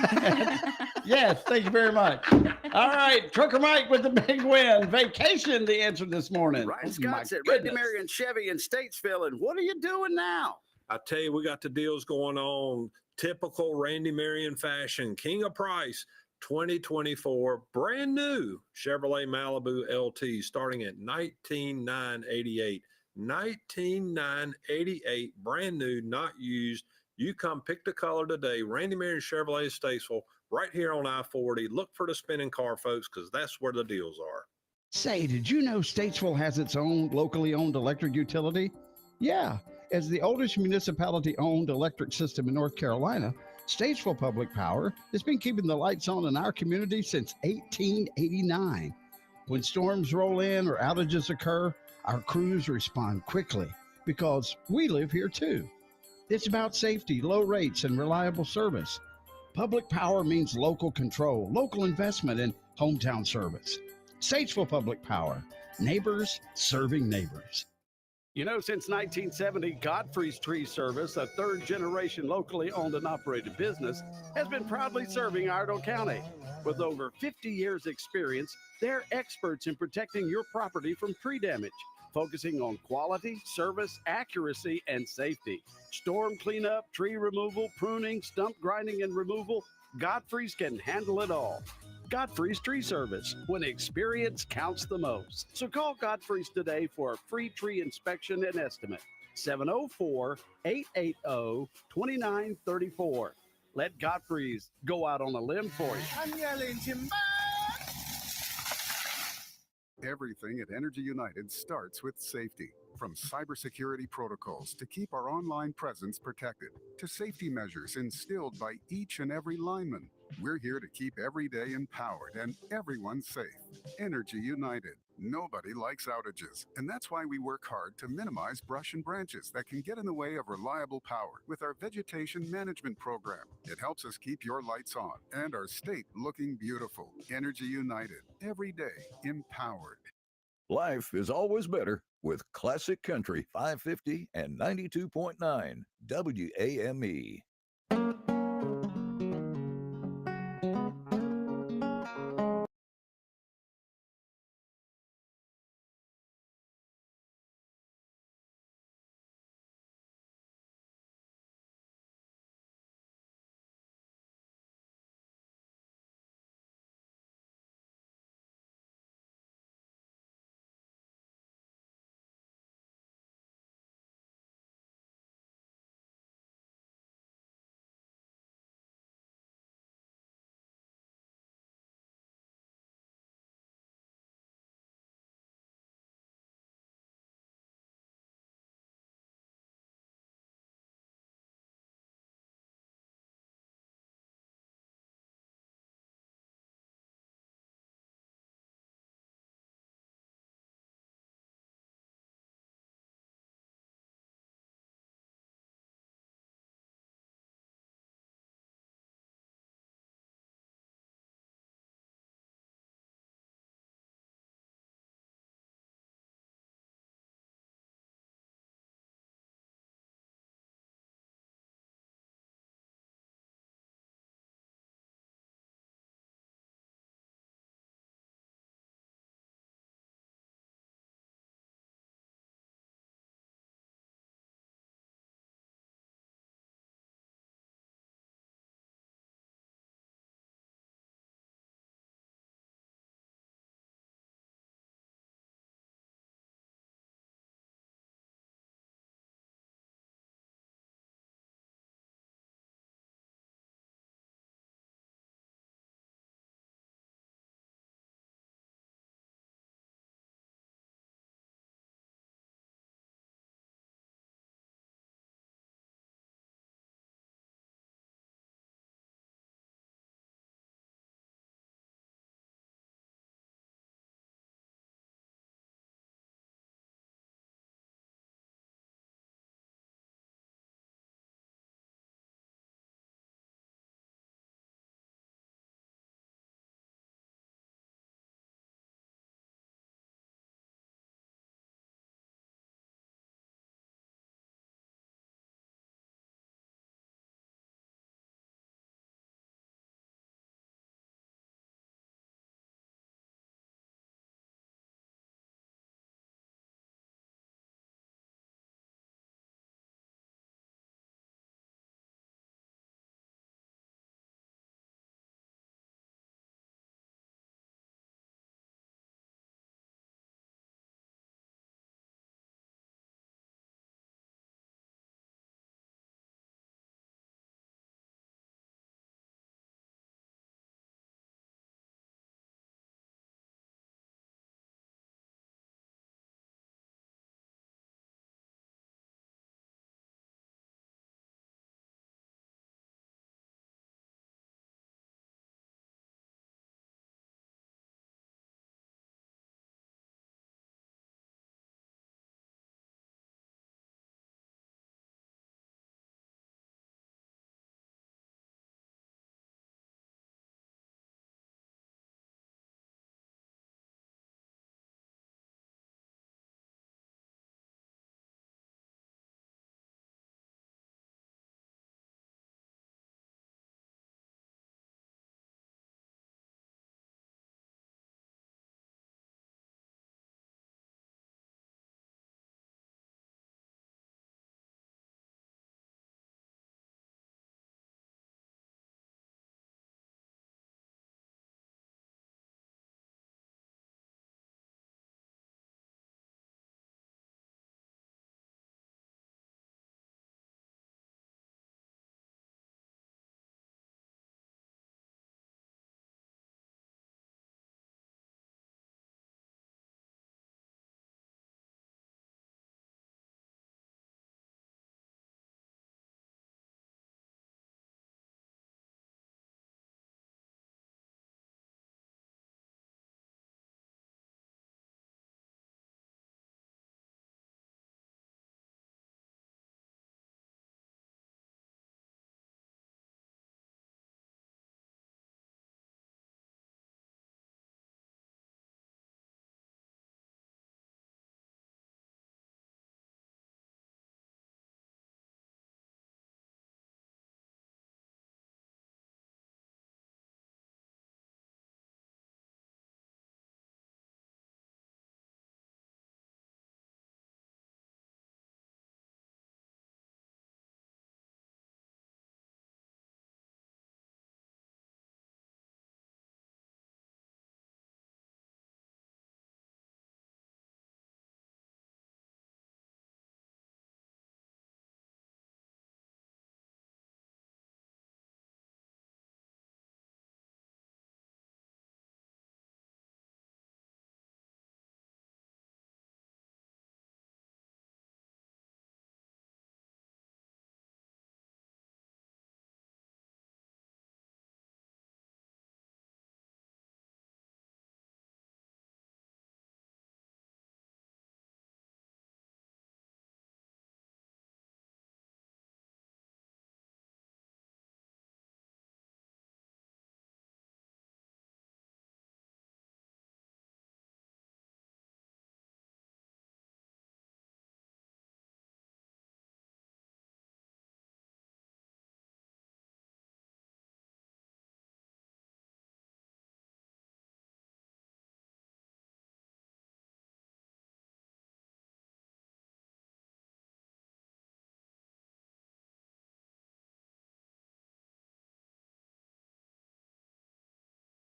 Yes, thank you very much. All right, Trucker Mike with the big win. Vacation, the answer this morning. Ryan Oh, Scott's my at Randy goodness. Marion Chevy in Statesville. And what are you doing now? I tell you, we got the deals going on. Typical Randy Marion fashion. King of Price 2024, brand new Chevrolet Malibu LT starting at $19,988. $19,988, brand new, not used. You come pick the color today. Randy Marion Chevrolet Statesville, right here on I-40. Look for the spinning car, folks, because that's where the deals are. Say, did you know Statesville has its own locally owned electric utility? Yeah, as the oldest municipality-owned electric system in North Carolina, Statesville Public Power has been keeping the lights on in our community since 1889. When storms roll in or outages occur, our crews respond quickly because we live here too. It's about safety, low rates, and reliable service. Public power means local control, local investment, and hometown service. Statesville Public Power, neighbors serving neighbors. Since 1970, Godfrey's Tree Service, a third-generation locally owned and operated business, has been proudly serving Iredell County. With over 50 years' experience, they're experts in protecting your property from tree damage, focusing on quality, service, accuracy, and safety. Storm cleanup, tree removal, pruning, stump grinding, and removal, Godfrey's can handle it all. Godfrey's Tree Service, when experience counts the most. So call Godfrey's today for a free tree inspection and estimate. 704-880-2934. Let Godfrey's go out on a limb for you. I'm yelling timber. Everything at Energy United starts with safety. From cybersecurity protocols to keep our online presence protected, to safety measures instilled by each and every lineman, we're here to keep every day empowered and everyone safe. Energy United. Nobody likes outages, and that's why we work hard to minimize brush and branches that can get in the way of reliable power with our vegetation management program. It helps us keep your lights on and our state looking beautiful. Energy United, every day empowered. Life is always better with Classic Country 550 and 92.9 WAME.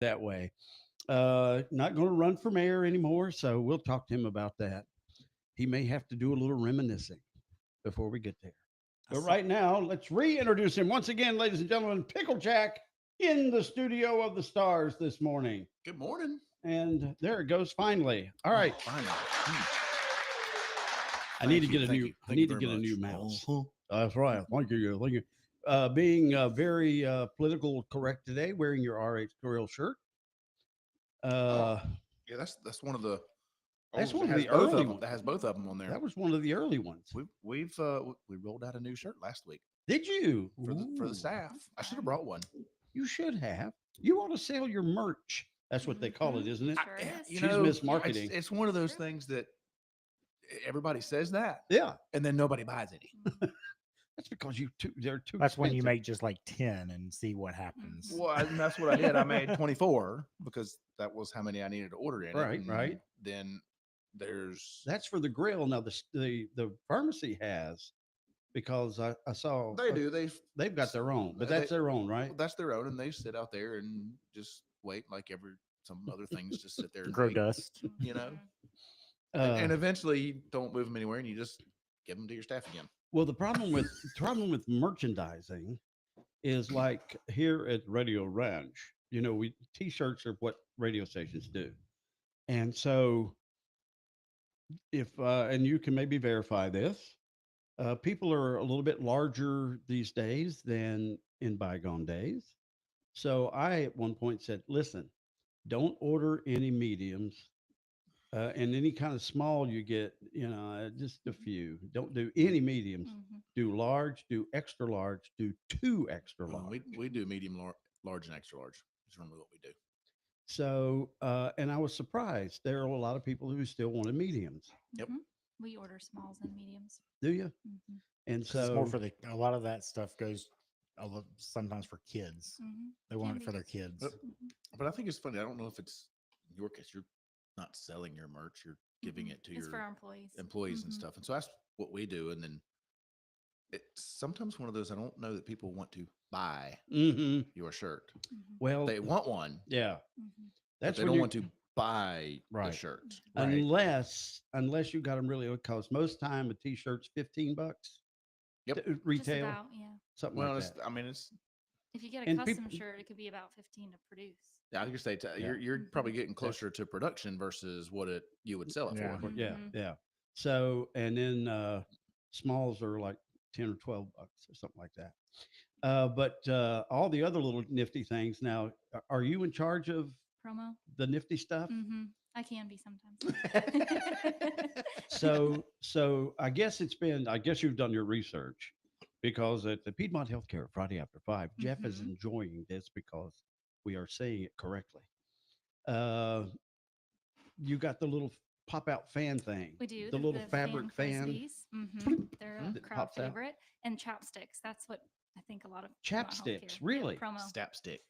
that way. Not going to run for mayor anymore, so we'll talk to him about that. He may have to do a little reminiscing before we get there. But right now, let's reintroduce him once again, ladies and gentlemen. Pickle Jack in the studio of the stars this morning. Good morning. And there it goes. Finally. All right. Finally. I need to Thank you, get a thank new. you, I thank need you to very get a new much. mouse. That's right. Thank you. Thank you. Being very political correct today, wearing your RH Grill shirt. Yeah, that's one of the. That's oh, one that of has the both early of them. ones. That has both of them on there. That was one of the early ones. We rolled out a new shirt last week Did you? for Ooh. the staff. I should have brought one. You should have. You ought to sell your merch. That's what they call it, isn't it? Sure is. She's mismarketing. It's one of those things that everybody says that. Yeah. And then nobody buys any. That's because they're too. That's when you expensive. make just like 10 and see what happens. Well, and that's what I did. I made 24 because that was how many I needed to order in. Right, and right. Then there's That's for the grill. Now the pharmacy has, because I saw they do they've got their own, but they- that's their own, right? that's their own, and they sit out there and just wait like some other things just sit there and Grow wait, dust. you know. Uh, and eventually you don't move them anywhere, and you just give them to your staff again. Well, the problem with merchandising is like here at Radio Ranch, we t-shirts are what radio stations do. And so if and you can maybe verify this, people are a little bit larger these days than in bygone days. So I at one point said, listen, don't order any mediums. And any kind of small you get, just a few. Don't do any mediums. Do large, do extra large, do 2 extra large. We do medium, large, and extra large. That's normally what we do. So, and I was surprised. There are a lot of people who still wanted mediums. Yep. We order smalls and mediums. Do you? And It's more so, for a lot of that stuff goes sometimes for kids. They want it for their kids. But I think it's funny. I don't know if it's your case. You're not selling your merch. You're giving it to It's your for our employees. and stuff. And so that's what we do. And then it's sometimes one of those, I don't know that people want to buy your shirt. well, They want one. yeah, That's that's they when don't you want to buy the shirt. unless you got them really, because most time a t-shirt's $15. Yep. Retail, Just about, yeah. something Well, like it's, that. I mean, it's. If you get a And custom people- shirt, it could be about 15 to produce. I was gonna say you're probably getting closer to production versus what you would sell it for. Yeah. So, and then smalls are like 10 or $12 or something like that. But all the other little nifty things. Now, are you in charge of Promo? the nifty stuff? I can be sometimes. So I guess you've done your research, because at the Piedmont Healthcare Friday After 5, Jeff is enjoying this because we are saying it correctly. You got the little pop out fan thing. We do. The little fabric fan. Frisbees. They're a That crowd pops out. favorite. And chapsticks. That's what I think a lot of Chapsticks, really? promo. Stapstick.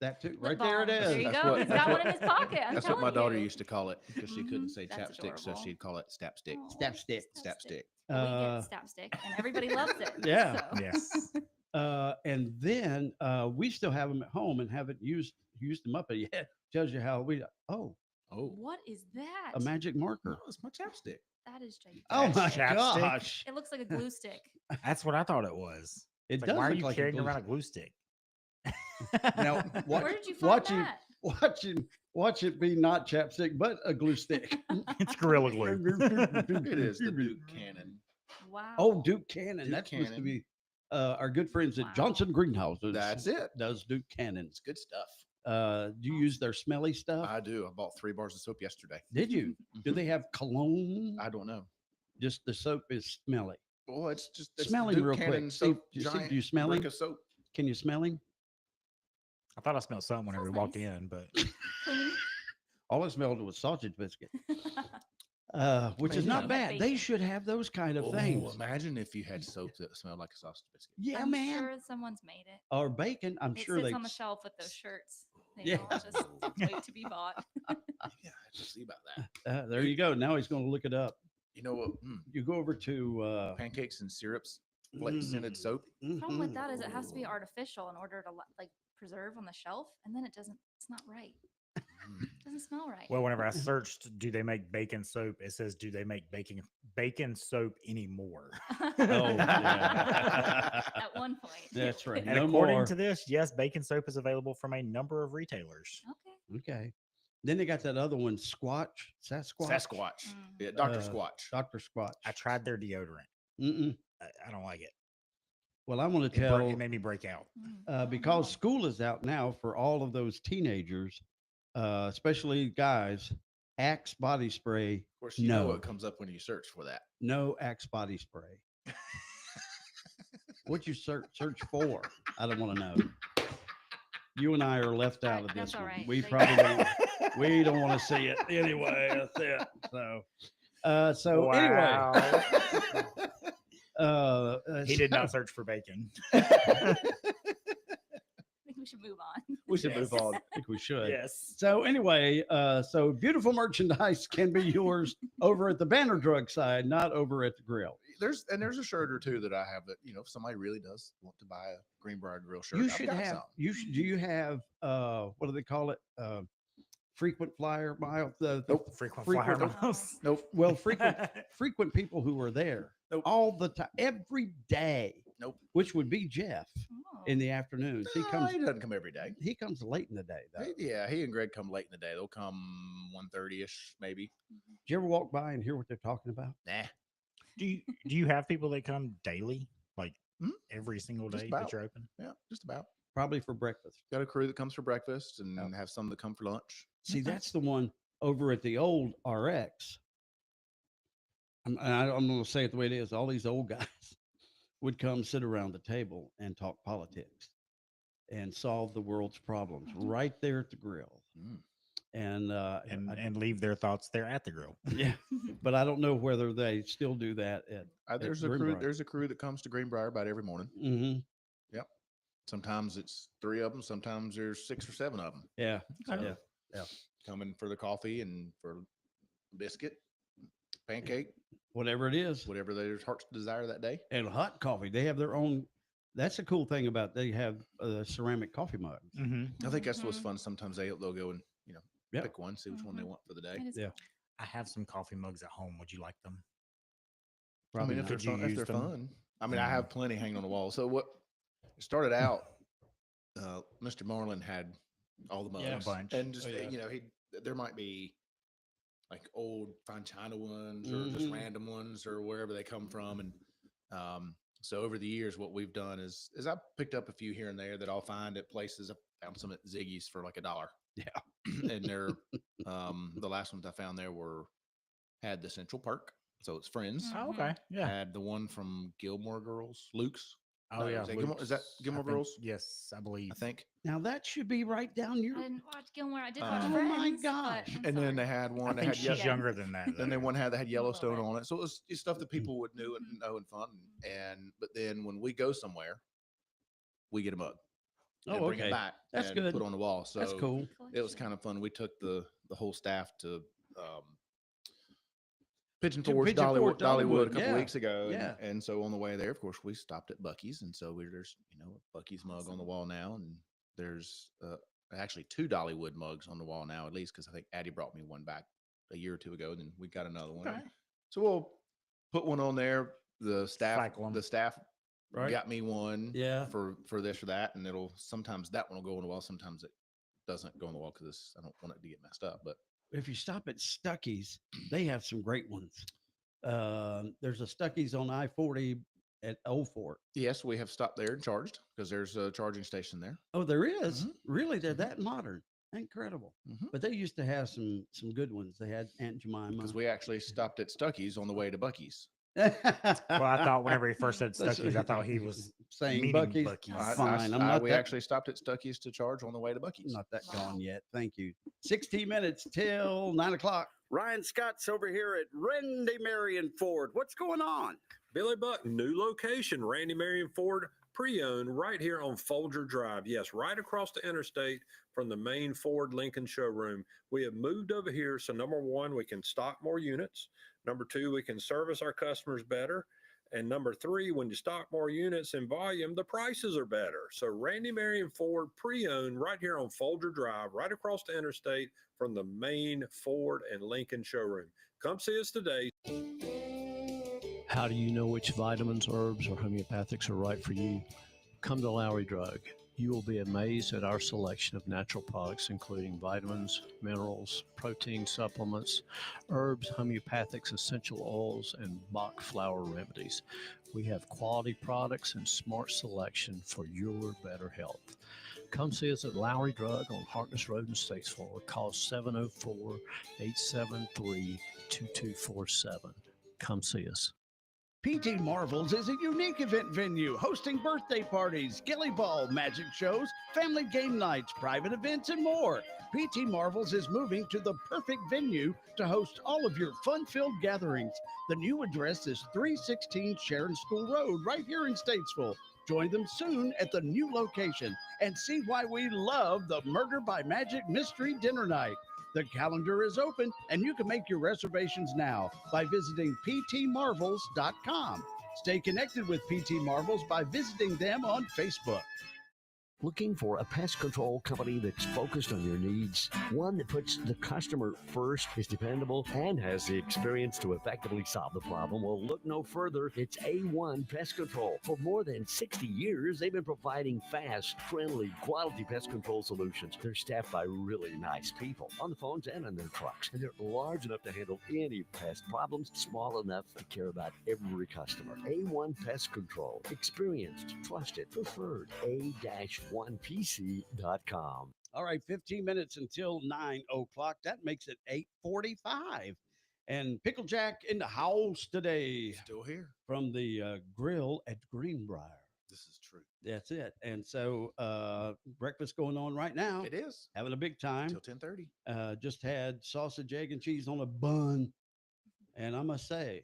That too. Lip Right there it balm. is. There you That's go. what- He's got one in his pocket. I'm That's what my telling daughter you. used to call it because she couldn't say That's chapstick, so adorable. she'd call it stapstick. Stapstick. Stapstick. We get stapstick, and everybody loves it. Yeah. So. Yes. And then we still have them at home and haven't used them up yet. Tells you how What is that? a magic marker. Oh, it's my chapstick. That is gigantic. Oh my Chapstick? gosh. It looks like a glue stick. That's what I thought it was. It It's like, does why are look you like carrying glue around a stick. glue stick? Now, Where did you find that? watch it be not chapstick, but a glue stick. It's Gorilla Glue. It is the Duke Cannon. Wow. Oh, Duke Cannon. Duke That's supposed to Cannon. be our good friends at Wow. Johnson Greenhouses. That's it. Does Duke Cannon. It's good stuff. Do you use their smelly stuff? I do. I bought 3 bars of soap yesterday. Did you? Do they have cologne? I don't know. Just the soap is smelly. Well, it's just Smell him Duke real Cannon quick. Soap, Do giant you smell brick him? of soap. Can you smell him? I thought I smelled something whenever we Smells walked nice. in, but Clean. All I smelled was sausage biscuit, which is Man, not like bad. They bacon. should have those kind of Oh, things. imagine if you had soap that smelled like a sausage biscuit. Yeah, I'm man. sure someone's made it. Or bacon. I'm It sure sits they. on the shelf with those shirts. They Yeah. all just wait to be bought. Yeah, just see about that. There you go. Now he's going to look it up. You know what? You go over to Pancakes and syrups, flex scented soap. The problem with that is it has to be artificial in order to like preserve on the shelf, and then it's not right. It doesn't smell right. Well, whenever I searched, do they make bacon soap? It says, do they make bacon soap anymore? Oh, yeah. At one point. That's right. And No according more. to this, yes, bacon soap is available from a number of retailers. Okay. Then they got that other one, Squatch. Is that Squatch? Sasquatch. Yeah, Dr. Uh, Squatch. Dr. Squatch. I tried their deodorant. Mm-mm. I don't like it. Well, I want to It, tell it made me break out. because school is out now for all of those teenagers, especially guys. Axe body spray. Of course, you know what comes up when you search for that. No Axe body spray. What you search for? I don't want to know. You and I are left out of this That's all one. right. We They- probably we don't want to see it anyway. That's it. So anyway. He did not search for bacon. I think we should move on. We should move on. I think we should. Yes. So anyway, so beautiful merchandise can be yours over at the Banner Drug side, not over at the grill. There's a shirt or two that I have that, if somebody really does want to buy a Greenbrier Grill shirt, You I've should got have. some. You should. Do you have? What do they call it? Frequent flyer mile. The Nope. Frequent flyer miles. Nope. Well, frequent people who are there all the time, every day. Nope. Which would be Jeff in the afternoons. He No, comes. he doesn't come every day. He comes late in the day though. He and Greg come late in the day. They'll come 1:30ish maybe. Do you ever walk by and hear what they're talking about? Nah. Do you have people that come daily, like every single Just day about. that you're open? Yeah, just about. Probably for breakfast. Got a crew that comes for breakfast and have some that come for lunch. See, that's the one over at the old RX. I'm going to say it the way it is. All these old guys would come sit around the table and talk politics and solve the world's problems right there at the grill. And leave their thoughts there at the grill. Yeah, but I don't know whether they still do that at. There's a crew. There's a crew that comes to Greenbrier about every morning. Mm-hmm. Yep. Sometimes it's 3 of them. Sometimes there's 6 or 7 of them. Yeah. So, yeah. Coming for the coffee and for biscuit, pancake, whatever it is, whatever their heart's desire that day. And hot coffee. They have their own. That's a cool thing about they have ceramic coffee mugs. I think that's what's fun. Sometimes they'll go and Yep. pick one, see which one they want for the day. Yeah. I have some coffee mugs at home. Would you like them? Probably if they're Could you fun, if use they're them? fun. I mean, I have plenty hanging on the wall. So what it started out, Mr. Marlin had all the mugs, Yeah, a bunch. and just Oh, yeah. there might be like old fine china ones or just random ones or wherever they come from, and so over the years, what we've done is I picked up a few here and there that I'll find at places. I found some at Ziggy's for like $1. Yeah, and they're the last ones I found there had the Central Perk, so it's Friends. Oh, okay. Yeah. Had the one from Gilmore Girls, Luke's. Oh, yeah. Is that Gilmore I think- Girls? Yes, I believe. I think. Now that should be right down your. I didn't watch Gilmore. I did watch Oh Friends. my but gosh. I'm And then sorry. they had one I that think had she's younger than that. Then though. they one had Yellowstone on it, so it's stuff that people would know and fun. But then when we go somewhere, we get a mug. And Oh, bring okay. it back. That's and good. Put on the wall. So That's cool. It was kind of fun. We took the whole staff to Pigeon Forge, Pigeon Forge, Dollywood a couple yeah. weeks ago. Yeah. And so on the way there, of course, we stopped at Bucky's. And so there's, a Bucky's mug on the wall now. And there's actually 2 Dollywood mugs on the wall now, at least, because I think Addie brought me one back a year or 2 ago. And then we got another one. Okay. So we'll put one on there. The staff, Cycle 'em. the staff Right. got me one Yeah. for this or that. And sometimes that one will go on the wall. Sometimes it doesn't go on the wall because I don't want it to get messed up. But If you stop at Stuckey's, they have some great ones. There's a Stuckey's on I-40 at Old Fort. yes, we have stopped there and charged because there's a charging station there. Oh, there is? Really? They're that modern. Incredible. But they used to have some good ones. They had Aunt Jemima. Because we actually stopped at Stuckey's on the way to Bucky's. Well, I thought whenever he first said Stuckey's, I thought he was saying meaning Bucky's. Buc-ee's. Fine. I'm not we that- actually stopped at Stuckey's to charge on the way to Bucky's. Not that gone yet. Thank you. 16 minutes till 9 o'clock. Ryan Scott's over here at Randy Marion Ford. What's going on? Billy Buck, new location, Randy Marion Ford, pre-owned right here on Folger Drive. Yes, right across the interstate from the main Ford Lincoln showroom. We have moved over here, so number one, we can stock more units. Number two, we can service our customers better. And number three, when you stock more units in volume, the prices are better. So Randy Marion Ford pre-owned right here on Folger Drive, right across the interstate from the main Ford and Lincoln showroom. Come see us today. How do you know which vitamins, herbs, or homeopathics are right for you? Come to Lowry Drug. You will be amazed at our selection of natural products, including vitamins, minerals, protein supplements, herbs, homeopathics, essential oils, and Bach flower remedies. We have quality products and smart selection for your better health. Come see us at Lowry Drug on Harkness Road in Statesville or call 704-873-2247. Come see us. PT Marvels is a unique event venue hosting birthday parties, ghillie ball, magic shows, family game nights, private events, and more. PT Marvels is moving to the perfect venue to host all of your fun-filled gatherings. The new address is 316 Sharon School Road, right here in Statesville. Join them soon at the new location and see why we love the Murder by Magic Mystery Dinner Night. The calendar is open, and you can make your reservations now by visiting ptmarvels.com. Stay connected with PT Marvels by visiting them on Facebook. Looking for a pest control company that's focused on your needs? One that puts the customer first, is dependable, and has the experience to effectively solve the problem? Well, look no further. It's A1 Pest Control. For more than 60 years, they've been providing fast, friendly, quality pest control solutions. They're staffed by really nice people on the phones and on their trucks. And they're large enough to handle any pest problems, small enough to care about every customer. A1 Pest Control. Experienced, trusted, preferred. A-1PC.com. All right, 15 minutes until 9 o'clock. That makes it 8:45. And Pickle Jack in the house today. Still here. From the grill at Greenbrier. This is true. That's it. And so breakfast going on right now. It is. Having a big time. Till 10:30. Just had sausage, egg, and cheese on a bun. And I must say,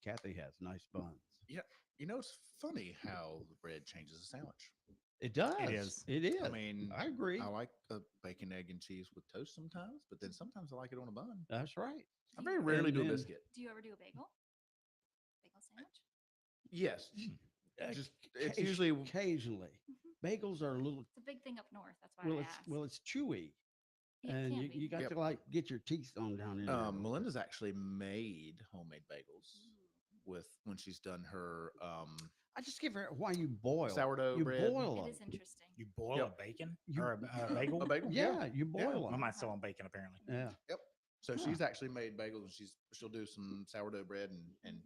Kathy has nice buns. Yeah. You know, it's funny how the bread changes a sandwich. It does. It is. It is. I mean, I agree. I like a bacon, egg, and cheese with toast sometimes, but then sometimes I like it on a bun. That's right. I very rarely do a biscuit. Do you ever do a bagel? Bagel sandwich? Yes. Just it's usually occasionally. Bagels are a little. It's a big thing up north. That's why I asked. It's chewy, It and can you be. got to like get your teeth on down in there. Melinda's actually made homemade bagels with when she's done her I just give her why you boil sourdough you bread. boil It them. is interesting. You boil Yep. a bacon You- or a bagel? A bagel? Yeah, you boil I them. might sell on bacon apparently. Yeah. Yep. So Huh. she's actually made bagels, and she'll do some sourdough bread, and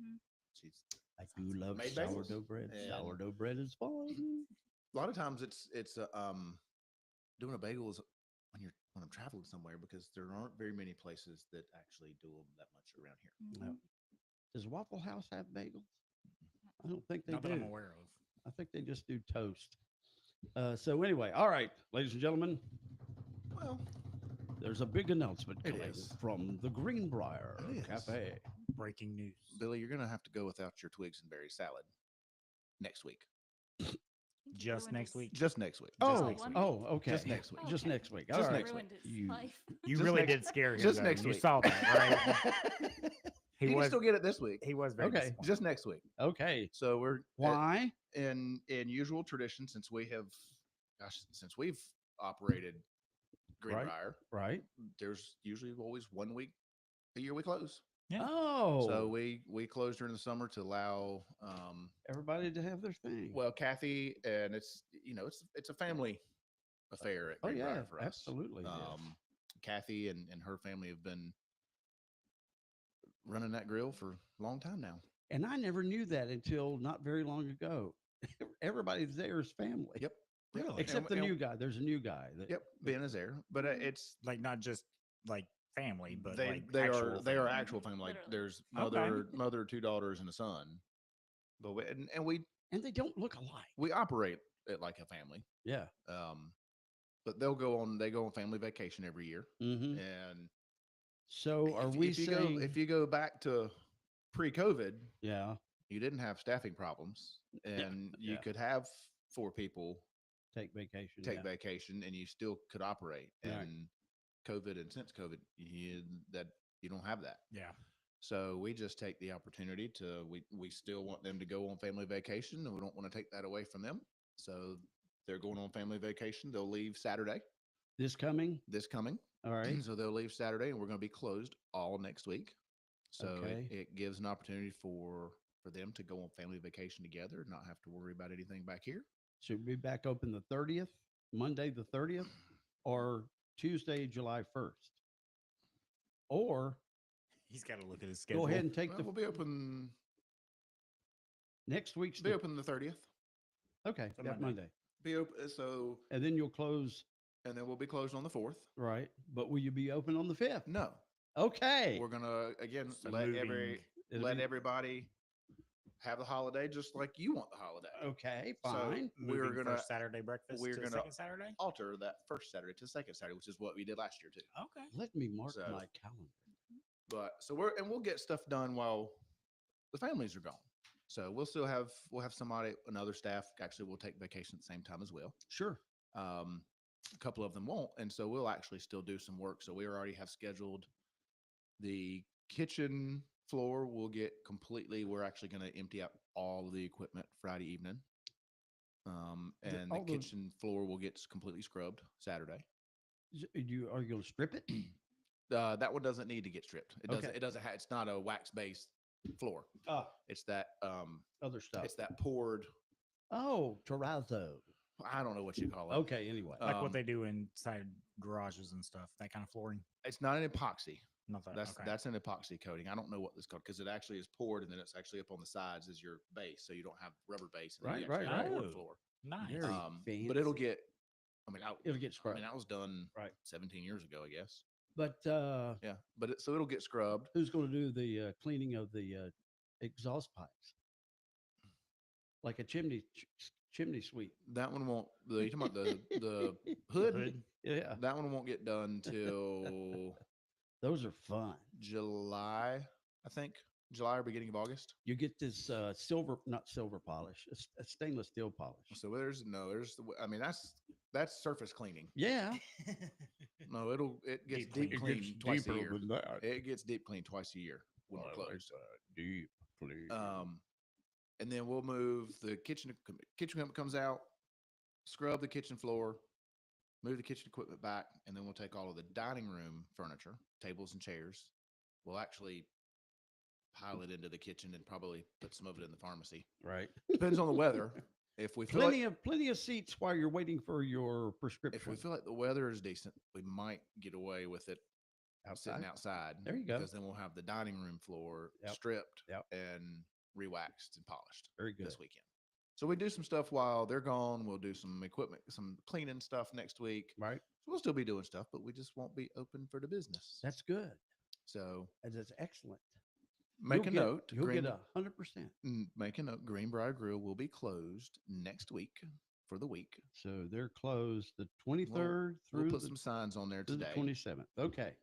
she's I do love made bagels. sourdough bread. And Sourdough bread is fun. a lot of times it's doing a bagel is when I'm traveling somewhere because there aren't very many places that actually do them that much around here. Yeah. Does Waffle House have bagels? I don't think they Not do. that I'm aware of. I think they just do toast. So anyway, all right, ladies and gentlemen. Well, there's a big announcement It coming is. from the Greenbrier It is. Cafe. Breaking news. Billy, you're gonna have to go without your twigs and berry salad next week. Just next week. Just next week. Oh, next week. okay. Just next week. Just next week. Just All right. next week. You, You Just really next- did scare him. just though. next You week. saw that, right? He can still get it this week. He was very Okay. disappointed. Just next week. okay. So we're Why? in usual tradition since we've operated Greenbrier. Right. There's usually always 1 week a year we close. Oh. So we close during the summer to allow everybody to have their thing. well Kathy and it's a family affair at Oh, Greenbrier yeah, for us. absolutely it is. Kathy and her family have been running that grill for a long time now. And I never knew that until not very long ago. Everybody's there is family. Yep. Really? Except the new guy. There's a new guy. That, Yep, Ben is there, but it's like not just like family, but they like they actual are they are family. actual family. Like there's Okay. mother, 2 daughters, and a son. But we and they don't look alike. we operate it like a family. Yeah. But they go on family vacation every year, Mm-hmm. and So are if, we if you saying? if you go back to pre-COVID, yeah. you didn't have staffing problems, and you yeah. could have 4 people Take vacation. take yeah. vacation, and you still could operate. Right. And COVID and since COVID, you don't have that. Yeah. So we just take the opportunity to we still want them to go on family vacation, and we don't want to take that away from them. So they're going on family vacation. They'll leave Saturday. This coming? This coming. All right. So they'll leave Saturday, and we're going to be closed all next week. So Okay. it gives an opportunity for them to go on family vacation together, not have to worry about anything back here. Should we be back open the 30th, Monday the 30th, or Tuesday, July 1st? Or He's got to look at his schedule. go ahead and take Well, the we'll be open. next week's Be open the 30th. Okay, So that Monday. Monday. Be open. So And then you'll close, and then we'll be closed on the 4th. right? But will you be open on the 5th? No, Okay. we're gonna again So let moving. It'll be- everybody have the holiday just like you want the holiday. Okay, So fine. we're Moving gonna first Saturday breakfast we're to gonna second Saturday. alter that first Saturday to second Saturday, which is what we did last year too. Okay. Let me mark So- my calendar. But so we'll get stuff done while the families are gone. So we'll have somebody, another staff. Actually, we'll take vacation at the same time as well. Sure. A couple of them won't, and so we'll actually still do some work. So we already have scheduled the kitchen floor. We'll get completely. We're actually going to empty out all of the equipment Friday evening. And the all the- kitchen floor will get completely scrubbed Saturday. Are you going to strip it? That one doesn't need to get stripped. It doesn't. Okay. It doesn't. It's not a wax based floor. Oh, It's that. other stuff. It's that poured. Oh, terrazzo. I don't know what you call it. Okay, anyway. Like what they do inside garages and stuff. That kind of flooring. It's not an epoxy. Not that. That's okay. that's an epoxy coating. I don't know what this called because it actually is poured and then it's actually up on the sides as your base, so you don't have rubber base. And then you Right, actually right, have a right. poured floor. Nice. Very But it'll fancy. get. It'll get I scrubbed. mean, that was done Right. 17 years ago, I guess. But Yeah, but so it'll get scrubbed. who's going to do the cleaning of the exhaust pipes? Like a chimney sweep. That one won't. You talking about the hood? Hood. Yeah, That one won't get done till those are fun. July, I think. July or beginning of August. You get this not silver polish, it's a stainless steel polish. So I mean, that's surface cleaning. Yeah, No, it gets Deep deep clean. clean twice a year. that. It gets deep clean twice a year when we're closed. Deep clean. And then we'll move the kitchen equipment comes out, scrub the kitchen floor, move the kitchen equipment back, and then we'll take all of the dining room furniture, tables and chairs. We'll actually pile it into the kitchen and probably put some of it in the pharmacy. Right. Depends on the weather. If we feel Plenty of seats while you're waiting for your prescription. if we feel like the weather is decent, we might get away with it sitting outside. There you go. Because then we'll have the dining room floor Yep. stripped Yep. and rewaxed and polished Very good. this weekend. So we do some stuff while they're gone. We'll do some equipment, some cleaning stuff next week. Right. So we'll still be doing stuff, but we just won't be open for the business. That's good. So That's excellent. make a note. You'll get 100%. Make a note. Greenbrier Grill will be closed next week for the week. So they're closed the 23rd We'll through put the, some signs on there through the today. 27th. Okay.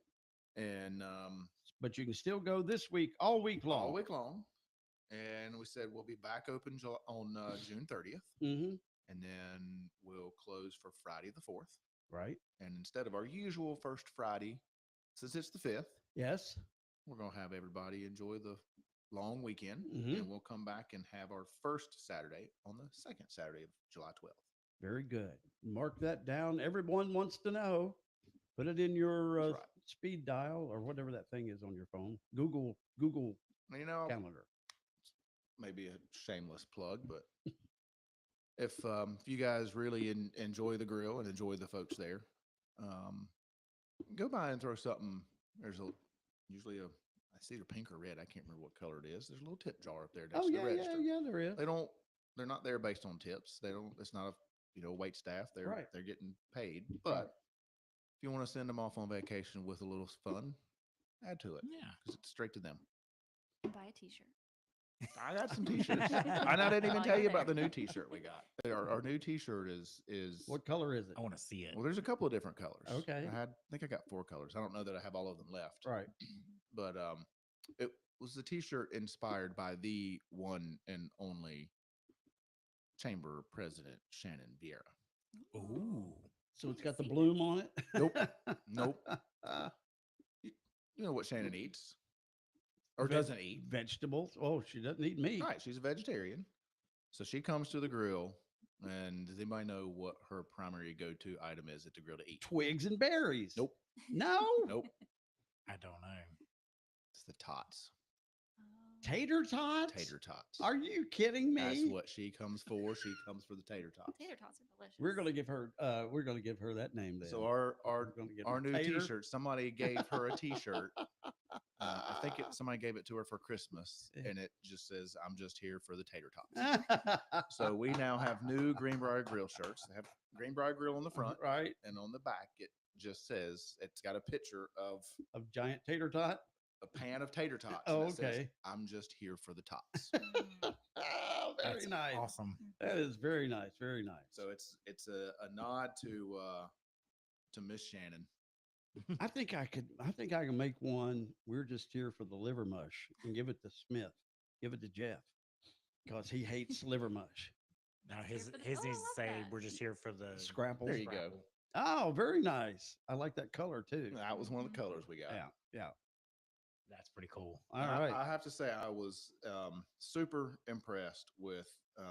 And But you can still go this week, all week long. all week long. And we said we'll be back open on June 30th. Mm-hmm. And then we'll close for Friday the 4th. Right. And instead of our usual first Friday, since it's the 5th, Yes. we're going to have everybody enjoy the long weekend. Mhm. And we'll come back and have our first Saturday on the second Saturday of July 12th. Very good. Mark that down. Everyone wants to know. Put it in your That's right. speed dial or whatever that thing is on your phone. Google You know, Calendar. maybe a shameless plug, but if you guys really enjoy the grill and enjoy the folks there, go by and throw something. There's usually a it's either pink or red. I can't remember what color it is. There's a little tip jar up there next Oh to yeah, the register. yeah, there is. They're not there based on tips. It's not a wait staff. Right. They're getting paid. But if you want to send them off on vacation with a little fun, add to it. Yeah. Because it's straight to them. Buy a t-shirt. I got some t-shirts. I didn't even While tell you're you about there. the new t-shirt we got. Our new t-shirt is What color is it? I want to see it. well, there's a couple of different colors. Okay. I think I got 4 colors. I don't know that I have all of them left. Right. But it was the t-shirt inspired by the one and only Chamber President Shannon Vieira. Ooh. So it's got the bloom on it? Nope. Nope. You know what Shannon eats? or doesn't eat vegetables. Oh, she doesn't eat meat. Right, she's a vegetarian. So she comes to the grill, and does anybody know what her primary go-to item is at the grill to eat? Twigs and berries. Nope. No. Nope. I don't know. It's the tots. Tater tots? Tater tots. Are you kidding me? That's what she comes for. She comes for the tater tots. Tater tots are delicious. We're gonna give her. We're gonna give her that name then. So our gonna get our her new tater. T-shirt. Somebody gave her a T-shirt. I think somebody gave it to her for Christmas, and it just says, "I'm just here for the tater tots." So we now have new Greenbrier Grill shirts. They have Greenbrier Grill on the front, right, and on the back it just says it's got a picture of giant tater tot. A pan of tater tots. Oh, and it says, okay. I'm just here for the tots. Oh, very That's nice. awesome. That is very nice. Very nice. So it's a nod to Miss Shannon. I think I can make one. We're just here for the liver mush and give it to Smith. Give it to Jeff because he hates liver mush. Now his needs to say we're just here for the Scrapple. There you go. Oh, very nice. I like that color too. That was one of the colors we got. Yeah. Yeah. That's pretty cool. All right. I have to say I was super impressed with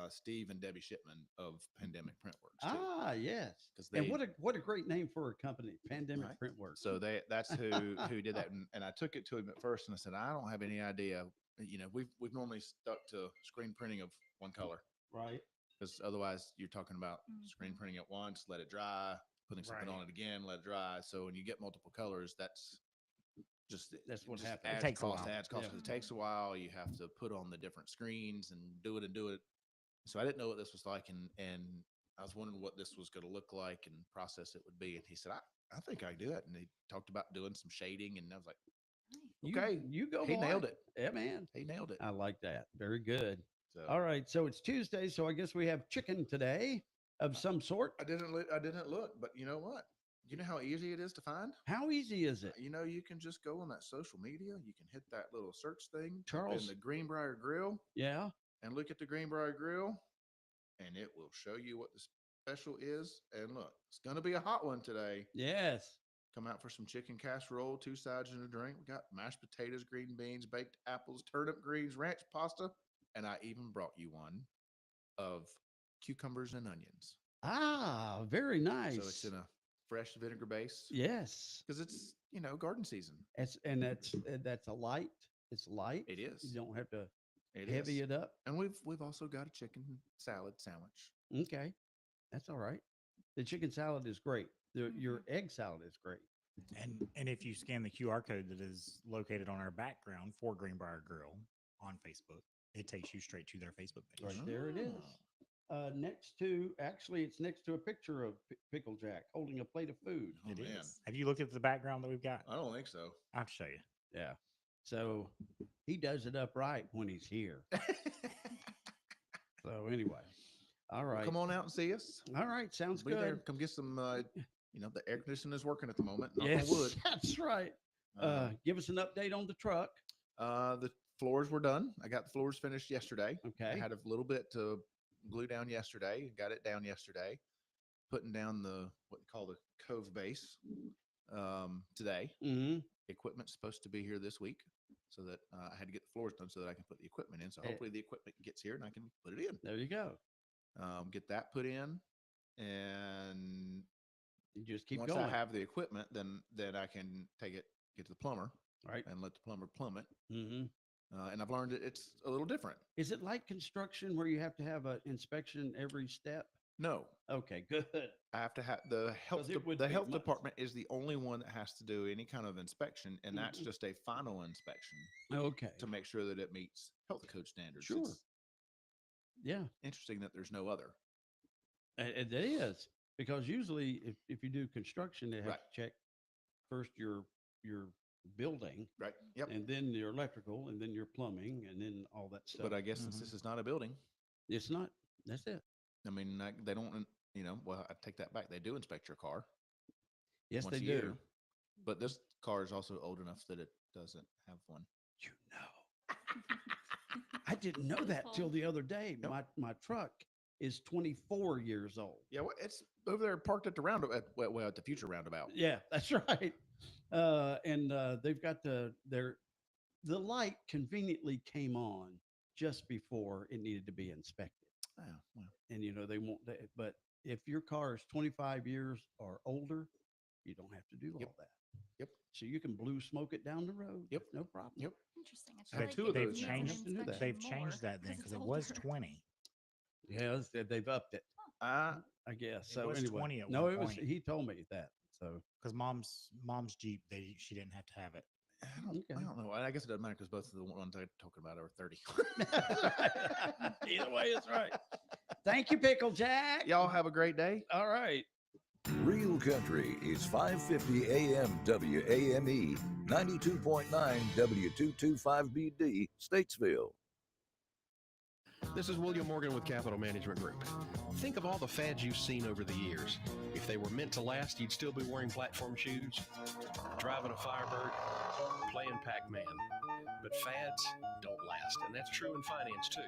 Steve and Debbie Shipman of Pandemic Printworks. Too. Ah, yes. Because and what a great name for a company, Pandemic Printworks. So that's who did that, and I took it to him at first, and I said I don't have any idea. You know, we've normally stuck to screen printing of one color, right? Because otherwise you're talking about screen printing it once, let it dry, putting something on it again, let it dry. So when you get multiple colors, that's what happens. Adds It takes a cost, while. adds cost. 'Cause it takes a while. You have to put on the different screens and do it. So I didn't know what this was like, and I was wondering what this was going to look like and process it would be. And he said, I think I can do it. And he talked about doing some shading, and I was like, okay, you go. He boy. nailed it. Yeah, man. He nailed it. I like that. Very good. So, All right. So it's Tuesday. So I guess we have chicken today of some sort. I didn't look, but you know what? You know how easy it is to find? How easy is it? You know, you can just go on that social media. You can hit that little search thing. Charles. In the Greenbrier Grill. Yeah. And look at the Greenbrier Grill, and it will show you what the special is. And look, it's going to be a hot one today. Yes. Come out for some chicken casserole, 2 sides and a drink. We got mashed potatoes, green beans, baked apples, turnip greens, ranch pasta, and I even brought you one of cucumbers and onions. Ah, very nice. So it's in a fresh vinegar base. Yes. Because it's, garden season. That's a light. It's light. It is. You don't have to It heavy is. it up. And we've also got a chicken salad sandwich. Okay. That's all right. The chicken salad is great. Your egg salad is great. And if you scan the QR code that is located on our background for Greenbrier Grill on Facebook, it takes you straight to their Facebook page. Right there it is. It's next to a picture of Pickle Jack holding a plate of food. Oh, It man. is. Have you looked at the background that we've got? I don't think so. I'll have to show you. Yeah. So he does it upright when he's here. So anyway, all right. Come on out and see us. All right. Sounds Be good. there. Come get some, the air conditioning is working at the moment. Knock Yes, on wood. that's right. Give us an update on the truck. The floors were done. I got the floors finished yesterday. Okay. I had a little bit to glue down yesterday. Got it down yesterday. Putting down what you call the cove base today. Mm-hmm. Equipment's supposed to be here this week, so that I had to get the floors done so that I can put the equipment in. So hopefully the equipment gets here and I can put it in. There you go. Get that put in, and you just keep once going. I have the equipment, then I can take it, get to the plumber, right, and let the plumber plumb it. Mm-hmm. And I've learned it's a little different. Is it like construction where you have to have an inspection every step? No. Okay, good. I have to have the health. 'Cause it would The be health months. department is the only one that has to do any kind of inspection, and that's Mhm. just a final inspection. Okay. To make sure that it meets health code standards. Sure. It's Yeah. interesting that there's no other. It is because usually if you do construction, they have Right. to check first your building, right? Yep. and then your electrical, and then your plumbing, and then all that stuff. But I guess since this is not a building, it's not. That's it. I mean, they don't. Well, I take that back. They do inspect your car. Yes, once they a year. do. But this car is also old enough that it doesn't have one. I didn't know that till the other day. My truck is 24 years old. Yeah, well, it's over there parked at the roundabout. Well, at the future roundabout. Yeah, that's right. And they've got their the light conveniently came on just before it needed to be inspected. Oh, well. And they won't. But if your car is 25 years or older, you don't have to do all that. Yep. So you can blue smoke it down the road. Yep. No problem. Yep. Interesting. I So feel like two of it those needs now. an Just to know that. They've inspection changed more that then 'cause because it's it was older. 20. Yeah, they've upped it. I guess. It So was anyway, 20 at no, one it was. point. He told me that. So Because mom's Jeep, she didn't have to have it. I don't know. I guess it doesn't matter because both of the ones I'm talking about are 30. either way, it's right. Thank you, Pickle Jack. Y'all have a great day. All right. Real Country is 550 AM WAME, 92.9 W225BD, Statesville. This is William Morgan with Capital Management Group. Think of all the fads you've seen over the years. If they were meant to last, you'd still be wearing platform shoes, driving a Firebird, playing Pac-Man. But fads don't last, and that's true in finance too.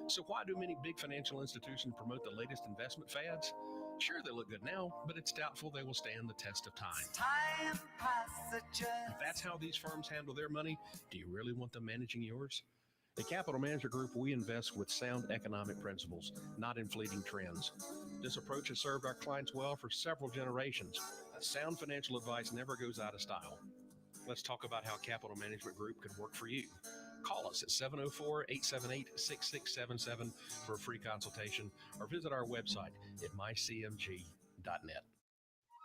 So why do many big financial institutions promote the latest investment fads? Sure, they look good now, but it's doubtful they will stand the test of time. If that's how these firms handle their money, do you really want them managing yours? At Capital Management Group, we invest with sound economic principles, not in fleeting trends. This approach has served our clients well for several generations. Sound financial advice never goes out of style. Let's talk about how Capital Management Group can work for you. Call us at 704-878-6677 for a free consultation or visit our website at mycmg.net.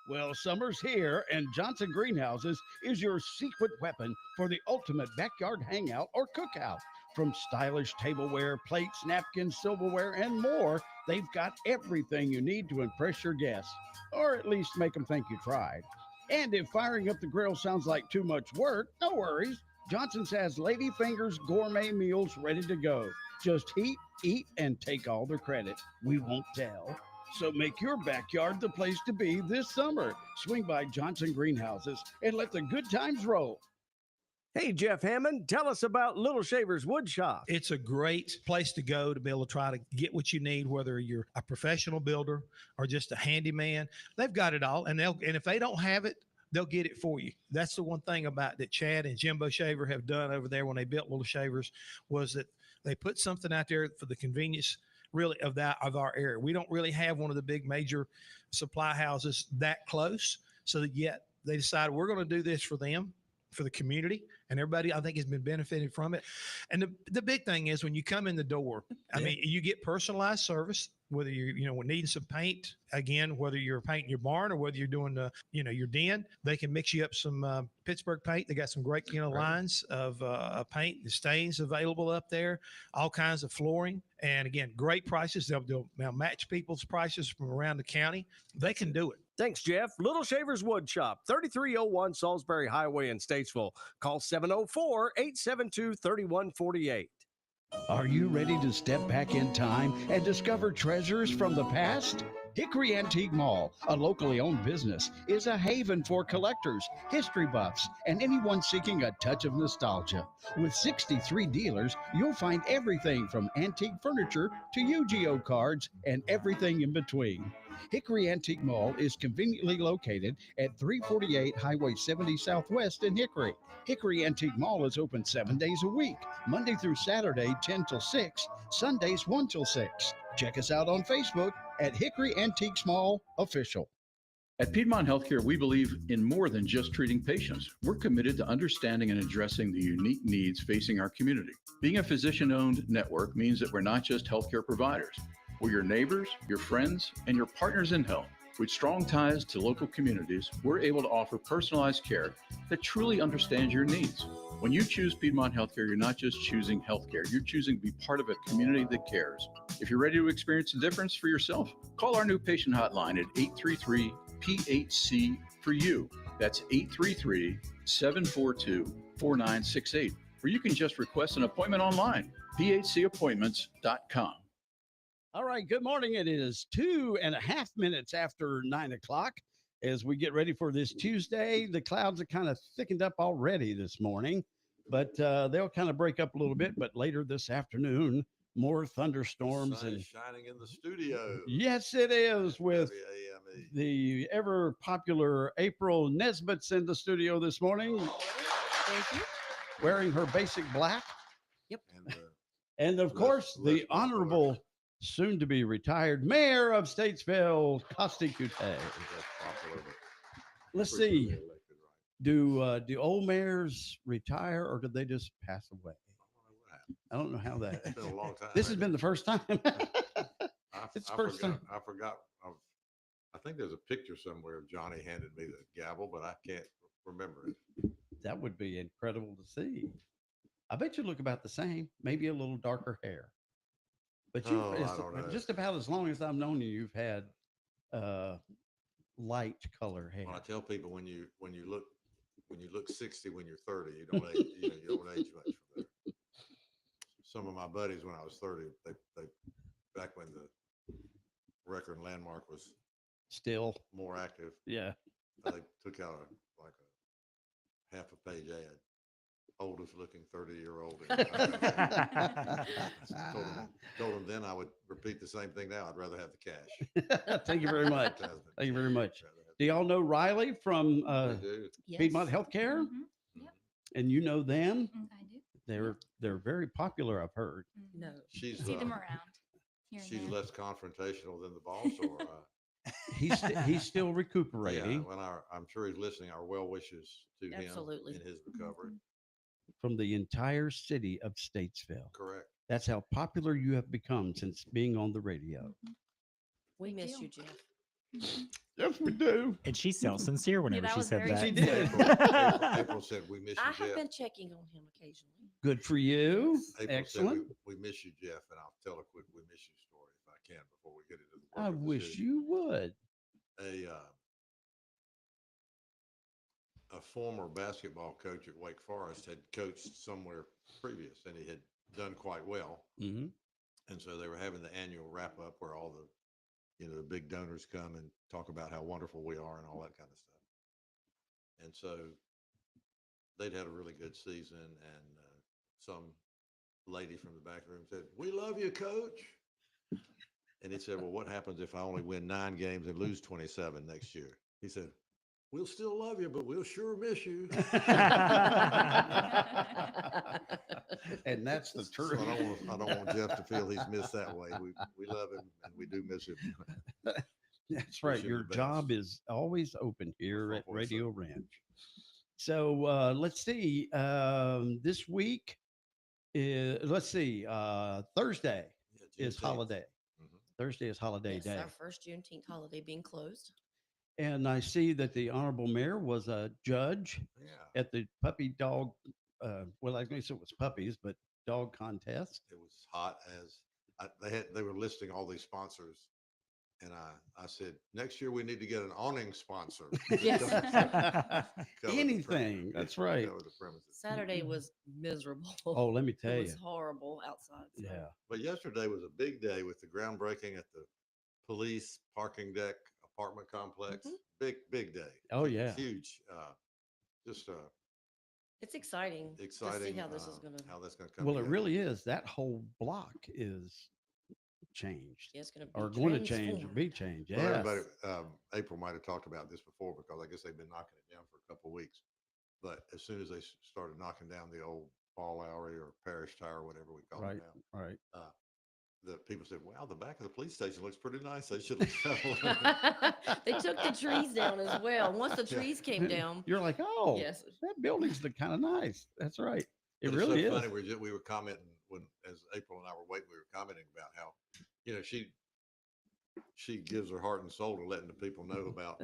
Well, summer's here, and Johnson Greenhouses is your secret weapon for the ultimate backyard hangout or cookout. From stylish tableware, plates, napkins, silverware, and more, they've got everything you need to impress your guests, or at least make them think you tried. And if firing up the grill sounds like too much work, no worries. Johnson's has Lady Fingers gourmet meals ready to go. Just heat, eat, and take all the credit. We won't tell. So make your backyard the place to be this summer. Swing by Johnson Greenhouses and let the good times roll. Hey, Jeff Hammond, tell us about Little Shavers Wood Shop. It's a great place to go to be able to try to get what you need, whether you're a professional builder or just a handyman. They've got it all, and if they don't have it, they'll get it for you. That's the one thing about that Chad and Jimbo Shaver have done over there when they built Little Shavers, was that they put something out there for the convenience really of our area. We don't really have one of the big major supply houses that close, so that yet they decided we're going to do this for them, for the community, and everybody I think has been benefiting from it. And the big thing is when you come in the door, I mean, you get personalized service, whether you're, needing some paint, again, whether you're painting your barn or whether you're doing your den, they can mix you up some Pittsburgh paint. They got some great, lines of paint, the stains available up there, all kinds of flooring. And again, great prices. They'll match people's prices from around the county. They can do it. Thanks, Jeff. Little Shavers Wood Shop, 3301 Salisbury Highway in Statesville. Call 704-872-3148. Are you ready to step back in time and discover treasures from the past? Hickory Antique Mall, a locally owned business, is a haven for collectors, history buffs, and anyone seeking a touch of nostalgia. With 63 dealers, you'll find everything from antique furniture to Yu-Gi-Oh cards and everything in between. Hickory Antique Mall is conveniently located at 348 Highway 70 Southwest in Hickory. Hickory Antique Mall is open 7 days a week, Monday through Saturday 10 till 6, Sundays 1 till 6. Check us out on Facebook at Hickory Antiques Mall Official. At Piedmont Healthcare, we believe in more than just treating patients. We're committed to understanding and addressing the unique needs facing our community. Being a physician-owned network means that we're not just healthcare providers. We're your neighbors, your friends, and your partners in health. With strong ties to local communities, we're able to offer personalized care that truly understands your needs. When you choose Piedmont Healthcare, you're not just choosing healthcare, you're choosing to be part of a community that cares. If you're ready to experience the difference for yourself, call our new patient hotline at 833-PHC-for-you. That's 833-742-4968. Or you can just request an appointment online, phcappointments.com. All right, good morning. It is 2.5 minutes after 9 o'clock as we get ready for this Tuesday. The clouds are kind of thickened up already this morning, but they'll kind of break up a little bit. But later this afternoon, more thunderstorms. Sun and is shining in the studio. Yes, it is, with the ever popular April Nesbit's in the studio this morning. Thank you. wearing her basic black. Yep. And of course, the honorable, soon to be retired mayor of Statesville, Kutteh. Let's see. Do old mayors retire or do they just pass away? I don't know how that. It's been a long time. This has been the first time. It's I first forgot, time. I forgot. I think there's a picture somewhere of Johnny handed me the gavel, but I can't remember it. That would be incredible to see. I bet you look about the same, maybe a little darker hair. But you, Oh, I don't know. just about as long as I've known you, you've had light color hair. Well, I tell people when you look 60 when you're 30, you don't age, you don't age much from there. Some of my buddies when I was 30, they back when the Record and Landmark was still more active. Yeah. They took out a half a page ad. Oldest looking 30-year-old. Told them then I would repeat the same thing now. I'd rather have the cash. Thank you very much. Thank you very much. Do y'all know Riley from Piedmont Healthcare? Yep. And you know them? I do. They're very popular, I've heard. No. She's See them around. Here and she's there. less confrontational than the boss, or He's still recuperating. yeah, when I'm sure he's listening. Our well wishes to Absolutely. him in his recovery. From the entire city of Statesville. Correct. That's how popular you have become since being on the radio. We miss you, Jeff. Yes, we do. And she sounds sincere whenever that she was said very that. She did. April said we miss you, I have Jeff. been checking on him occasionally. Good for you. April Excellent. said we miss you, Jeff, and I'll tell a quick we miss you story if I can before we get into the I work of the wish decision. you would. A former basketball coach at Wake Forest had coached somewhere previous, and he had done quite well. Mm-hmm. And so they were having the annual wrap up where all the big donors come and talk about how wonderful we are and all that kind of stuff. And so they'd had a really good season, and some lady from the back room said, "We love you, coach." And he said, "Well, what happens if I only win 9 games and lose 27 next year?" He said, "We'll still love you, but we'll sure miss you." And that's the So truth. I don't want Jeff to feel he's missed that way. We love him and we do miss him. That's right. Wish him Your the best. job is always open here at Of course, Radio Ranch. So let's see. This week let's see. Thursday is Juneteenth. holiday. Thursday is holiday Yes, day. our first Juneteenth holiday being closed. And I see that the honorable mayor was a judge at the puppy dog. Well, I guess it was puppies, but dog contest. It was hot as they were listing all these sponsors. And I said, next year we need to get an awning sponsor. Yes. Cover the Anything. premises. That's right. Cover the premises. Saturday was miserable. Oh, let me tell It was you. horrible outside. so. Yeah. But yesterday was a big day with the groundbreaking at the police parking deck apartment complex. Big day. Oh, yeah. Huge. Just It's exciting. To exciting. see how this is going to. How that's going to come. Well, it together. really is. That whole block is changed. It's going to be Or going to change or transformed. be changed. Well, Yes. everybody, April might have talked about this before because I guess they've been knocking it down for a couple of weeks. But as soon as they started knocking down the old Ball Lowry or Parish Tower, whatever we call Right. it now, Right. the people said, "Wow, the back of the police station looks pretty nice. They should have." They took the trees down as well. Once the trees came down. You're like, oh, Yes. that building's kind of nice. That's right. It But really it's so is. funny. We were commenting as April and I were waiting, we were commenting about how, she gives her heart and soul to letting the people know about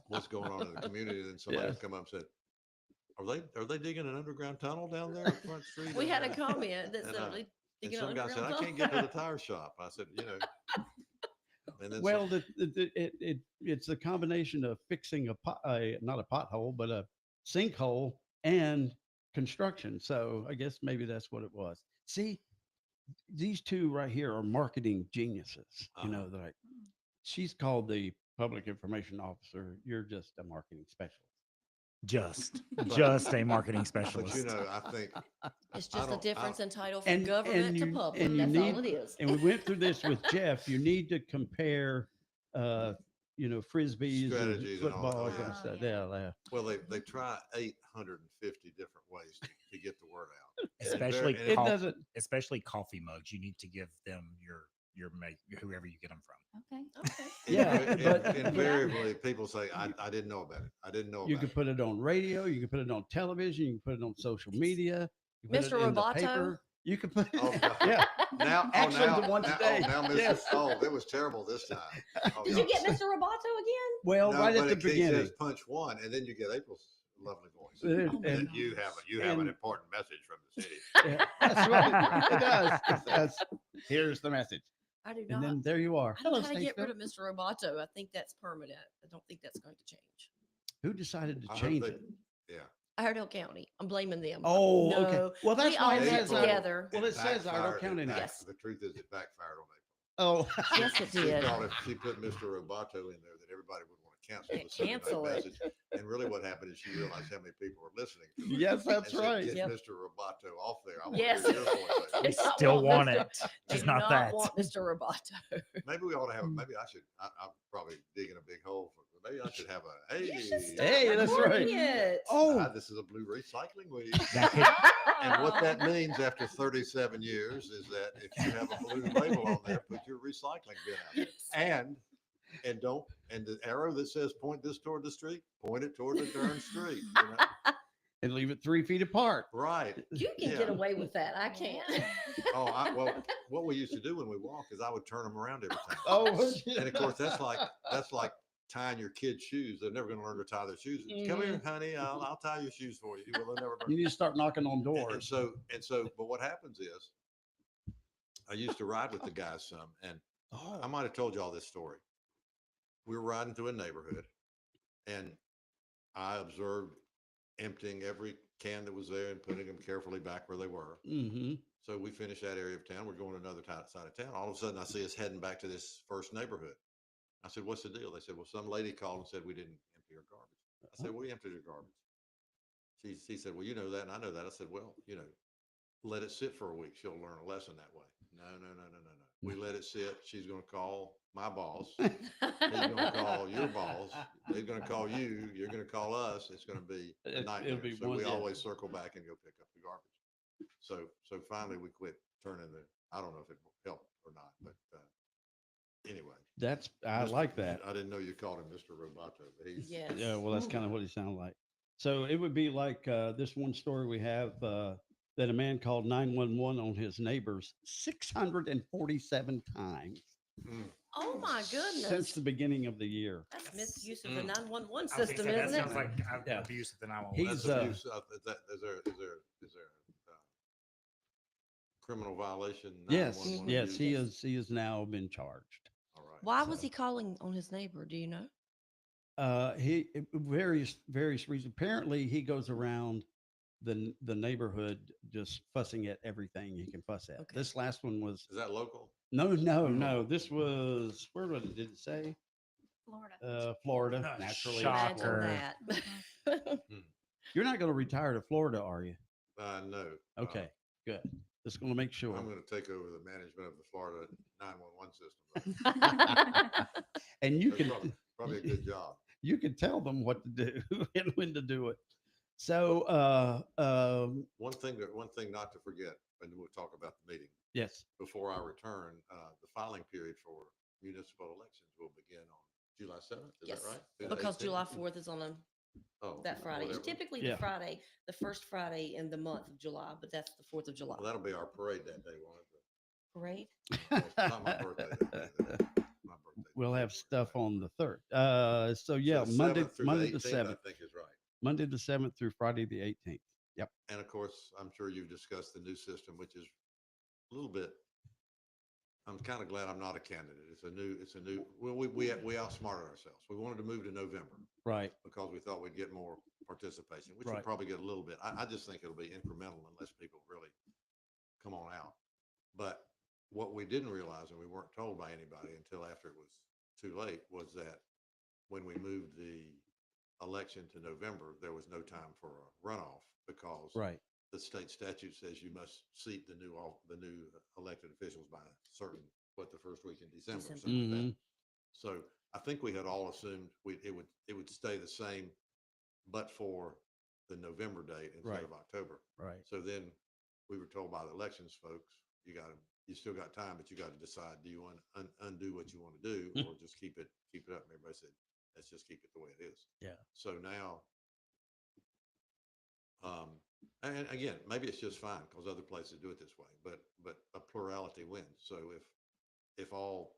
what's going on in the community. And then somebody Yes. would come up and said, "Are they digging an underground tunnel down there at Front Street?" We had a comment that And, said, "They and get some an guy said, underground "I can't get to the tire shop." I said, And then Well, it's a combination of fixing not a pothole, but a sinkhole and construction. So I guess maybe that's what it was. See, these two right here are marketing geniuses. They're like, she's called the public information officer. You're just a marketing specialist. Just a marketing specialist. But I think It's just a difference in title from government and to you- public. and you That's need- all it is. And we went through this with Jeff. You need to compare, frisbees and strategies and all football, that. kind of stuff. Yeah. Well, they try 850 different ways to get the word out. Especially And it coffee, especially coffee mugs. You need to give them your mate, whoever you get them from. Okay. Yeah, invariably people say, I didn't know about it. I didn't know You about can put it on radio. You can put it on television. You can put it on social media. You can put Mr. it in the Roboto? paper. You can put it. Oh, Yeah. Now, Actually, the one today. now, Mr. Yes. Oh, that was terrible this time. Oh, Did you get Mr. Roboto again? Well, No, right but at the it beginning. says punch one, and then you get April's lovely voice. And you have an important message from the city. Yeah, that's right. It does. It does. Here's the message. I do And not. then there you are. I don't Hello, know how to get rid Statesville. of Mr. Roboto. I think that's permanent. I don't think that's going to change. Who decided to I hope change they- it? Yeah. Iredell County. I'm blaming them. Oh, no, okay. Well, that's we why all it get says together. Well, it says Iredell County now. Yes. The truth is, it backfired on April. Oh, Yes, it She did. thought if she put Mr. Roboto in there, that everybody would want to cancel Yeah, the Sunday night cancel it. message. And really, what happened is she realized how many people were listening. To her Yes, that's and said, right. Get Yep. Mr. Roboto off there. I want Yes. to hear your voice. They We not still want Mr. it, They just do not that. want Mr. Roboto. Maybe we ought to have. Maybe I should. I'm probably digging a big hole. Maybe I should have a. Hey, You should start Hey, that's right. recording it. Oh, this is a blue recycling week. That could, And what that means after 37 years is that if you have a blue label on there, put your recycling bin out there. And don't, and the arrow that says point this toward the street, point it toward the darn street. You know? and leave it 3 feet apart. Right. You can Yeah. get away with that. I can't. Oh, well, what we used to do when we walk is I would turn them around every time. Oh, And of course, that's like tying your kids' shoes. They're never going to learn to tie their shoes. Come here, honey. I'll tie your shoes for you. Well, they'll never learn. You need to start knocking on And doors. so, but what happens is, I used to ride with the guys some, and I might have told you all this story. We were riding through a neighborhood, and I observed emptying every can that was there and putting them carefully back where they were. Mm-hmm. So we finished that area of town. We're going to another side of town. All of a sudden, I see us heading back to this first neighborhood. I said, "What's the deal?" They said, "Well, some lady called and said we didn't empty our garbage." I said, "We emptied your garbage." She said, "Well, you know that, and I know that." I said, "Well, let it sit for a week. She'll learn a lesson that way." No. We let it sit. She's going to call my boss. He's going to call your boss. They're going to call you. You're going to call us. It's going to be a nightmare. be So one- we yeah. always circle back and go pick up the garbage. So finally we quit turning I don't know if it helped or not, but anyway. I like that. I didn't know you called him Mr. Roboto, but he's Yes. Yeah, well, that's kind of what he sounded like. So it would be like this one story we have that a man called 911 on his neighbors 647 times Oh my goodness. since the beginning of the year. That's misuse of the Mm. 911 I was gonna system, say, that isn't it? sounds like Yeah. abuse of the 911. He's That's abuse of, is there criminal violation? yes, 911 yes, abuse? he is now been charged. All right. Why was he calling on his neighbor? Do you know? He various reasons. Apparently, he goes around the neighborhood just fussing at everything he can fuss at. Okay. This last one was Is that local? no. This was did it say? Florida. Florida, naturally. Shocker. Imagine that. You're not going to retire to Florida, are you? No. Okay, good. Just going to make sure. I'm going to take over the management of the Florida 911 system. And you That's can probably a good job. you can tell them what to do and when to do it. So, One thing not to forget, and we'll talk about the meeting yes, before I return. The filing period for municipal elections will begin on July 7th. Is Yes, that right? Is it because 18th? July 4th is on that Friday. It's whatever. typically Yeah. the first Friday in the month of July, but that's the 4th of July. Well, that'll be our parade that day, won't it? Parade? Well, it's not my birthday. that day. My birthday. we'll have stuff on the 3rd. So yeah, So Monday 7th through the 18th, 7th. I think is right. Monday the 7th through Friday the 18th. Yep. And of course, I'm sure you've discussed the new system, which is a little bit. I'm kind of glad I'm not a candidate. It's a new. Well, we outsmarted ourselves. We wanted to move to November Right. because we thought we'd get more participation, which Right. we'll probably get a little bit. I just think it'll be incremental unless people really come on out. But what we didn't realize, and we weren't told by anybody until after it was too late, was that when we moved the election to November, there was no time for a runoff because Right. the state statute says you must seat the new elected officials by certain, the first week in December. something like that. Mhm. So I think we had all assumed it would stay the same, but for the November date instead Right. of October. Right. So then we were told by the elections folks, you still got time, but you got to decide, do you want to undo what you want to do or just keep it up? And everybody said, let's just keep it the way it is. Yeah. So now, and again, maybe it's just fine because other places do it this way, but a plurality wins. So if all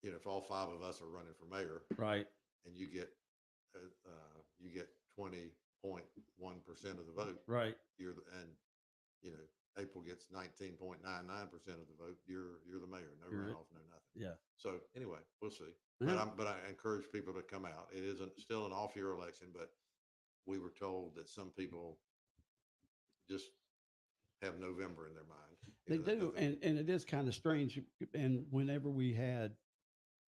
5 of us are running for mayor, Right. and you get 20.1% of the vote, Right. April gets 19.99% of the vote, you're the mayor, no You're it. runoff, no nothing. Yeah. So anyway, we'll see. Yeah. But I encourage people to come out. It isn't still an off-year election, but we were told that some people just have November in their mind. They do, and it is kind of strange. And whenever we had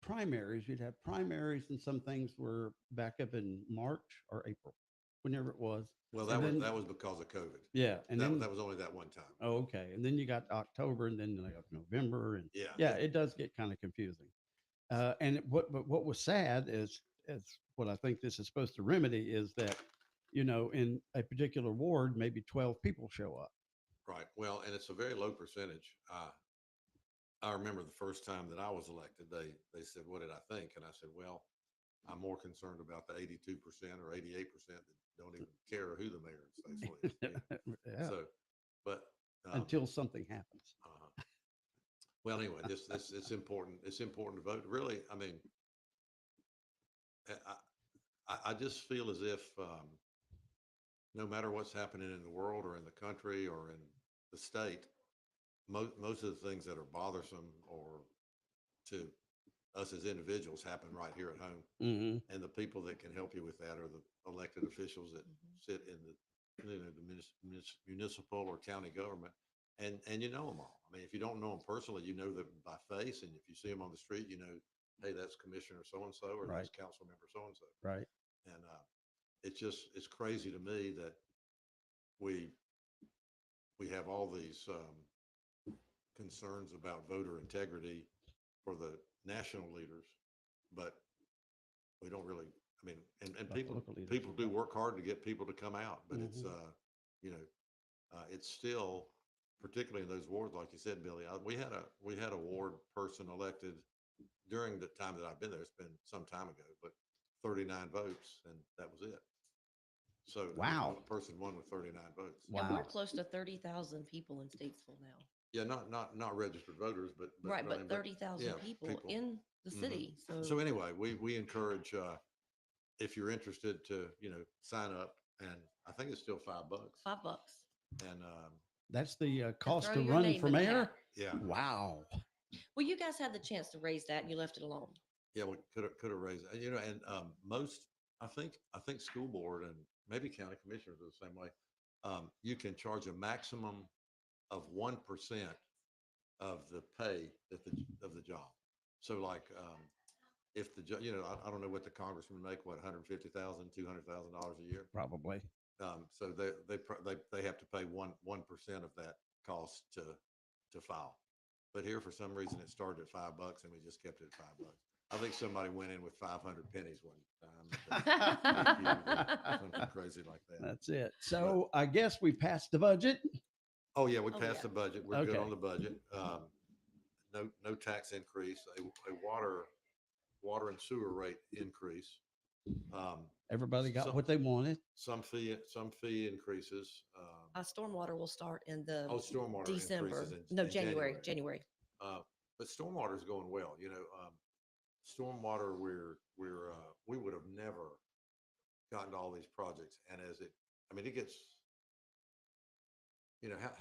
primaries, we'd have primaries, and some things were back up in March or April, whenever it was. Well, And that was because of COVID. Yeah, and that was only that one time. Oh, okay. And then you got October, and then like November, and Yeah. it does get kind of confusing. And what was sad is what I think this is supposed to remedy is that, in a particular ward, maybe 12 people show up. Right. Well, and it's a very low percentage. I remember the first time that I was elected, they said, "What did I think?" And I said, "Well, I'm more concerned about the 82% or 88% that don't even care who the mayor in Statesville is." Yeah. So, but Until something happens. well, anyway, this it's important. It's important to vote. Really, I mean, I just feel as if no matter what's happening in the world or in the country or in the state, most of the things that are bothersome or to us as individuals happen right here at home. Mm-hmm. And the people that can help you with that are the elected officials that sit in the municipal or county government. And you know them all. I mean, if you don't know them personally, you know them by face. And if you see them on the street, hey, that's Commissioner so-and-so or Right. that's council member so-and-so. Right. And it's crazy to me that we have all these concerns about voter integrity for the national leaders, but we don't really, I mean, and people do work hard to get people to come out, but it's, it's still, particularly in those wards, like you said, Billy, we had a ward person elected during the time that I've been there. It's been some time ago, but 39 votes, and that was it. So wow, a person won with 39 votes. Wow. And we're close to 30,000 people in Statesville now. Yeah, not registered voters, but right, but 30,000 people in the city. So anyway, we encourage if you're interested to sign up, and I think it's still $5. $5. And that's the cost throw to your run name for in the mayor. hat. Yeah. Wow. Well, you guys had the chance to raise that, and you left it alone. Yeah, we could have raised it. And most, I think school board and maybe county commissioners are the same way. You can charge a maximum of 1% of the pay of the job. So like if the I don't know what the congressman make, what, $150,000, $200,000 a year probably. So they have to pay 1% of that cost to file. But here, for some reason, it started at $5, and we just kept it at $5. I think somebody went in with 500 pennies one time. Something crazy like that. That's it. So I guess we passed the budget. Oh yeah, we passed the budget. We're good on the budget. No tax increase. A water and sewer rate increase. Everybody got what they wanted. Some fee increases. Stormwater will start in the stormwater December. increases No, in January. But stormwater is going well. Stormwater, we would have never gotten to all these projects. And it gets,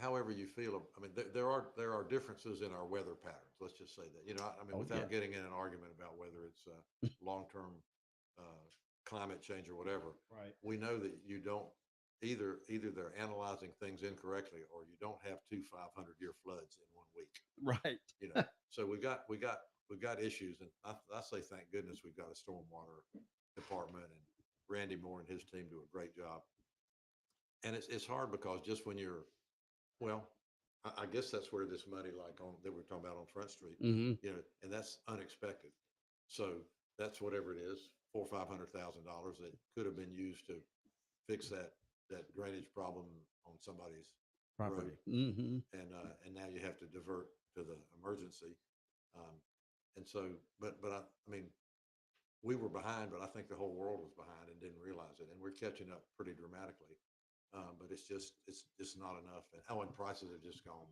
however you feel. I mean, there are differences in our weather patterns. Let's just say that. Without getting in an argument about whether it's long-term climate change or whatever. Right. We know that you don't either they're analyzing things incorrectly, or you don't have 2 500-year floods in 1 week. Right. So we got issues, and I say thank goodness we've got a stormwater department, and Randy Moore and his team do a great job. And it's hard because just when you're, I guess that's where this money, like that we're talking about on Front Street, Mm-hmm. and that's unexpected. So that's whatever it is, $400,000 or $500,000 that could have been used to fix that drainage problem on somebody's Property. road. Mm-hmm. And now you have to divert to the emergency. And so, but I mean, we were behind, but I think the whole world was behind and didn't realize it. And we're catching up pretty dramatically. But it's just not enough. And prices have just gone.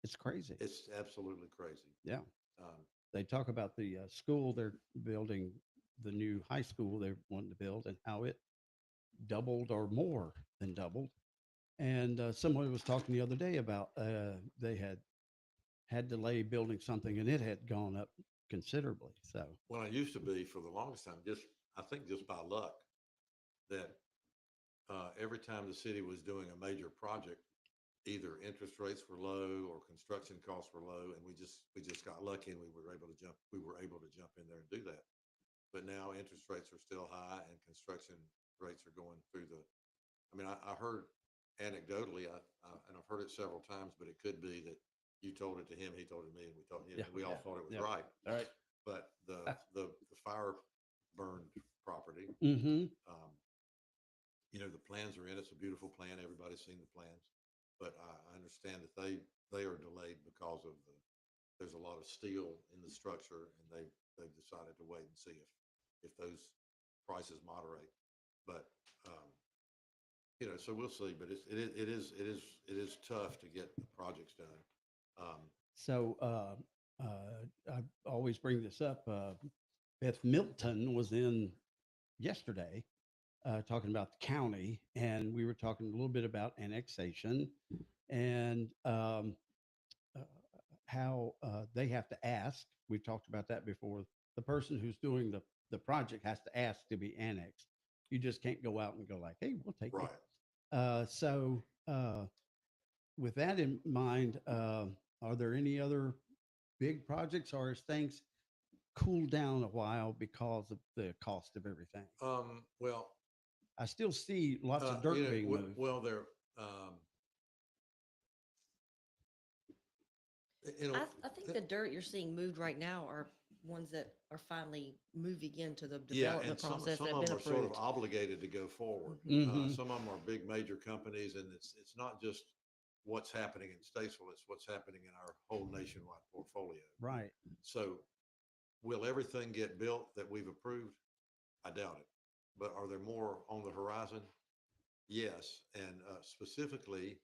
It's crazy. It's absolutely crazy. Yeah. Um, They talk about the school they're building, the new high school they're wanting to build, and how it doubled or more than doubled. And someone was talking the other day about they had delay building something, and it had gone up considerably. So, well, it used to be for the longest time, I think just by luck, that every time the city was doing a major project, either interest rates were low or construction costs were low, and we just got lucky and we were able to jump in there and do that. But now interest rates are still high and construction rates are going through the. I mean, I heard anecdotally, and I've heard it several times, but it could be that you told it to him, he told it to me, and we thought, we all thought it was right. All right. But the fire burned property. Mm-hmm. The plans are in. It's a beautiful plan. Everybody's seen the plans. But I understand that they are delayed because of there's a lot of steel in the structure, and they've decided to wait and see if those prices moderate. But so we'll see. But it is tough to get the projects done. So I always bring this up. Beth Milton was in yesterday talking about the county, and we were talking a little bit about annexation and how they have to ask. We talked about that before. The person who's doing the project has to ask to be annexed. You just can't go out and go like, hey, we'll take it. So with that in mind, are there any other big projects, or has things cooled down a while because of the cost of everything? Well, I still see lots of dirt being moved. Well, I think the dirt you're seeing moved right now are ones that are finally moving into the yeah, development and some process of that have them been are sort of approved. obligated to go forward. Mhm. Some of them are big major companies, and it's not just what's happening in Statesville, it's what's happening in our whole nationwide portfolio. Right. So will everything get built that we've approved? I doubt it. But are there more on the horizon? Yes. And specifically,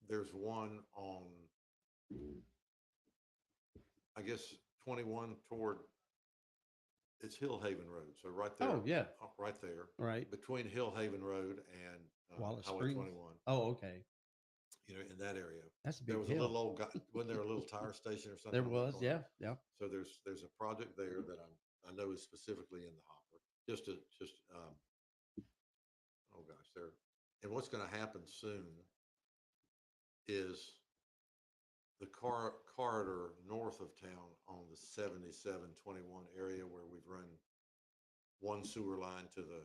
there's one on, I guess, 21 toward, it's Hillhaven Road. So right there. Oh, yeah. Right there. Right. Between Hillhaven Road and Wallace Highway Springs? 21. Oh, okay. In that area. That's a There big was hill. a little old guy, wasn't there a little tire station or something? There on that was, corner? yeah. So there's a project there that I know is specifically in the hopper. Oh gosh, and what's going to happen soon is the corridor north of town on the 7721 area where we've run one sewer line to the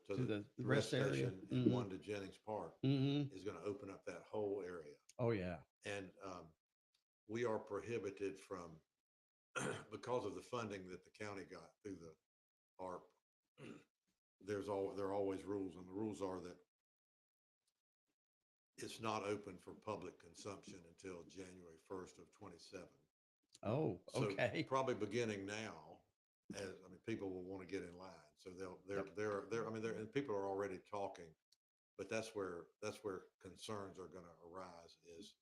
to the rest area. station and Mhm. one to Jennings Park Mhm. is going to open up that whole area. Oh, yeah. And we are prohibited from, because of the funding that the county got through the ARP, there are always rules, and the rules are that it's not open for public consumption until January 1st of 27. Oh, okay. So probably beginning now, people will want to get in line. So and people are already talking, but that's where concerns are going to arise. Is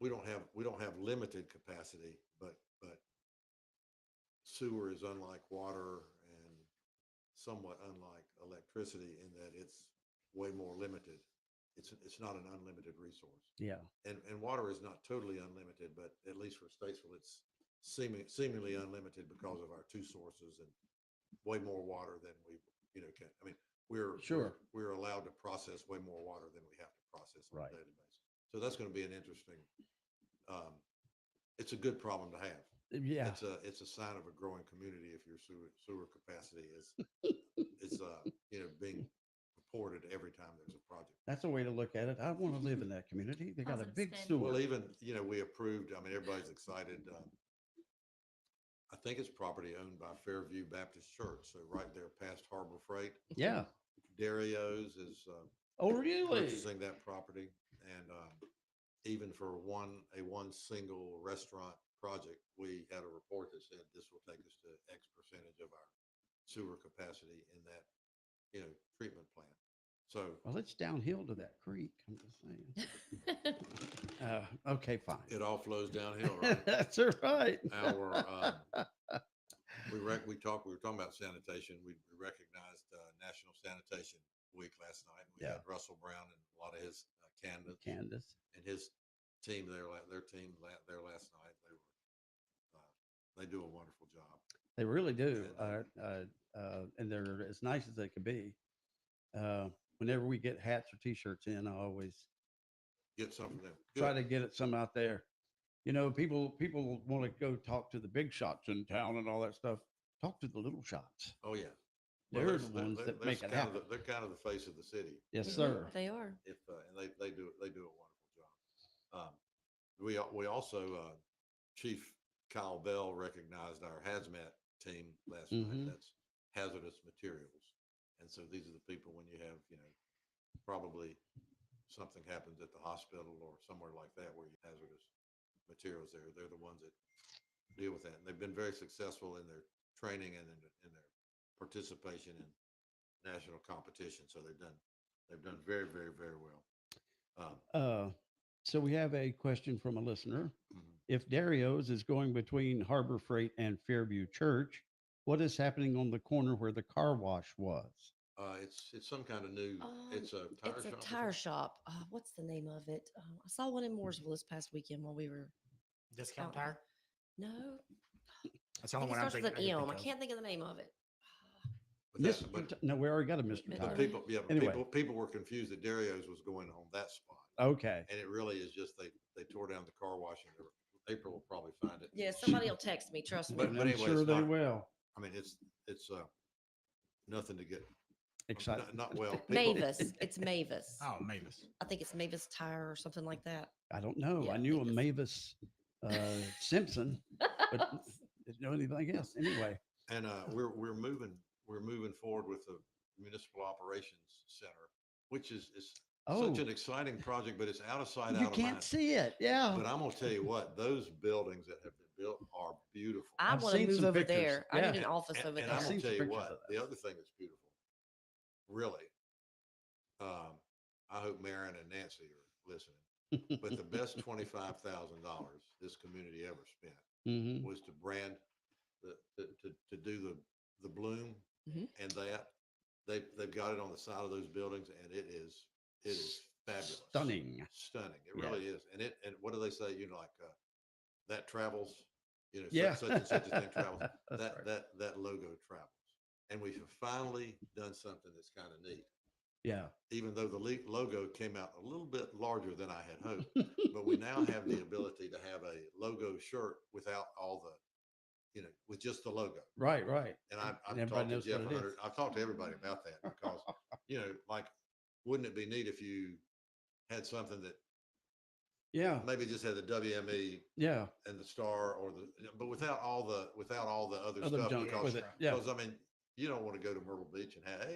we don't have limited capacity, but sewer is unlike water and somewhat unlike electricity in that it's way more limited. It's not an unlimited resource. Yeah. And water is not totally unlimited, but at least for Statesville, it's seemingly unlimited because of our two sources and way more water than we can. I mean, we're allowed to process way more water than we have to process on a daily basis. So that's going to be an interesting. It's a good problem to have. Yeah. It's a sign of a growing community if your sewer capacity is being reported every time there's a project. That's a way to look at it. I want to live in that community. They got a Positive big spin. sewer. Well, even, we approved, I mean, everybody's excited. I think it's property owned by Fairview Baptist Church. So right there past Harbor Freight. Yeah. Dario's is Oh, really? purchasing that property. And even for a one single restaurant project, we had a report that said this will take us to X percentage of our sewer capacity in that, treatment plant. So, Well, it's downhill to that creek. I'm just saying. Okay, fine. it all flows downhill, right? That's right. We were talking about sanitation. We recognized National Sanitation Week last night. We had Russell Brown and a lot of his candidates and his team there. Their team there last night. They do a wonderful job. They really do, and they're as nice as they can be. Whenever we get hats or T-shirts in, I always Get some from them. try to get it some out there. People want to go talk to the big shots in town and all that stuff. Talk to the little shots. Oh yeah, They're the ones that make it happen. They're kind of the face of the city. Yes, sir. They are. And they do a wonderful job. We also Chief Kyle Bell recognized our hazmat team last night. That's hazardous materials, and so these are the people when you have probably something happens at the hospital or somewhere like that where you hazardous materials there. They're the ones that deal with that, and they've been very successful in their training and in their participation in national competition. So they've done very, very, very well. So we have a question from a listener. If Dario's is going between Harbor Freight and Fairview Church, what is happening on the corner where the car wash was? It's some kind of new. It's a tire shop. It's a tire shop. What's the name of it? I saw one in Mooresville this past weekend while we were. Discount out. Tire? No. That's the only one It I'm starts with thinking. an M. I can't think of the name of it. No, we already got a Mr. But Tire. people were confused that Dario's was going on that spot. Okay. And it really is just they tore down the car wash, and April will probably find it. Yeah, somebody will text me. Trust me. But I'm anyway, sure it's they not- will. I mean, it's nothing to get excited. Not well. Mavis. It's Mavis. Oh, Mavis. I think it's Mavis Tire or something like that. I don't know. Yeah, I knew a Mavis Simpson, but didn't know anything else. Anyway. And we're moving forward with the Municipal Operations Center, which is such an exciting project, but it's out of sight, out of mind. You can't see it. Yeah. But I'm gonna tell you what, those buildings that have been built are beautiful. I want to move over there. I need an office over And there. I'm gonna tell you what, the other thing that's beautiful, really, I hope Marion and Nancy are listening, but the best $25,000 this community ever spent was to brand to do the bloom and that they've got it on the side of those buildings, and it is fabulous. Stunning. It really is. And what do they say? That travels, such and such a thing travels. that logo travels. And we have finally done something that's kind of neat. Yeah. Even though the logo came out a little bit larger than I had hoped, but we now have the ability to have a logo shirt without all the, with just the logo. Right. And I've talked to Jeff Hunter. I've talked to everybody about that because, wouldn't it be neat if you had something that, maybe just had the WME, and the star, but without all the other stuff. junk with it. Yeah. Because I mean, you don't want to go to Myrtle Beach and have,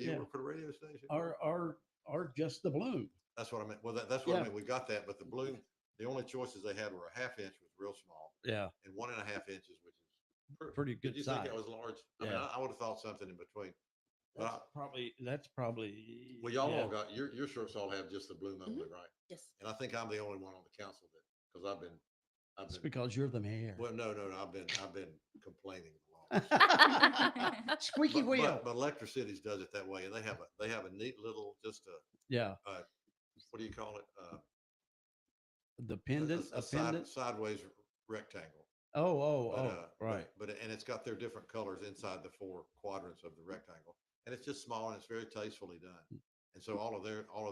you work for the radio station, or just the bloom. That's what I meant. Well, that's what I mean. We got that, but the bloom, the only choices they had were a 1/2 inch, was real small. Yeah. And 1.5 inches, which is pretty good Did you size. think that was large? I mean, I would have thought something in between. That's probably. Well, y'all all got your shirts all have just the bloom only, right? Yes. And I think I'm the only one on the council because I've been. It's because you're the mayor. Well, no. I've been complaining a lot. Squeaky wheel. But Electric Cities does it that way, and they have a neat little what do you call it? The pendant, a sideways rectangle. Right. But it's got their different colors inside the 4 quadrants of the rectangle, and it's just small and it's very tastefully done. And so all of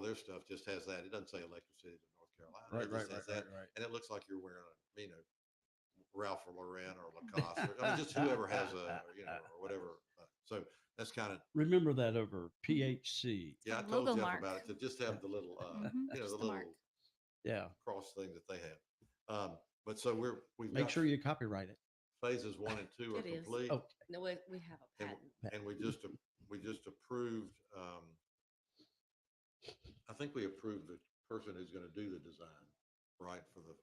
their stuff just has that. It doesn't say Electric Cities of North Carolina. It just has that. And it looks like you're wearing Ralph Lauren or Lacoste, or just whoever has or whatever. So That's kind of, Remember that over PHC. yeah, I The told logo Jeff mark. about it, to just have the little, you know, Just the the mark. little Yeah. cross thing that they have. But so we've Make got sure you copyright it. phases 1 and 2 are It is. complete. Okay. No, we have a And, patent. and we just approved, I think we approved the person who's going to do the design, right,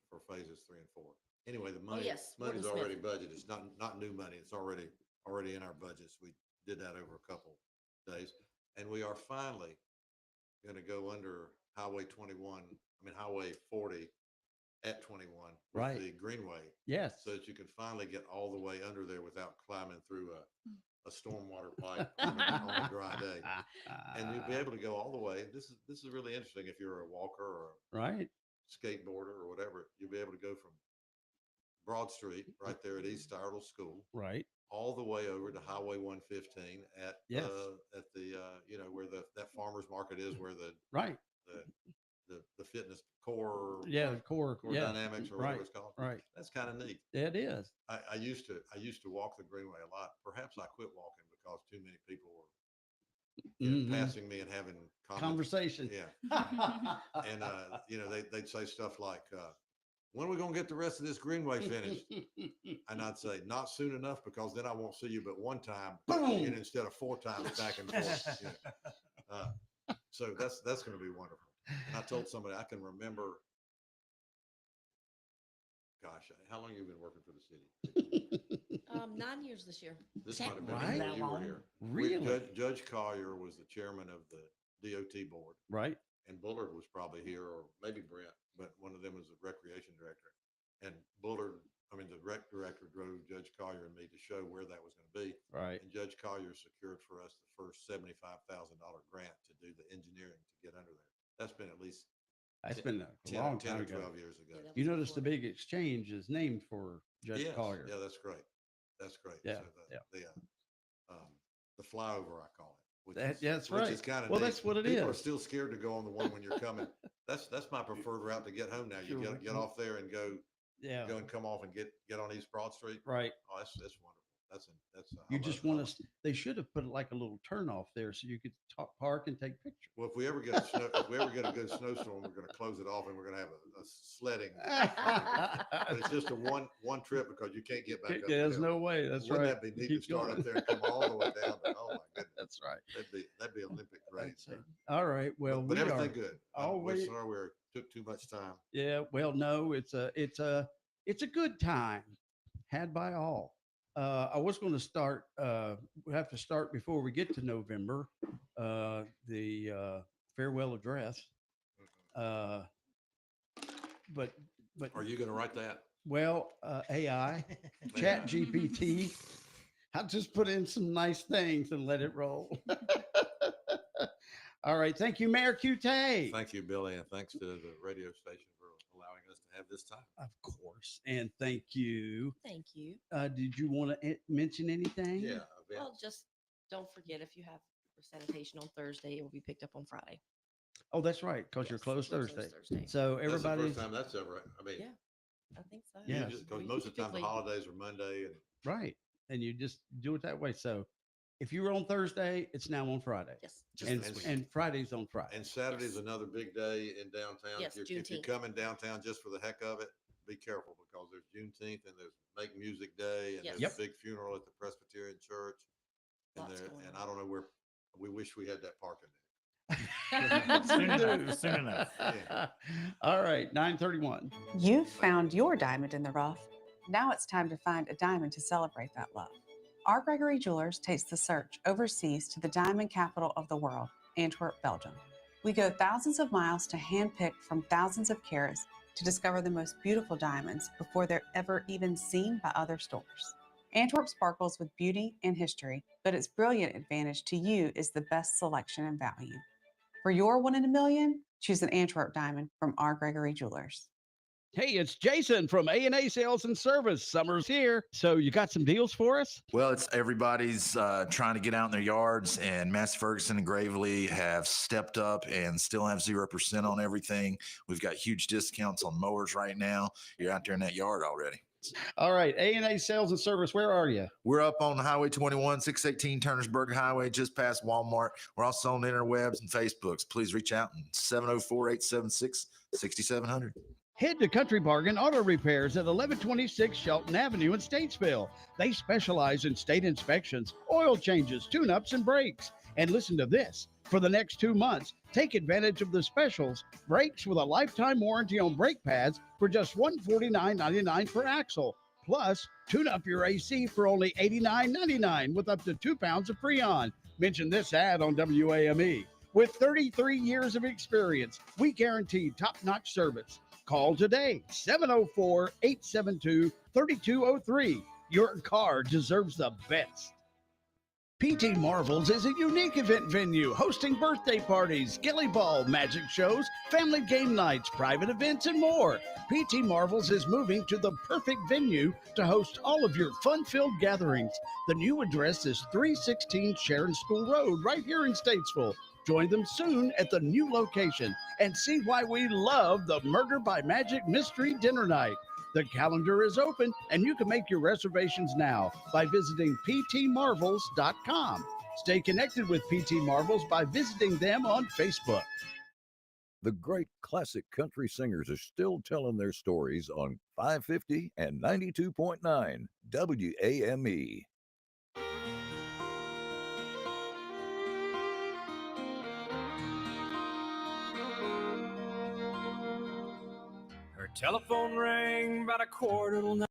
for phases 3 and 4. Anyway, the money, yes, money's Gordon already Smith. budgeted. It's not new money. It's already in our budgets. We did that over a couple days. And we are finally going to go under Highway 40 at 21 with Right. the Greenway. Yes. So that you can finally get all the way under there without climbing through a stormwater pipe on a dry day. And you'll be able to go all the way. This is really interesting if you're a walker or a Right. skateboarder or whatever. You'll be able to go from Broad Street right there at East Iredell School Right. all the way over to Highway 115 at Yes. at the you know, where that farmers market is, where the Right. the fitness core Yeah. Core. Yeah. dynamics or Right. whatever it's called. Right. That's kind of neat. It is. I used to walk the Greenway a lot. Perhaps I quit walking because too many people were Mhm. passing me and having Conversation. Yeah. And you know, they'd say stuff like, when are we gonna get the rest of this Greenway finished? And I'd say, not soon enough, because then I won't see you but one time, Boom. and instead of 4 times back and forth. You know. So that's going to be wonderful. And I told somebody, I can remember, gosh, how long have you been working for the city? 9 years this year. This might have been Right? when you were here. Really? Judge Collier was the chairman of the DOT board, Right. and Bullard was probably here, or maybe Brent, but one of them was the recreation director. And the rec director drove Judge Collier and me to show where that was going to be. Right. And Judge Collier secured for us the first $75,000 grant to do the engineering to get under there. That's been at least That's been a 10 long 10 time or ago. 12 years ago. You notice the big exchange is named for Judge Yes. Collier. Yeah, that's great. That's great. Yeah, So the flyover, I call it. Which That's which right. is kind of Well, that's what it People are is. still scared to go on the one when you're coming. That's my preferred route to get home now. You Sure. get off there and go Yeah. and come off and get on East Broad Street. Right. Oh, that's wonderful. That's You just want to. They should have put like a little turn off there so you could park and take pictures. Well, if we ever get a good snowstorm, we're going to close it off and we're going to have a sledding. But it's just a one trip because you can't get back up. There's no way. That's Wouldn't right. that be neat Keep to start going. up there and come all the way down? Oh my goodness. That's right. That'd be Olympic grade. All right. Well, But we everything are good. always. We're sorry we took too much time. Yeah. Well, no, it's a good time had by all. I was going to start. We have to start before we get to November. The farewell address. But Are you going to write that? well, AI, Chat GPT. I'll just put in some nice things and let it roll. All right. Thank you, Mayor Kutteh. Thank you, Billy, and thanks to the radio station for allowing us to have this time. Of course. And thank you. Thank you. Did you want to mention anything? Yeah. Well, just don't forget, if you have sanitation on Thursday, it will be picked up on Friday. Oh, that's right, because you're closed we're closed Thursday. Thursday. So That's the everybody. first time that's ever. I mean, Yeah, I think so. Yeah. because most of the time the Typically- holidays are Monday, and Right. And you just do it that way. So if you were on Thursday, it's now on Friday. Yes. Just And, this week. and Friday's on Friday. and Saturday's another big day in downtown. Yes, if you're Juneteenth. coming downtown just for the heck of it, be careful, because there's Juneteenth and there's Make Music Day and Yes. there's Yep. a big funeral at the Presbyterian Church. And Lots there, going and on. I don't know where. We wish we had that parking there. Soon enough. Soon enough. Yeah. All right, 9:31. You've found your diamond in the rough. Now it's time to find a diamond to celebrate that love. R. Gregory Jewelers takes the search overseas to the diamond capital of the world, Antwerp, Belgium. We go thousands of miles to handpick from thousands of carats to discover the most beautiful diamonds before they're ever even seen by other stores. Antwerp sparkles with beauty and history, but its brilliant advantage to you is the best selection and value. For your 1 in a million, choose an Antwerp diamond from R. Gregory Jewelers. Hey, it's Jason from A&A Sales and Service. Summer's here, so you got some deals for us? Well, it's everybody's trying to get out in their yards, and Mass Ferguson and Gravely have stepped up and still have 0% on everything. We've got huge discounts on mowers right now. You're out there in that yard already. All right, A&A Sales and Service, where are you? We're up on Highway 21, 618 Turnersburg Highway, just past Walmart. We're also on the interwebs and Facebooks. Please reach out and 704-876-6700. Head to Country Bargain Auto Repairs at 1126 Shelton Avenue in Statesville. They specialize in state inspections, oil changes, tune-ups, and brakes. And listen to this. For the next 2 months, take advantage of the specials. Brakes with a lifetime warranty on brake pads for just $149.99 per axle. Plus, tune up your AC for only $89.99 with up to 2 pounds of Freon. Mention this ad on WAME. With 33 years of experience, we guarantee top-notch service. Call today, 704-872-3203. Your car deserves the best. PT Marvels is a unique event venue hosting birthday parties, ghillie ball, magic shows, family game nights, private events, and more. PT Marvels is moving to the perfect venue to host all of your fun-filled gatherings. The new address is 316 Sharon School Road, right here in Statesville. Join them soon at the new location and see why we love the Murder by Magic Mystery Dinner Night. The calendar is open and you can make your reservations now by visiting ptmarvels.com. Stay connected with PT Marvels by visiting them on Facebook. The great classic country singers are still telling their stories on 550 and 92.9 WAME. Her telephone rang about 8:45.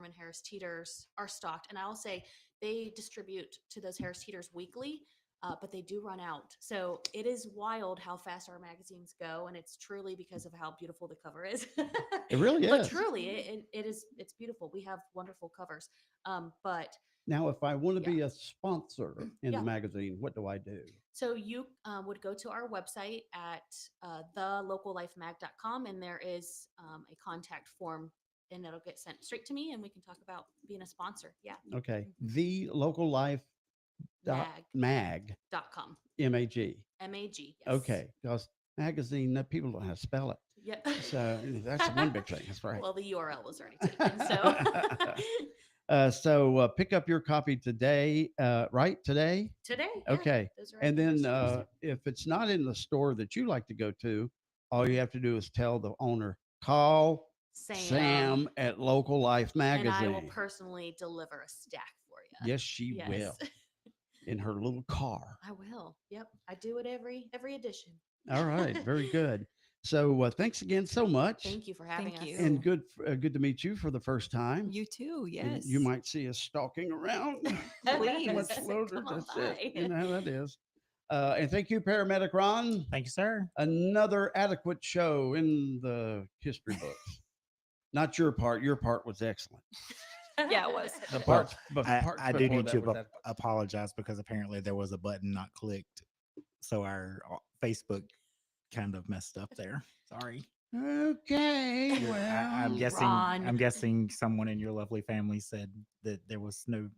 and Harris Teeters are stocked. And I'll say they distribute to those Harris Teeters weekly, but they do run out. So it is wild how fast our magazines go. And it's truly because of how beautiful the cover is. It really But is. truly, it's beautiful. We have wonderful covers. But Now, if I want to be a sponsor in Yeah. the magazine, what do I do? so you would go to our website at thelocallifemag.com, and there is a contact form, and it'll get sent straight to me, and we can talk about being a sponsor. Yeah. Okay. The local life mag .com. MAG. MAG. Yes. Okay. Because magazine, that people don't know how to spell it. Yeah. So that's one big thing. That's right. Well, the URL was already taken. So So pick up your copy today, right? Today? Today. Yeah, Okay. those are And at then stores. if it's not in the store that you like to go to, all you have to do is tell the owner, call Sam at Local Life and I will Magazine. personally deliver a stack for you. Yes, she Yes. will. In her little car. I will. Yep. I do it every edition. All right. Very good. So thanks again so much. Thank you for having us. And good to meet you for the first time. You too. And Yes. you might see us stalking around. Please. Much floater, Come on that's it. by. You know how that is. And thank you, Paramedic Ron. Thank you, sir. Another adequate show in the history books. Not your part. Your part was excellent. Yeah, it was. The Well, parts, but parts I do before need that to was that- apologize because apparently there was a button not clicked. So our Facebook kind of messed up there. Sorry. Okay. You're- Well, I'm guessing Ron. I'm guessing someone in your lovely family said that there was no.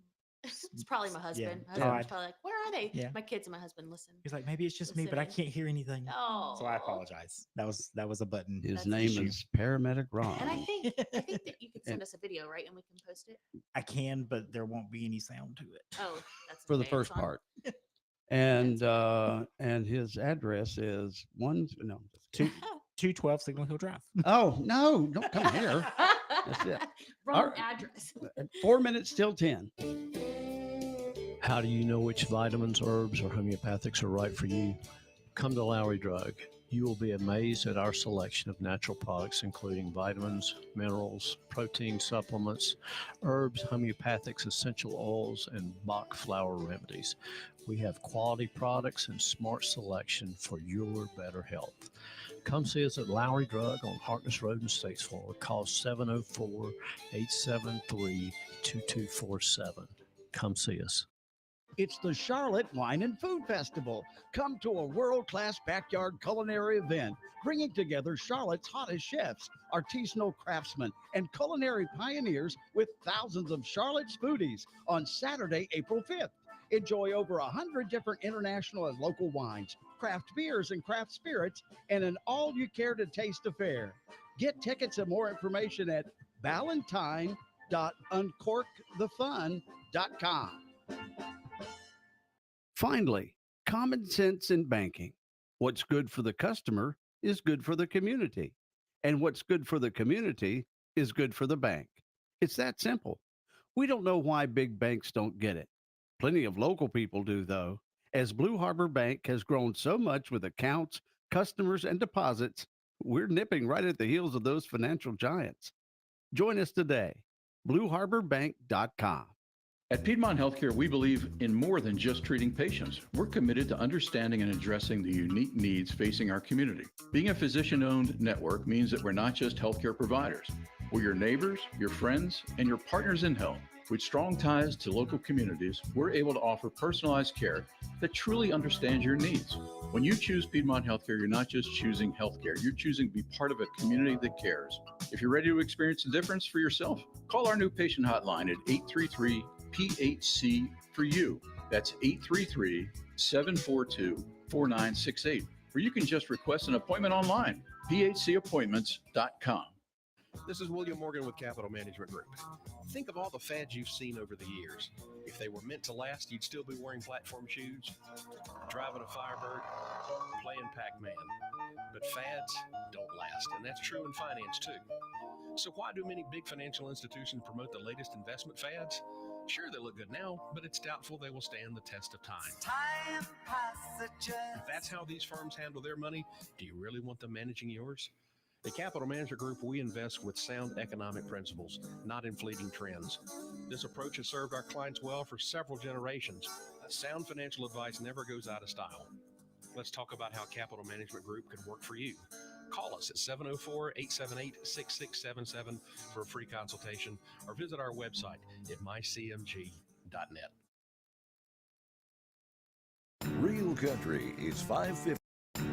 It's probably my husband. My Yeah. husband's probably like, "Where are they?" Yeah. My kids and my husband listen. He's like, maybe it's just me, but I Listening. can't hear anything. Oh. So I apologize. That was a button. His name issue. is Paramedic Ron. And I think that you could send And- us a video, right? And we can post it. I can, but there won't be any sound to it. Oh, that's For the okay, first it's on. part. And his address is 212 Signal Hill Drive. Oh no! Don't come here. That's it. Wrong All right. address. 4 minutes till 10. How do you know which vitamins, herbs, or homeopathics are right for you? Come to Lowry Drug. You will be amazed at our selection of natural products, including vitamins, minerals, protein supplements, herbs, homeopathics, essential oils, and Bach flower remedies. We have quality products and smart selection for your better health. Come see us at Lowry Drug on Harkness Road in Statesville or call 704-873-2247. Come see us. It's the Charlotte Wine and Food Festival. Come to a world-class backyard culinary event, bringing together Charlotte's hottest chefs, artisanal craftsmen, and culinary pioneers with thousands of Charlotte's foodies on Saturday, April 5th. Enjoy over 100 different international and local wines, craft beers and craft spirits, and an all-you-care-to-taste affair. Get tickets and more information at valentine.uncorkthefun.com. Finally, common sense in banking. What's good for the customer is good for the community. And what's good for the community is good for the bank. It's that simple. We don't know why big banks don't get it. Plenty of local people do, though, as Blue Harbor Bank has grown so much with accounts, customers, and deposits, we're nipping right at the heels of those financial giants. Join us today, blueharborbank.com. At Piedmont Healthcare, we believe in more than just treating patients. We're committed to understanding and addressing the unique needs facing our community. Being a physician-owned network means that we're not just healthcare providers. We're your neighbors, your friends, and your partners in health. With strong ties to local communities, we're able to offer personalized care that truly understands your needs. When you choose Piedmont Healthcare, you're not just choosing healthcare, you're choosing to be part of a community that cares. If you're ready to experience a difference for yourself, call our new patient hotline at 833-PHC for you. That's 833-742-4968. Or you can just request an appointment online, phcappointments.com. This is William Morgan with Capital Management Group. Think of all the fads you've seen over the years. If they were meant to last, you'd still be wearing platform shoes, driving a Firebird, playing Pac-Man. But fads don't last, and that's true in finance too. So why do many big financial institutions promote the latest investment fads? Sure, they look good now, but it's doubtful they will stand the test of time. If that's how these firms handle their money, do you really want them managing yours? At Capital Management Group, we invest with sound economic principles, not in fleeting trends. This approach has served our clients well for several generations. Sound financial advice never goes out of style. Let's talk about how Capital Management Group can work for you. Call us at 704-878-6677 for a free consultation or visit our website at mycmg.net. Real Country is 550.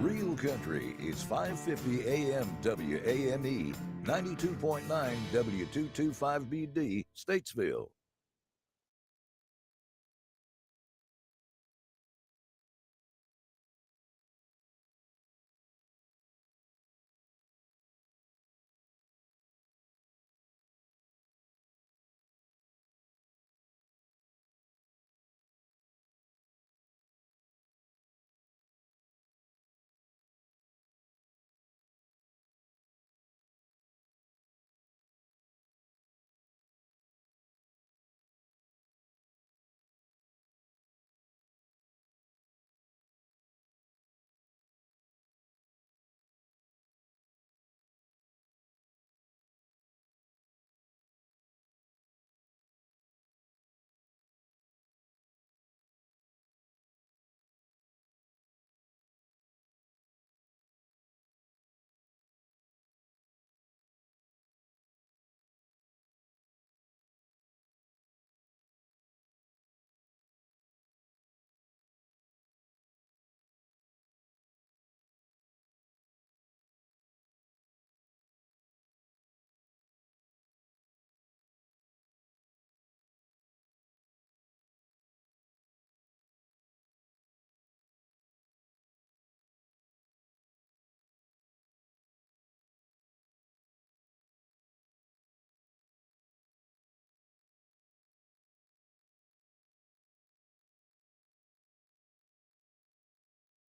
Real Country is 550 AM WAME, 92.9 W225BD, Statesville.